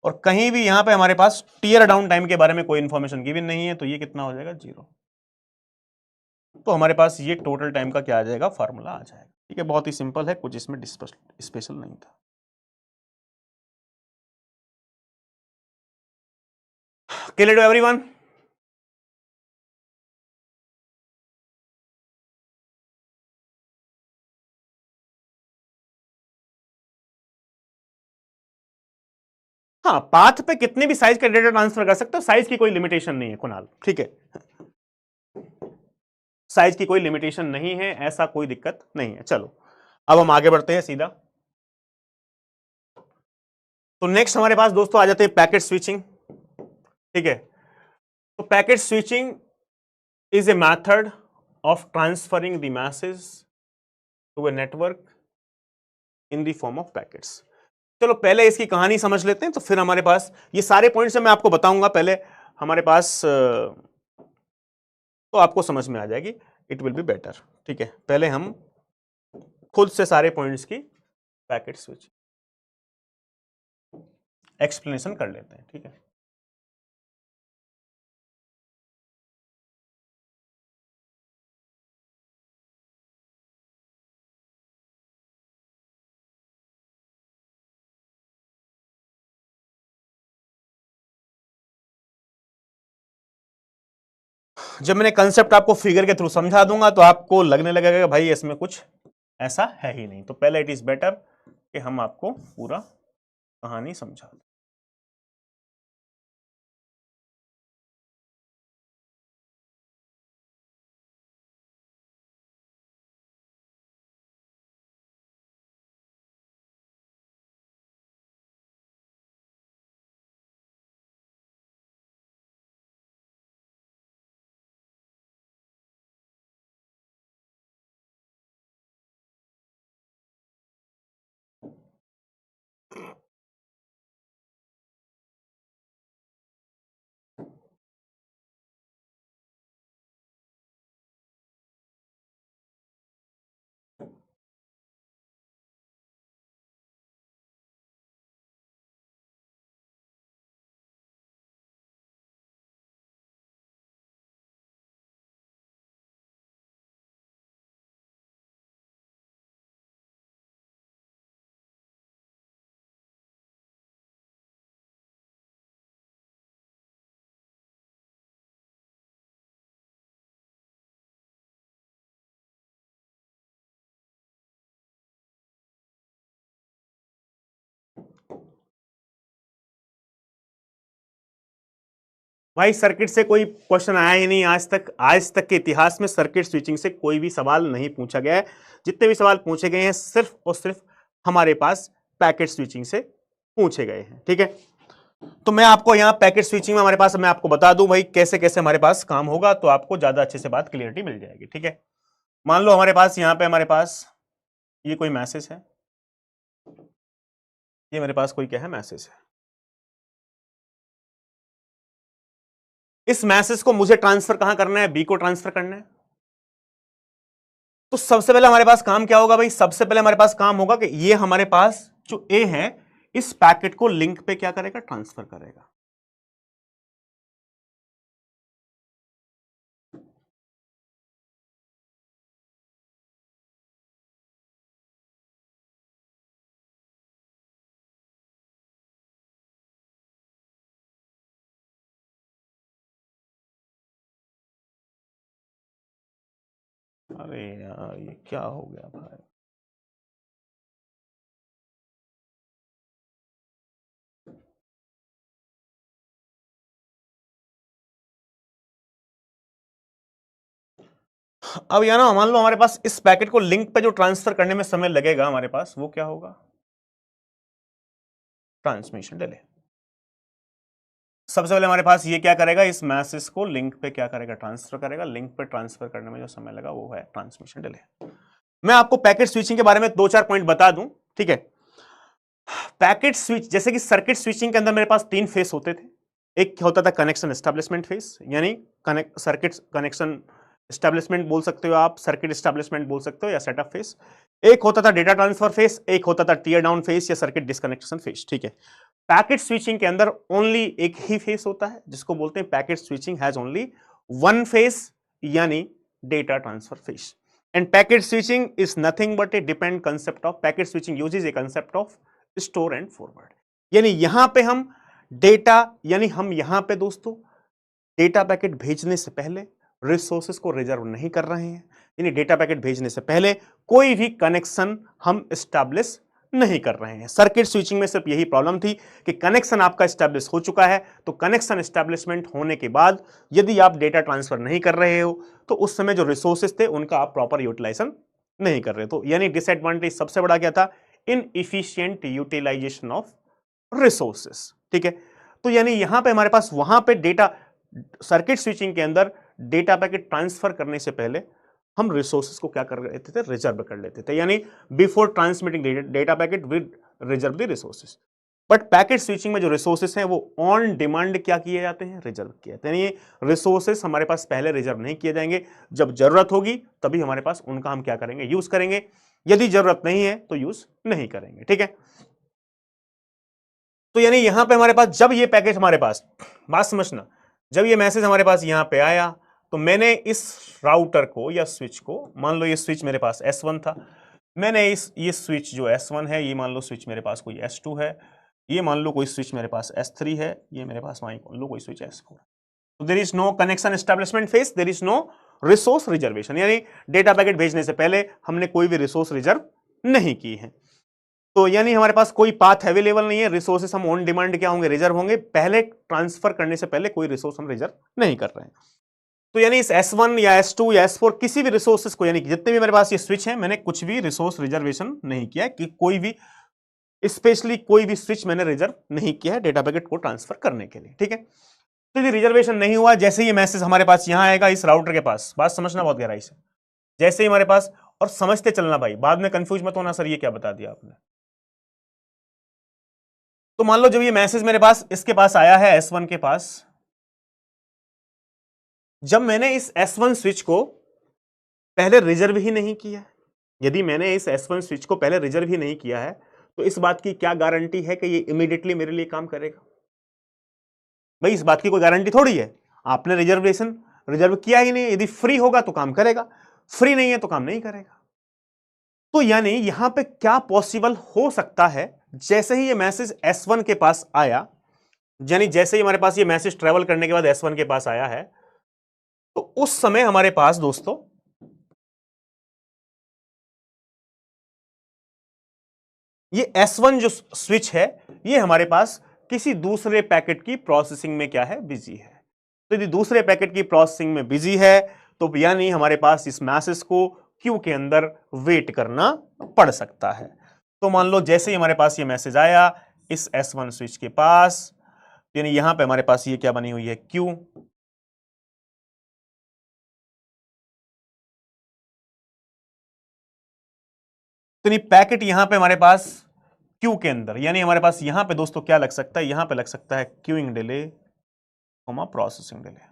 और कहीं भी यहां पे हमारे पास टीयर डाउन टाइम के बारे में कोई इंफॉर्मेशन गिवन नहीं है, तो ये कितना हो जाएगा? 0। तो हमारे पास ये टोटल टाइम का क्या आ जाएगा? फॉर्मूला आ जाएगा। ठीक है, बहुत ही सिंपल है, कुछ इसमें स्पेशल नहीं था। Clear to everyone? हाँ, पाथ पे कितने भी साइज का डेटा ट्रांसफर कर सकते हो, साइज की कोई लिमिटेशन नहीं है कुणाल। ठीक है, साइज की कोई लिमिटेशन नहीं है, ऐसा कोई दिक्कत नहीं है। चलो अब हम आगे बढ़ते हैं सीधा। तो नेक्स्ट हमारे पास दोस्तों आ जाते हैं पैकेट स्विचिंग। ठीक है, तो packet switching is a method of transferring the message to a network in the form of packets. चलो पहले इसकी कहानी समझ लेते हैं, तो फिर हमारे पास ये सारे पॉइंट्स मैं आपको बताऊंगा पहले हमारे पास, तो आपको समझ में आ जाएगी, इट विल बी बेटर। ठीक है, पहले हम खुद से सारे पॉइंट्स की पैकेट स्विच एक्सप्लेनेशन कर लेते हैं। ठीक है, जब मैंने कंसेप्ट आपको फिगर के थ्रू समझा दूंगा तो आपको लगने लगेगा कि भाई इसमें कुछ ऐसा है ही नहीं। तो पहले इट इज बेटर कि हम आपको पूरा कहानी समझा दें। भाई सर्किट से कोई क्वेश्चन आया ही नहीं आज तक। आज तक के इतिहास में सर्किट स्विचिंग से कोई भी सवाल नहीं पूछा गया है। जितने भी सवाल पूछे गए हैं सिर्फ और सिर्फ हमारे पास पैकेट स्विचिंग से पूछे गए हैं। ठीक है, तो मैं आपको यहां पैकेट स्विचिंग में हमारे पास, मैं आपको बता दूं भाई कैसे कैसे हमारे पास काम होगा, तो आपको ज्यादा अच्छे से बात क्लियरिटी मिल जाएगी। ठीक है, मान लो हमारे पास यहां पे हमारे पास ये कोई मैसेज है, ये मेरे पास कोई क्या है? मैसेज है। इस मैसेज को मुझे ट्रांसफर कहां करना है, बी को ट्रांसफर करना है। तो सबसे पहले हमारे पास काम क्या होगा भाई, सबसे पहले हमारे पास काम होगा कि ये हमारे पास जो ए है इस पैकेट को लिंक पे क्या करेगा, ट्रांसफर करेगा। अरे यार ये क्या हो गया भाई। अब या ना मान लो हमारे पास इस पैकेट को लिंक पे जो ट्रांसफर करने में समय लगेगा हमारे पास वो क्या होगा, ट्रांसमिशन डिले। सबसे पहले हमारे पास ये क्या करेगा, इस मैसेज को लिंक पे क्या करेगा, ट्रांसफर करेगा। लिंक पे ट्रांसफर करने में जो समय लगा वो है ट्रांसमिशन डिले। मैं आपको पैकेट स्विचिंग के बारे में 2-4 पॉइंट बता दूं, ठीक है। पैकेट स्विच जैसे कि सर्किट स्विचिंग के अंदर मेरे पास 3 फेस होते थे। एक होता था कनेक्शन एस्टेब्लिशमेंट फेस, यानी सर्किट कनेक्शन एस्टेब्लिशमेंट बोल सकते हो आप, सर्किट एस्टेब्लिशमेंट बोल सकते हो या सेटअप फेस। एक होता था डेटा ट्रांसफर फेस, एक होता था टीयर डाउन फेस या सर्किट डिस्कनेक्शन फेस, ठीक है। पैकेट स्विचिंग के अंदर ओनली एक ही फेस होता है जिसको बोलते हैं packet switching has only one phase, यानी data transfer phase. And packet switching is nothing but a depend concept of packet switching uses a concept of store and forward. यानी यहां पे हम डेटा, यानी हम यहां पे दोस्तों डेटा पैकेट भेजने से पहले रिसोर्सेस को रिजर्व नहीं कर रहे हैं। यानी डेटा पैकेट भेजने से पहले कोई भी कनेक्शन हम एस्टैब्लिश नहीं कर रहे हैं। सर्किट स्विचिंग में सिर्फ यही प्रॉब्लम थी कि कनेक्शन आपका एस्टैब्लिश हो चुका है, तो कनेक्शन एस्टैब्लिशमेंट होने के बाद यदि आप डेटा ट्रांसफर नहीं कर रहे हो तो उस समय जो रिसोर्सेस थे उनका आप प्रॉपर यूटिलाइजेशन नहीं कर रहे। तो यानी डिसएडवांटेज सबसे बड़ा क्या था, इनएफिशिएंट यूटिलाइजेशन ऑफ रिसोर्सेस, ठीक है। तो यानी यहां पे हमारे पास वहां पे डेटा सर्किट स्विचिंग के अंदर डेटा पैकेट ट्रांसफर करने से पहले हम रिसोर्सेस को क्या कर लेते थे, रिजर्व कर लेते थे। यानी before transmitting data packet with reserve the resources. But packet switching में जो रिसोर्सेस हैं वो ऑन डिमांड क्या किए जाते हैं, रिजर्व किए जाते हैं। यानी रिसोर्सेस हमारे पास पहले रिजर्व नहीं किए जाएंगे, जब जरूरत होगी तभी हमारे पास उनका हम क्या करेंगे, यूज करेंगे। यदि जरूरत नहीं है तो यूज नहीं करेंगे, ठीक है। तो यानी यहां पे हमारे पास जब ये पैकेज हमारे पास, बात समझना, जब ये मैसेज हमारे पास यहां पे आया तो मैंने इस राउटर को या स्विच को, मान लो ये स्विच मेरे पास S1 था, मैंने ये स्विच जो S1 है, ये मान लो स्विच मेरे पास कोई S2 है, ये मान लो कोई स्विच मेरे पास S3 है, ये मेरे पास मान लो कोई स्विच S4। तो there is no connection establishment phase, there is no resource reservation. यानी डेटा पैकेट भेजने से पहले हमने कोई भी रिसोर्स रिजर्व नहीं की है। तो यानी हमारे पास कोई पाथ अवेलेबल नहीं है, रिसोर्सेस हम ऑन डिमांड क्या होंगे, रिजर्व होंगे। पहले ट्रांसफर करने से पहले कोई रिसोर्स हम रिजर्व नहीं कर रहे हैं। तो यानी इस S1 या S2 या S4 किसी भी रिसोर्सेस को, यानी कि जितने भी मेरे पास ये स्विच है, मैंने कुछ भी रिसोर्स रिजर्वेशन नहीं किया कि कोई भी स्पेशली कोई भी स्विच मैंने रिजर्व नहीं किया है डेटा पैकेट को ट्रांसफर करने के लिए, ठीक है। तो ये रिजर्वेशन नहीं हुआ, जैसे ये मैसेज हमारे पास यहां आएगा इस राउटर के पास, बात समझना बहुत गहराई से, जैसे ही हमारे पास, और समझते चलना भाई, बाद में कंफ्यूज मत होना सर ये क्या बता दिया आपने। तो मान लो जब ये मैसेज मेरे पास इसके पास आया है S1 के पास, जब मैंने इस S1 स्विच को पहले रिजर्व ही नहीं किया, यदि मैंने इस S1 स्विच को पहले रिजर्व ही नहीं किया है तो इस बात की क्या गारंटी है कि ये इमीडिएटली मेरे लिए काम करेगा। भाई इस बात की कोई गारंटी थोड़ी है, आपने रिजर्व किया ही नहीं, यदि फ्री होगा तो काम करेगा, फ्री नहीं है तो काम नहीं करेगा। तो यानी यहां पे क्या पॉसिबल हो सकता है, जैसे ही ये मैसेज S1 के पास आया, यानी जैसे ही हमारे पास ये मैसेज ट्रेवल करने के बाद S1 के पास आया है, तो उस समय हमारे पास दोस्तों ये S1 जो स्विच है ये हमारे पास किसी दूसरे पैकेट की प्रोसेसिंग में क्या है, बिजी है। तो यदि दूसरे पैकेट की प्रोसेसिंग में बिजी है तो यानी हमारे पास इस मैसेज को क्यू के अंदर वेट करना पड़ सकता है। तो मान लो जैसे ही हमारे पास ये मैसेज आया इस S1 स्विच के पास, यानी यहां पे हमारे पास ये क्या बनी हुई है, क्यू। तो ये पैकेट यहां पे हमारे पास क्यू के अंदर, यानी हमारे पास यहां पे दोस्तों क्या लग सकता है, यहां पे लग सकता है क्यूइंग डिले, प्रोसेसिंग डिले।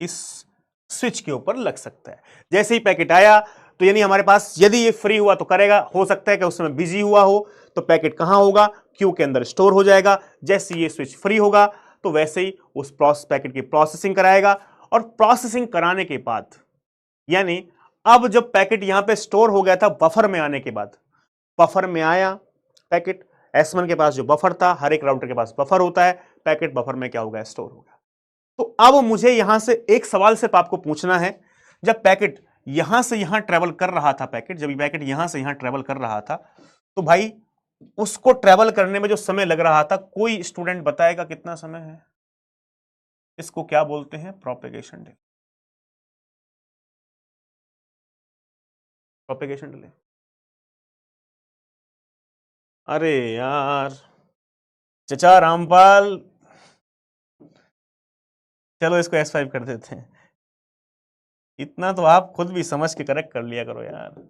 इस स्विच के ऊपर लग सकता है। जैसे ही पैकेट आया तो यानी हमारे पास यदि ये फ्री हुआ तो करेगा, हो सकता है कि उस समय बिजी हुआ हो तो पैकेट कहां होगा, क्यू के अंदर स्टोर हो जाएगा। जैसे ये स्विच फ्री होगा तो वैसे ही उस पैकेट की प्रोसेसिंग कराएगा, और प्रोसेसिंग कराने के बाद यानी अब जब पैकेट यहां पे स्टोर हो गया था बफर में आने के बाद, बफर में आया पैकेट, S1 के पास जो बफर था, हर एक राउटर के पास बफर होता है, पैकेट बफर में क्या होगा, स्टोर होगा। तो अब मुझे यहां से एक सवाल सिर्फ आपको पूछना है, जब पैकेट यहां से यहां ट्रेवल कर रहा था, जब पैकेट यहां से यहां ट्रेवल कर रहा था, तो भाई उसको ट्रेवल करने में जो समय लग रहा था, कोई स्टूडेंट बताएगा कितना समय है? इसको क्या बोलते हैं? Propagation delay. Propagation delay. अरे यार चचा रामपाल, चलो इसको S5 कर देते हैं। इतना तो आप खुद भी समझ के करेक्ट कर लिया करो यार।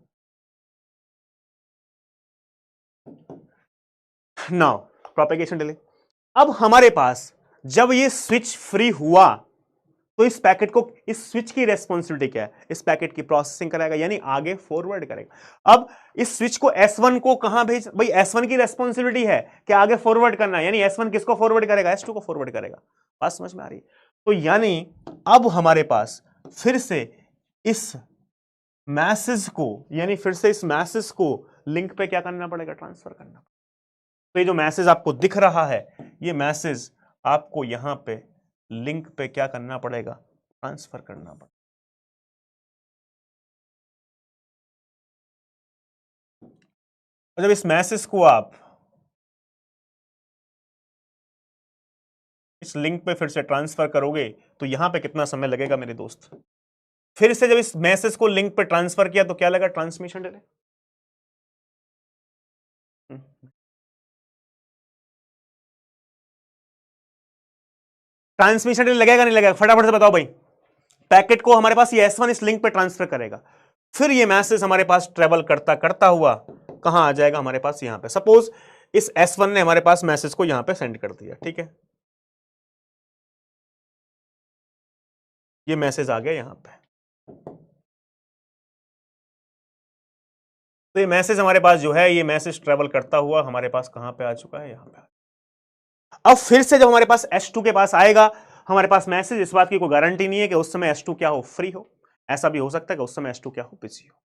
Now propagation delay. अब हमारे पास जब ये स्विच फ्री हुआ तो इस पैकेट को, इस स्विच की रेस्पॉन्सिबिलिटी क्या है? इस पैकेट की प्रोसेसिंग कराएगा, यानी आगे फॉरवर्ड करेगा। अब इस स्विच को S1 को कहां भेज, भाई S1 की रेस्पॉन्सिबिलिटी है कि आगे फॉरवर्ड करना है, यानी S1 किसको फॉरवर्ड करेगा? S2 को फॉरवर्ड करेगा। बात समझ में आ रही है? तो यानी अब हमारे पास फिर से इस मैसेज को, यानी फिर से इस मैसेज को लिंक पे क्या करना पड़ेगा? ट्रांसफर करना। तो ये जो मैसेज आपको दिख रहा है, ये मैसेज आपको यहां पे लिंक पे क्या करना पड़ेगा? ट्रांसफर करना पड़ेगा। जब इस मैसेज को आप इस लिंक पे फिर से ट्रांसफर करोगे तो यहां पे कितना समय लगेगा मेरे दोस्त? फिर से जब इस मैसेज को लिंक पे ट्रांसफर किया तो क्या लगा? Transmission delay. ट्रांसमिशन डिले लगेगा नहीं लगेगा? फटाफट से बताओ भाई। पैकेट को हमारे पास ये S1 इस लिंक पे ट्रांसफर करेगा, फिर ये मैसेज हमारे पास ट्रेवल करता करता हुआ कहां आ जाएगा? हमारे पास यहां पे। सपोज इस S1 ने हमारे पास मैसेज को यहां पे सेंड कर दिया, ठीक है, ये मैसेज आ गया यहां पे। तो ये मैसेज हमारे पास जो है, ये मैसेज ट्रेवल करता हुआ हमारे पास कहां पे आ चुका है? यहां पे। अब फिर से जब हमारे पास S2 के पास आएगा, हमारे पास मैसेज, इस बात की कोई गारंटी नहीं है कि उस समय S2 क्या हो? फ्री हो। ऐसा भी हो सकता है कि उस समय S2 क्या हो? बिजी हो।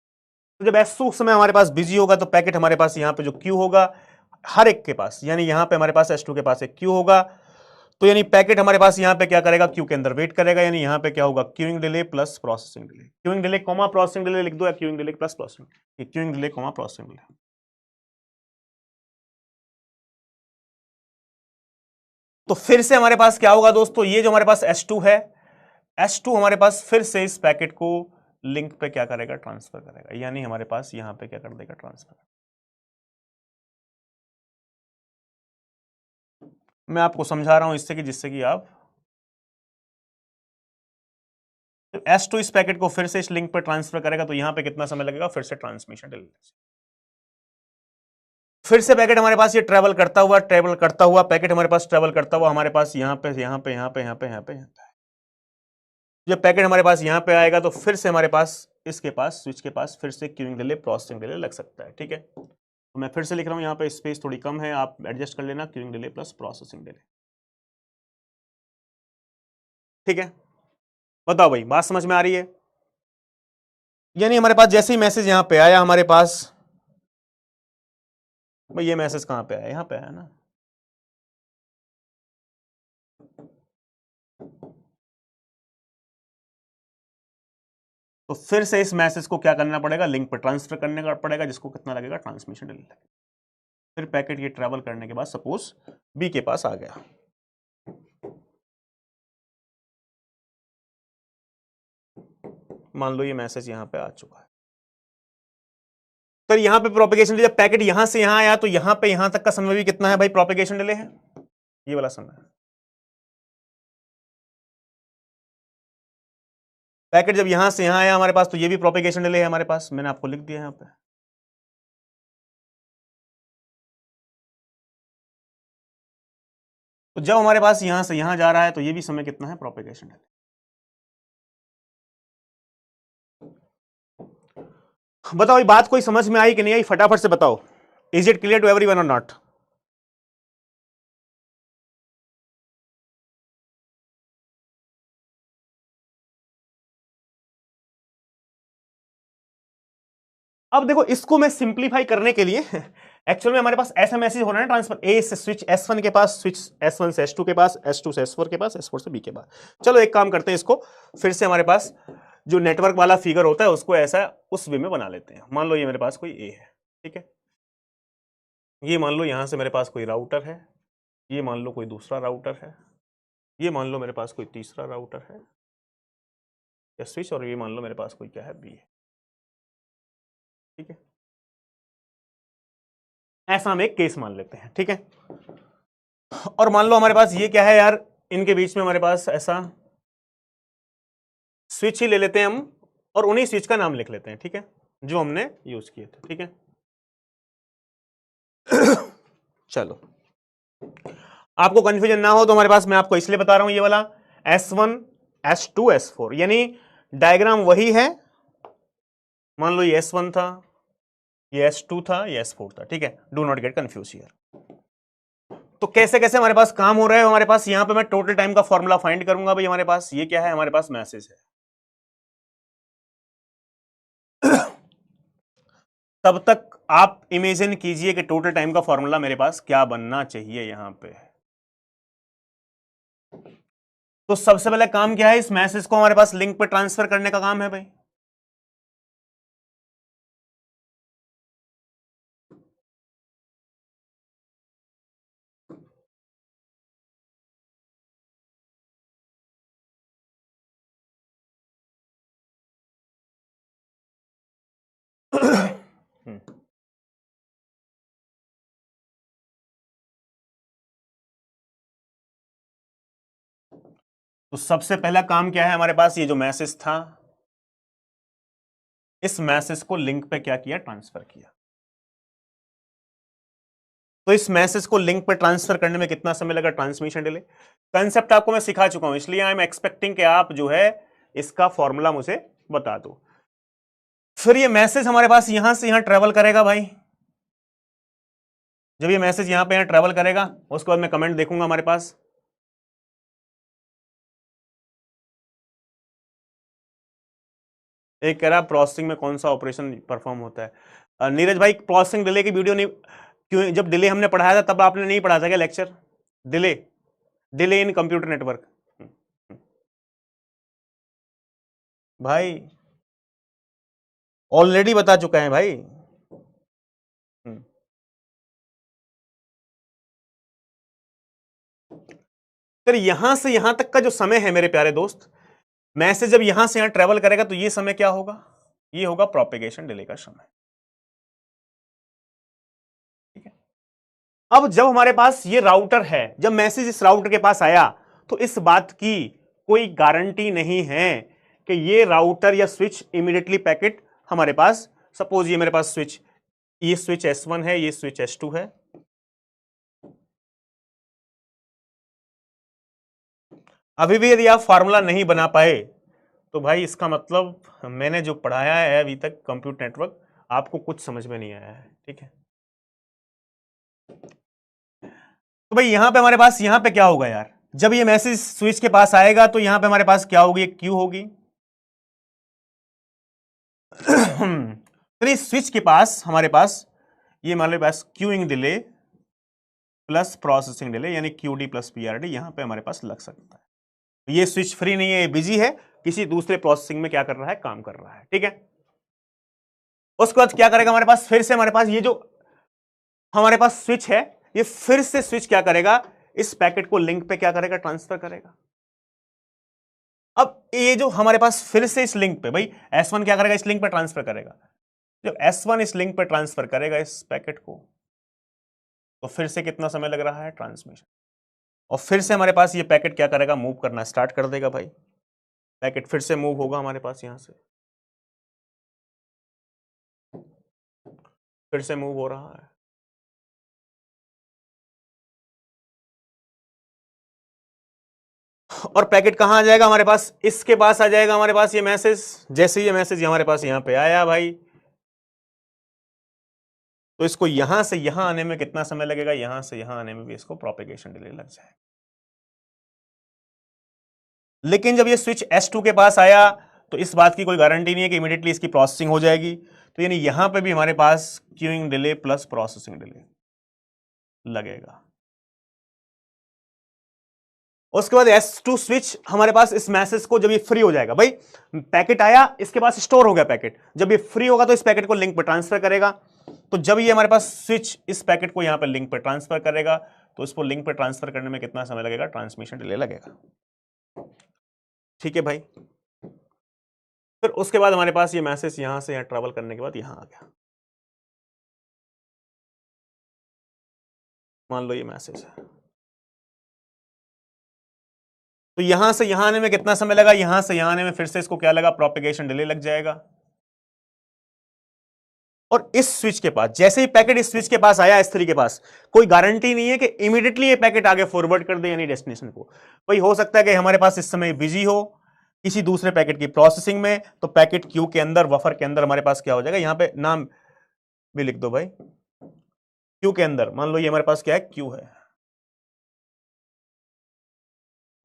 तो जब S2 उस समय हमारे पास बिजी होगा तो पैकेट हमारे पास यहां पे जो क्यू होगा हर एक के पास, यानी यहां पे हमारे पास S2 के पास एक क्यू होगा, तो यानी पैकेट हमारे पास यहां पे क्या करेगा? क्यू के अंदर वेट करेगा, यानी यहां पे क्या होगा? Queuing delay plus processing delay. Queuing delay comma processing delay लिख दो, या queuing delay plus processing, queuing delay comma processing delay. तो फिर से हमारे पास क्या होगा दोस्तों? ये जो हमारे पास S2 है, S2 हमारे पास फिर से इस पैकेट को लिंक पे क्या करेगा? ट्रांसफर करेगा, यानी हमारे पास यहां पे क्या कर देगा? ट्रांसफर। मैं आपको समझा रहा हूं इससे कि जिससे कि आप S2 इस पैकेट को फिर से इस लिंक पर ट्रांसफर करेगा, तो यहां पे कितना समय लगेगा? फिर से ट्रांसमिशन डिले। फिर से पैकेट हमारे पास ये ट्रेवल करता हुआ पैकेट हमारे पास ट्रेवल करता हुआ हमारे पास यहां पे जब पैकेट हमारे पास यहां पे आएगा तो फिर से हमारे पास इसके पास, स्विच के पास फिर से क्यूइंग डिले प्रोसेसिंग डिले लग सकता है, ठीक है। तो मैं फिर से लिख रहा हूं, यहां पे स्पेस थोड़ी कम है, आप एडजस्ट कर लेना, queuing delay plus processing delay, ठीक है। बताओ भाई, बात समझ में आ रही है? यानी हमारे पास जैसे ही मैसेज यहां पे आया हमारे पास, भाई ये मैसेज कहां पे आया? यहां पे आया ना। तो फिर से इस मैसेज को क्या करना पड़ेगा? लिंक पर ट्रांसफर करने का पड़ेगा, जिसको कितना लगेगा? ट्रांसमिशन डिले लगेगा। फिर पैकेट ये ट्रैवल करने के बाद सपोज बी के पास आ गया, मान लो ये मैसेज यहां पे आ चुका है, तो यहां पे प्रोपेगेशन डिले, जब पैकेट यहां से यहां आया तो यहां पे यहां तक का समय भी कितना है भाई? प्रोपेगेशन डिले है, ये वाला समय। पैकेट जब यहां से यहां आया हमारे पास तो ये भी प्रोपेगेशन डिले है हमारे पास, मैंने आपको लिख दिया यहां पे। तो जब हमारे पास यहां से यहां जा रहा है तो ये भी समय कितना है? Propagation delay. बताओ ये बात कोई समझ में आई कि नहीं आई, फटाफट से बताओ। Is it clear to everyone और नॉट? अब देखो इसको मैं सिंप्लीफाई करने के लिए एक्चुअल में हमारे पास ऐसा मैसेज हो रहा है ना, ट्रांसफर ए से स्विच S1 के पास, स्विच S1 से S2 के पास, S2 से S4 के पास, S4 से B के पास। चलो एक काम करते हैं, इसको फिर से हमारे पास जो नेटवर्क वाला फिगर होता है उसको ऐसा उस वे में बना लेते हैं। मान लो ये मेरे पास कोई ए है, ठीक है, ये मान लो यहां से मेरे पास कोई राउटर है, ये मान लो कोई दूसरा राउटर है, ये मान लो मेरे पास कोई तीसरा राउटर है या स्विच, और ये मान लो मेरे पास कोई क्या है, बी है, ठीक है। ऐसा हम एक केस मान लेते हैं, ठीक है। और मान लो हमारे पास ये क्या है यार, इनके बीच में हमारे पास ऐसा स्विच ही ले लेते हैं हम, और उन्हीं स्विच का नाम लिख लेते हैं, ठीक है, जो हमने यूज किए थे, ठीक है। चलो आपको कंफ्यूजन ना हो तो हमारे पास, मैं आपको इसलिए बता रहा हूं ये वाला S1 S2 S4, यानी डायग्राम वही है। मान लो ये S1 था, ये S2 था, ये S4 था, ठीक है, do not get confuse here. तो कैसे कैसे हमारे पास काम हो रहा है, हमारे पास यहां पे मैं टोटल टाइम का फॉर्मूला फाइंड करूंगा भाई। हमारे पास ये क्या है, हमारे पास मैसेज है। तब तक आप इमेजिन कीजिए कि टोटल टाइम का फॉर्मूला मेरे पास क्या बनना चाहिए यहां पे। तो सबसे पहले काम क्या है, इस मैसेज को हमारे पास लिंक पे ट्रांसफर करने का काम है भाई। तो सबसे पहला काम क्या है हमारे पास, ये जो मैसेज था, इस मैसेज को लिंक पे क्या किया, ट्रांसफर किया। तो इस मैसेज को लिंक पे ट्रांसफर करने में कितना समय लगा, ट्रांसमिशन डिले। कंसेप्ट आपको मैं सिखा चुका हूं, इसलिए आई एम एक्सपेक्टिंग कि आप जो है इसका फॉर्मूला मुझे बता दो। फिर ये मैसेज हमारे पास यहां से यहां ट्रेवल करेगा भाई। जब ये मैसेज यहां पे यहां ट्रेवल करेगा, उसके बाद मैं कमेंट देखूंगा हमारे पास। एक कह रहा प्रोसेसिंग में कौन सा ऑपरेशन परफॉर्म होता है। नीरज भाई, प्रोसेसिंग डिले की वीडियो नहीं, क्यों, जब डिले हमने पढ़ाया था तब आपने नहीं पढ़ा था क्या lecture, delay, delay in computer network. भाई ऑलरेडी बता चुका है भाई। फिर यहां से यहां तक का जो समय है मेरे प्यारे दोस्त, मैसेज जब यहां से यहां ट्रेवल करेगा तो ये समय क्या होगा, ये होगा प्रोपेगेशन डिले का समय, ठीक है। अब जब हमारे पास ये राउटर है, जब मैसेज इस राउटर के पास आया, तो इस बात की कोई गारंटी नहीं है कि ये राउटर या स्विच इमीडिएटली पैकेट हमारे पास, सपोज ये मेरे पास स्विच, ये स्विच S1 है, ये स्विच S2 है। अभी भी यदि आप फार्मूला नहीं बना पाए तो भाई इसका मतलब मैंने जो पढ़ाया है अभी तक कंप्यूटर नेटवर्क, आपको कुछ समझ में नहीं आया है, ठीक है। तो भाई यहां पे हमारे पास, यहां पे क्या होगा यार, जब ये मैसेज स्विच के पास आएगा तो यहां पे हमारे पास क्या होगी, एक क्यू होगी। तो स्विच के पास हमारे पास ये मान लो पास queuing delay plus processing delay, यानी क्यूडी प्लस पीआरडी यहां पे हमारे पास लग सकता है। ये स्विच फ्री नहीं है, ये बिजी है, किसी दूसरे प्रोसेसिंग में क्या कर रहा है, काम कर रहा है, ठीक है। उसके बाद क्या करेगा हमारे पास, फिर से हमारे पास ये जो हमारे पास स्विच है, ये फिर से स्विच क्या करेगा, इस पैकेट को लिंक पे क्या करेगा, ट्रांसफर करेगा। अब ये जो हमारे पास फिर से इस लिंक पे भाई S1 क्या करेगा, इस लिंक पे ट्रांसफर करेगा। जब S1 इस लिंक पे ट्रांसफर करेगा इस पैकेट को, तो फिर से कितना समय लग रहा है, ट्रांसमिशन। और फिर से हमारे पास ये पैकेट क्या करेगा, मूव करना स्टार्ट कर देगा भाई। पैकेट फिर से मूव होगा हमारे पास, यहां से फिर से मूव हो रहा है। और पैकेट कहां आ जाएगा हमारे पास, इसके पास आ जाएगा हमारे पास ये मैसेज। जैसे ये मैसेज हमारे पास यहां पे आया भाई, तो इसको यहां से यहां आने में कितना समय लगेगा, यहां से यहां आने में भी इसको प्रोपेगेशन डिले लग जाएगा। लेकिन जब ये स्विच S2 के पास आया तो इस बात की कोई गारंटी नहीं है कि इमीडिएटली इसकी प्रोसेसिंग हो जाएगी। तो यानी यहां पे भी हमारे पास queuing delay plus processing delay लगेगा। उसके बाद S2 स्विच हमारे पास इस मैसेज को, जब ये फ्री हो जाएगा, भाई पैकेट आया इसके पास स्टोर हो गया पैकेट, जब ये फ्री होगा तो इस पैकेट को लिंक पर ट्रांसफर करेगा। तो जब ये हमारे पास स्विच इस पैकेट को यहां पर लिंक पर ट्रांसफर करेगा तो इसको लिंक पर ट्रांसफर करने में कितना समय लगेगा, ट्रांसमिशन डिले लगेगा। ठीक है भाई। फिर उसके बाद हमारे पास ये मैसेज यहां से यहां ट्रेवल करने के बाद यहां आ गया, मान लो ये मैसेज है। तो यहां से यहां आने में कितना समय लगा, यहां से यहां आने में फिर से इसको क्या लगा, प्रोपेगेशन डिले लग जाएगा। और इस स्विच के पास जैसे ही पैकेट इस स्विच के पास आया, S3 के पास, कोई गारंटी नहीं है कि इमीडिएटली ये पैकेट आगे फॉरवर्ड कर दे यानी डेस्टिनेशन को। भाई हो सकता है कि हमारे पास इस समय बिजी हो किसी दूसरे पैकेट की प्रोसेसिंग में, तो पैकेट क्यू के अंदर, बफर के अंदर हमारे पास क्या हो जाएगा, यहां पे नाम भी लिख दो भाई, क्यू के अंदर मान लो ये हमारे पास क्या है, क्यू है।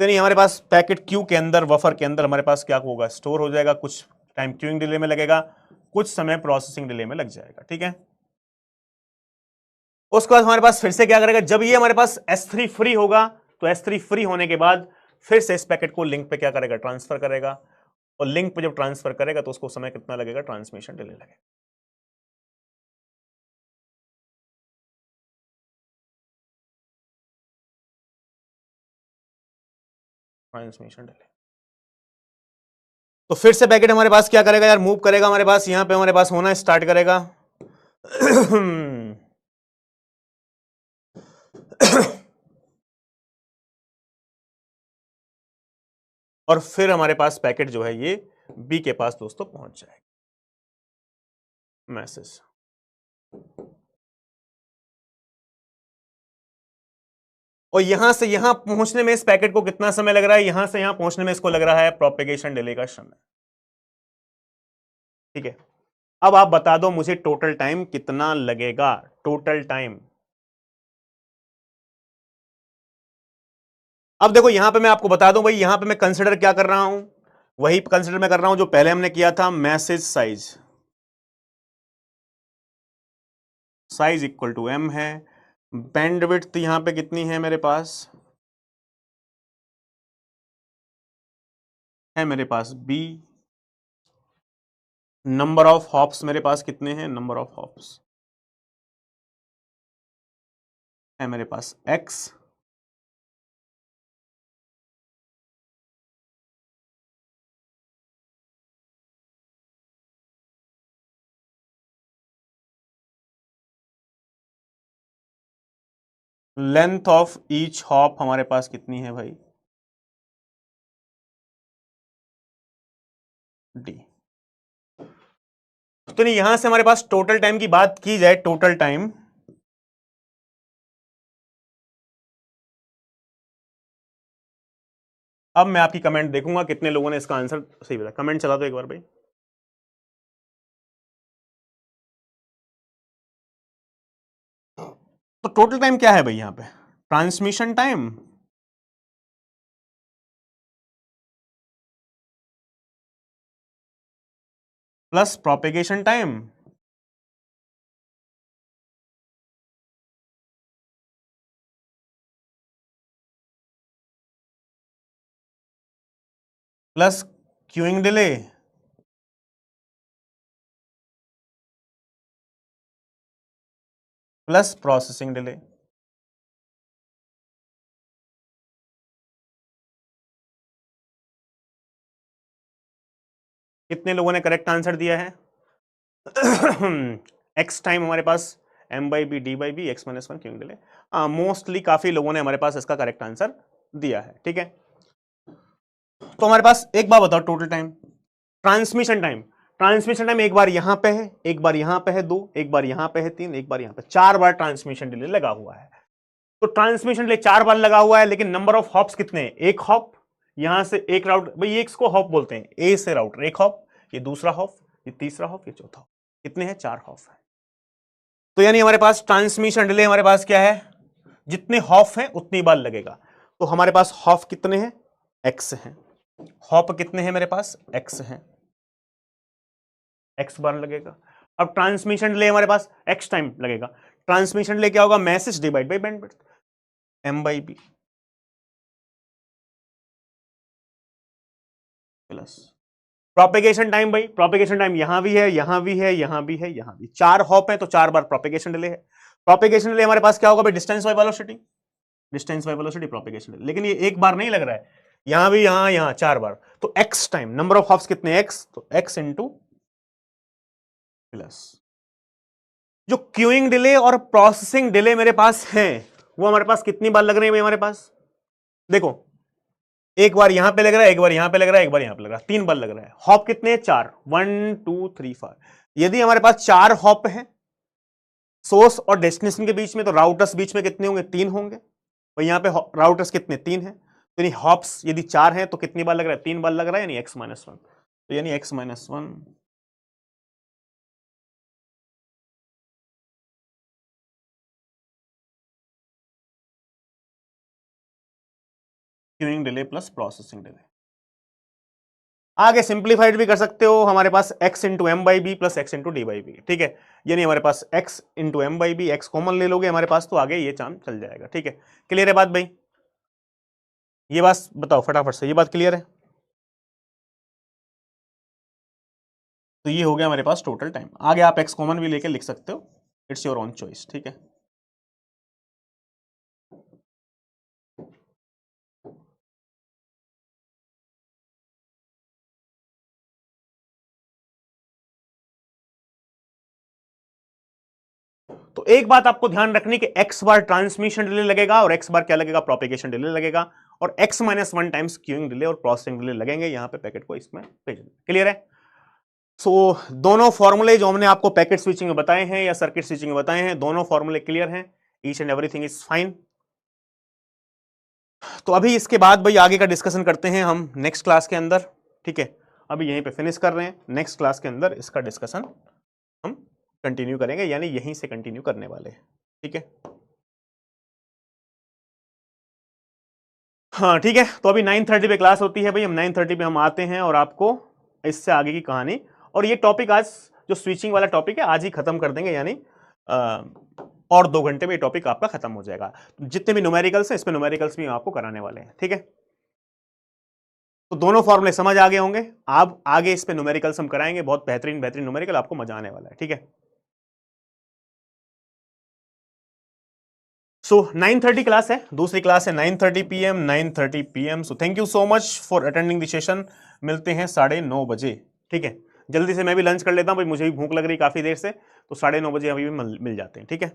तो नहीं, हमारे पास पैकेट क्यू के अंदर, बफर के अंदर हमारे पास क्या होगा, स्टोर हो जाएगा। कुछ टाइम क्यूइंग डिले में लगेगा, कुछ समय प्रोसेसिंग डिले में लग जाएगा। ठीक है। उसके बाद हमारे पास फिर से क्या करेगा, जब ये हमारे पास S3 फ्री होगा तो S3 फ्री होने के बाद फिर से इस पैकेट को लिंक पे क्या करेगा, ट्रांसफर करेगा। और लिंक पे जब ट्रांसफर करेगा तो उसको समय कितना लगेगा, ट्रांसमिशन डिले लगेगा। Transmission delay. तो फिर से पैकेट हमारे पास क्या करेगा यार, मूव करेगा हमारे पास, यहां पे हमारे पास होना स्टार्ट करेगा। और फिर हमारे पास पैकेट जो है ये बी के पास दोस्तों पहुंच जाएगा। मैसेज और यहां से यहां पहुंचने में इस पैकेट को कितना समय लग रहा है, यहां से यहां पहुंचने में इसको लग रहा है प्रोपेगेशन डिले का समय। ठीक है। अब आप बता दो मुझे टोटल टाइम कितना लगेगा, टोटल टाइम। अब देखो यहां पे मैं आपको बता दूं भाई, यहां पे मैं कंसिडर क्या कर रहा हूं, वही कंसिडर मैं कर रहा हूं जो पहले हमने किया था, message size. Size equal to m है। बैंडविड्थ यहां पे कितनी है मेरे पास, है मेरे पास b। नंबर ऑफ हॉप्स मेरे पास कितने हैं, नंबर ऑफ हॉप्स है मेरे पास x। Length of each hop हमारे पास कितनी है भाई, d। तो नहीं, यहां से हमारे पास टोटल टाइम की बात की जाए, टोटल टाइम, अब मैं आपकी कमेंट देखूंगा कितने लोगों ने इसका आंसर सही बताया। कमेंट चला दो एक बार भाई। तो टोटल टाइम क्या है भाई यहां पे, transmission time plus propagation time plus queuing delay plus processing delay. कितने लोगों ने करेक्ट आंसर दिया है? एक्स टाइम हमारे पास m by b d by b, x minus one queuing delay. Mostly काफी लोगों ने हमारे पास इसका करेक्ट आंसर दिया है। ठीक है। तो हमारे पास एक बार बताओ, total time, transmission time, transmission time एक बार यहां पे है, एक बार यहां पे है 2, एक बार यहां पे है 3, एक बार यहां पे 4 बार ट्रांसमिशन डिले लगा हुआ है। तो ट्रांसमिशन डिले 4 बार लगा हुआ है, लेकिन नंबर ऑफ हॉप्स कितने हैं, एक हॉप। यहां से एक राउट, भाई ये इसको हॉप बोलते हैं, ए से राउटर एक हॉप, ये दूसरा हॉप, ये तीसरा हॉप, ये चौथा हॉप। कितने हैं, 4 हॉप है। तो यानी हमारे पास ट्रांसमिशन डिले हमारे पास क्या है, जितने हॉफ हैं उतनी बार लगेगा। तो हमारे पास हॉफ कितने हैं, एक्स हैं। हॉप कितने हैं मेरे पास, एक्स हैं, एक्स बार लगेगा। अब ट्रांसमिशन डिले हमारे पास एक्स टाइम लगेगा। ट्रांसमिशन डिले क्या होगा, message divide by bandwidth, m by B plus propagation time. भाई प्रोपेगेशन टाइम यहां भी है, यहां भी है, यहां भी है, यहां भी। 4 हॉप है तो 4 बार प्रोपेगेशन डिले है। प्रोपेगेशन डिले हमारे पास क्या होगा भाई, distance by velocity, distance by velocity propagation delay. लेकिन ये एक बार नहीं लग रहा है, यहां भी, यहां 4 बार। तो x time, number of hops कितने, एक्स, तो एक्स इंटू प्लस जो क्यूइंग डिले और प्रोसेसिंग डिले मेरे पास है, वो हमारे पास कितनी बार लग रही है भाई हमारे पास, देखो एक बार यहां पे लग रहा है, एक बार यहां पे लग रहा है, एक बार यहां पे लग रहा है, 3 बार लग रहा है। हॉप कितने हैं, 4, 1 2 3 4। यदि हमारे पास 4 हॉप है सोर्स और डेस्टिनेशन के बीच में, तो राउटर्स बीच में कितने होंगे, 3 होंगे। और यहां पे राउटर्स कितने, 3 है। तो यानी हॉप्स यदि 4 है तो कितनी बार लग रहा है, 3 बार लग रहा है, यानी x माइनस 1। तो यानी x minus 1 queuing delay plus processing delay. आगे सिंप्लीफाइड भी कर सकते हो, हमारे पास x into m by B plus x into d by b, ठीक है। यानी हमारे पास x into m by b, x common ले लोगे हमारे पास, तो आगे ये चाम चल जाएगा, ठीक है। क्लियर है बात भाई, ये बात बताओ फटाफट से, ये बात क्लियर है। तो ये हो गया हमारे पास टोटल टाइम। आगे आप x कॉमन भी लेके लिख सकते हो, इट्स योर ओन चॉइस, ठीक है। तो एक बात आपको ध्यान रखनी कि x बार ट्रांसमिशन डिले लगेगा और x बार क्या लगेगा, प्रोपेगेशन डिले लगेगा, और x minus 1 times queuing delay और प्रोसेसिंग डिले लगेंगे यहां पे पैकेट को इसमें भेजने। क्लियर है। सो दोनों फॉर्मूले जो हमने आपको पैकेट स्विचिंग में बताए हैं या सर्किट स्विचिंग में बताए हैं, दोनों फॉर्मूले क्लियर हैं, each and everything is fine. तो अभी इसके बाद भाई आगे का डिस्कशन करते हैं हम नेक्स्ट क्लास के अंदर, ठीक है। अभी यहीं पे फिनिश कर रहे हैं, नेक्स्ट क्लास के अंदर इसका डिस्कशन हम कंटिन्यू करेंगे, यानी यहीं से कंटिन्यू करने वाले हैं, ठीक है। हाँ ठीक है, तो अभी 9:30 पे क्लास होती है भाई, हम 9:30 पे हम आते हैं और आपको इससे आगे की कहानी, और ये टॉपिक आज जो स्विचिंग वाला टॉपिक है आज ही खत्म कर देंगे, यानी और 2 घंटे में ये टॉपिक आपका खत्म हो जाएगा। जितने भी न्यूमेरिकल्स हैं इसमें न्यूमेरिकल्स भी हम आपको कराने वाले हैं, ठीक है। तो दोनों फॉर्मूले समझ आ गए होंगे, आप आगे इस पे न्यूमेरिकल्स हम कराएंगे, बहुत बेहतरीन बेहतरीन न्यूमेरिकल, आपको मजा आने वाला है, ठीक है। सो 9:30 क्लास है, दूसरी क्लास है 9:30 PM, 9:30 PM। So thank you so much for attending the session. मिलते हैं 9:30 बजे, ठीक है। जल्दी से मैं भी लंच कर लेता हूं भाई, मुझे भी भूख लग रही काफी देर से, तो 9:30 बजे अभी भी मिल जाते हैं, ठीक है।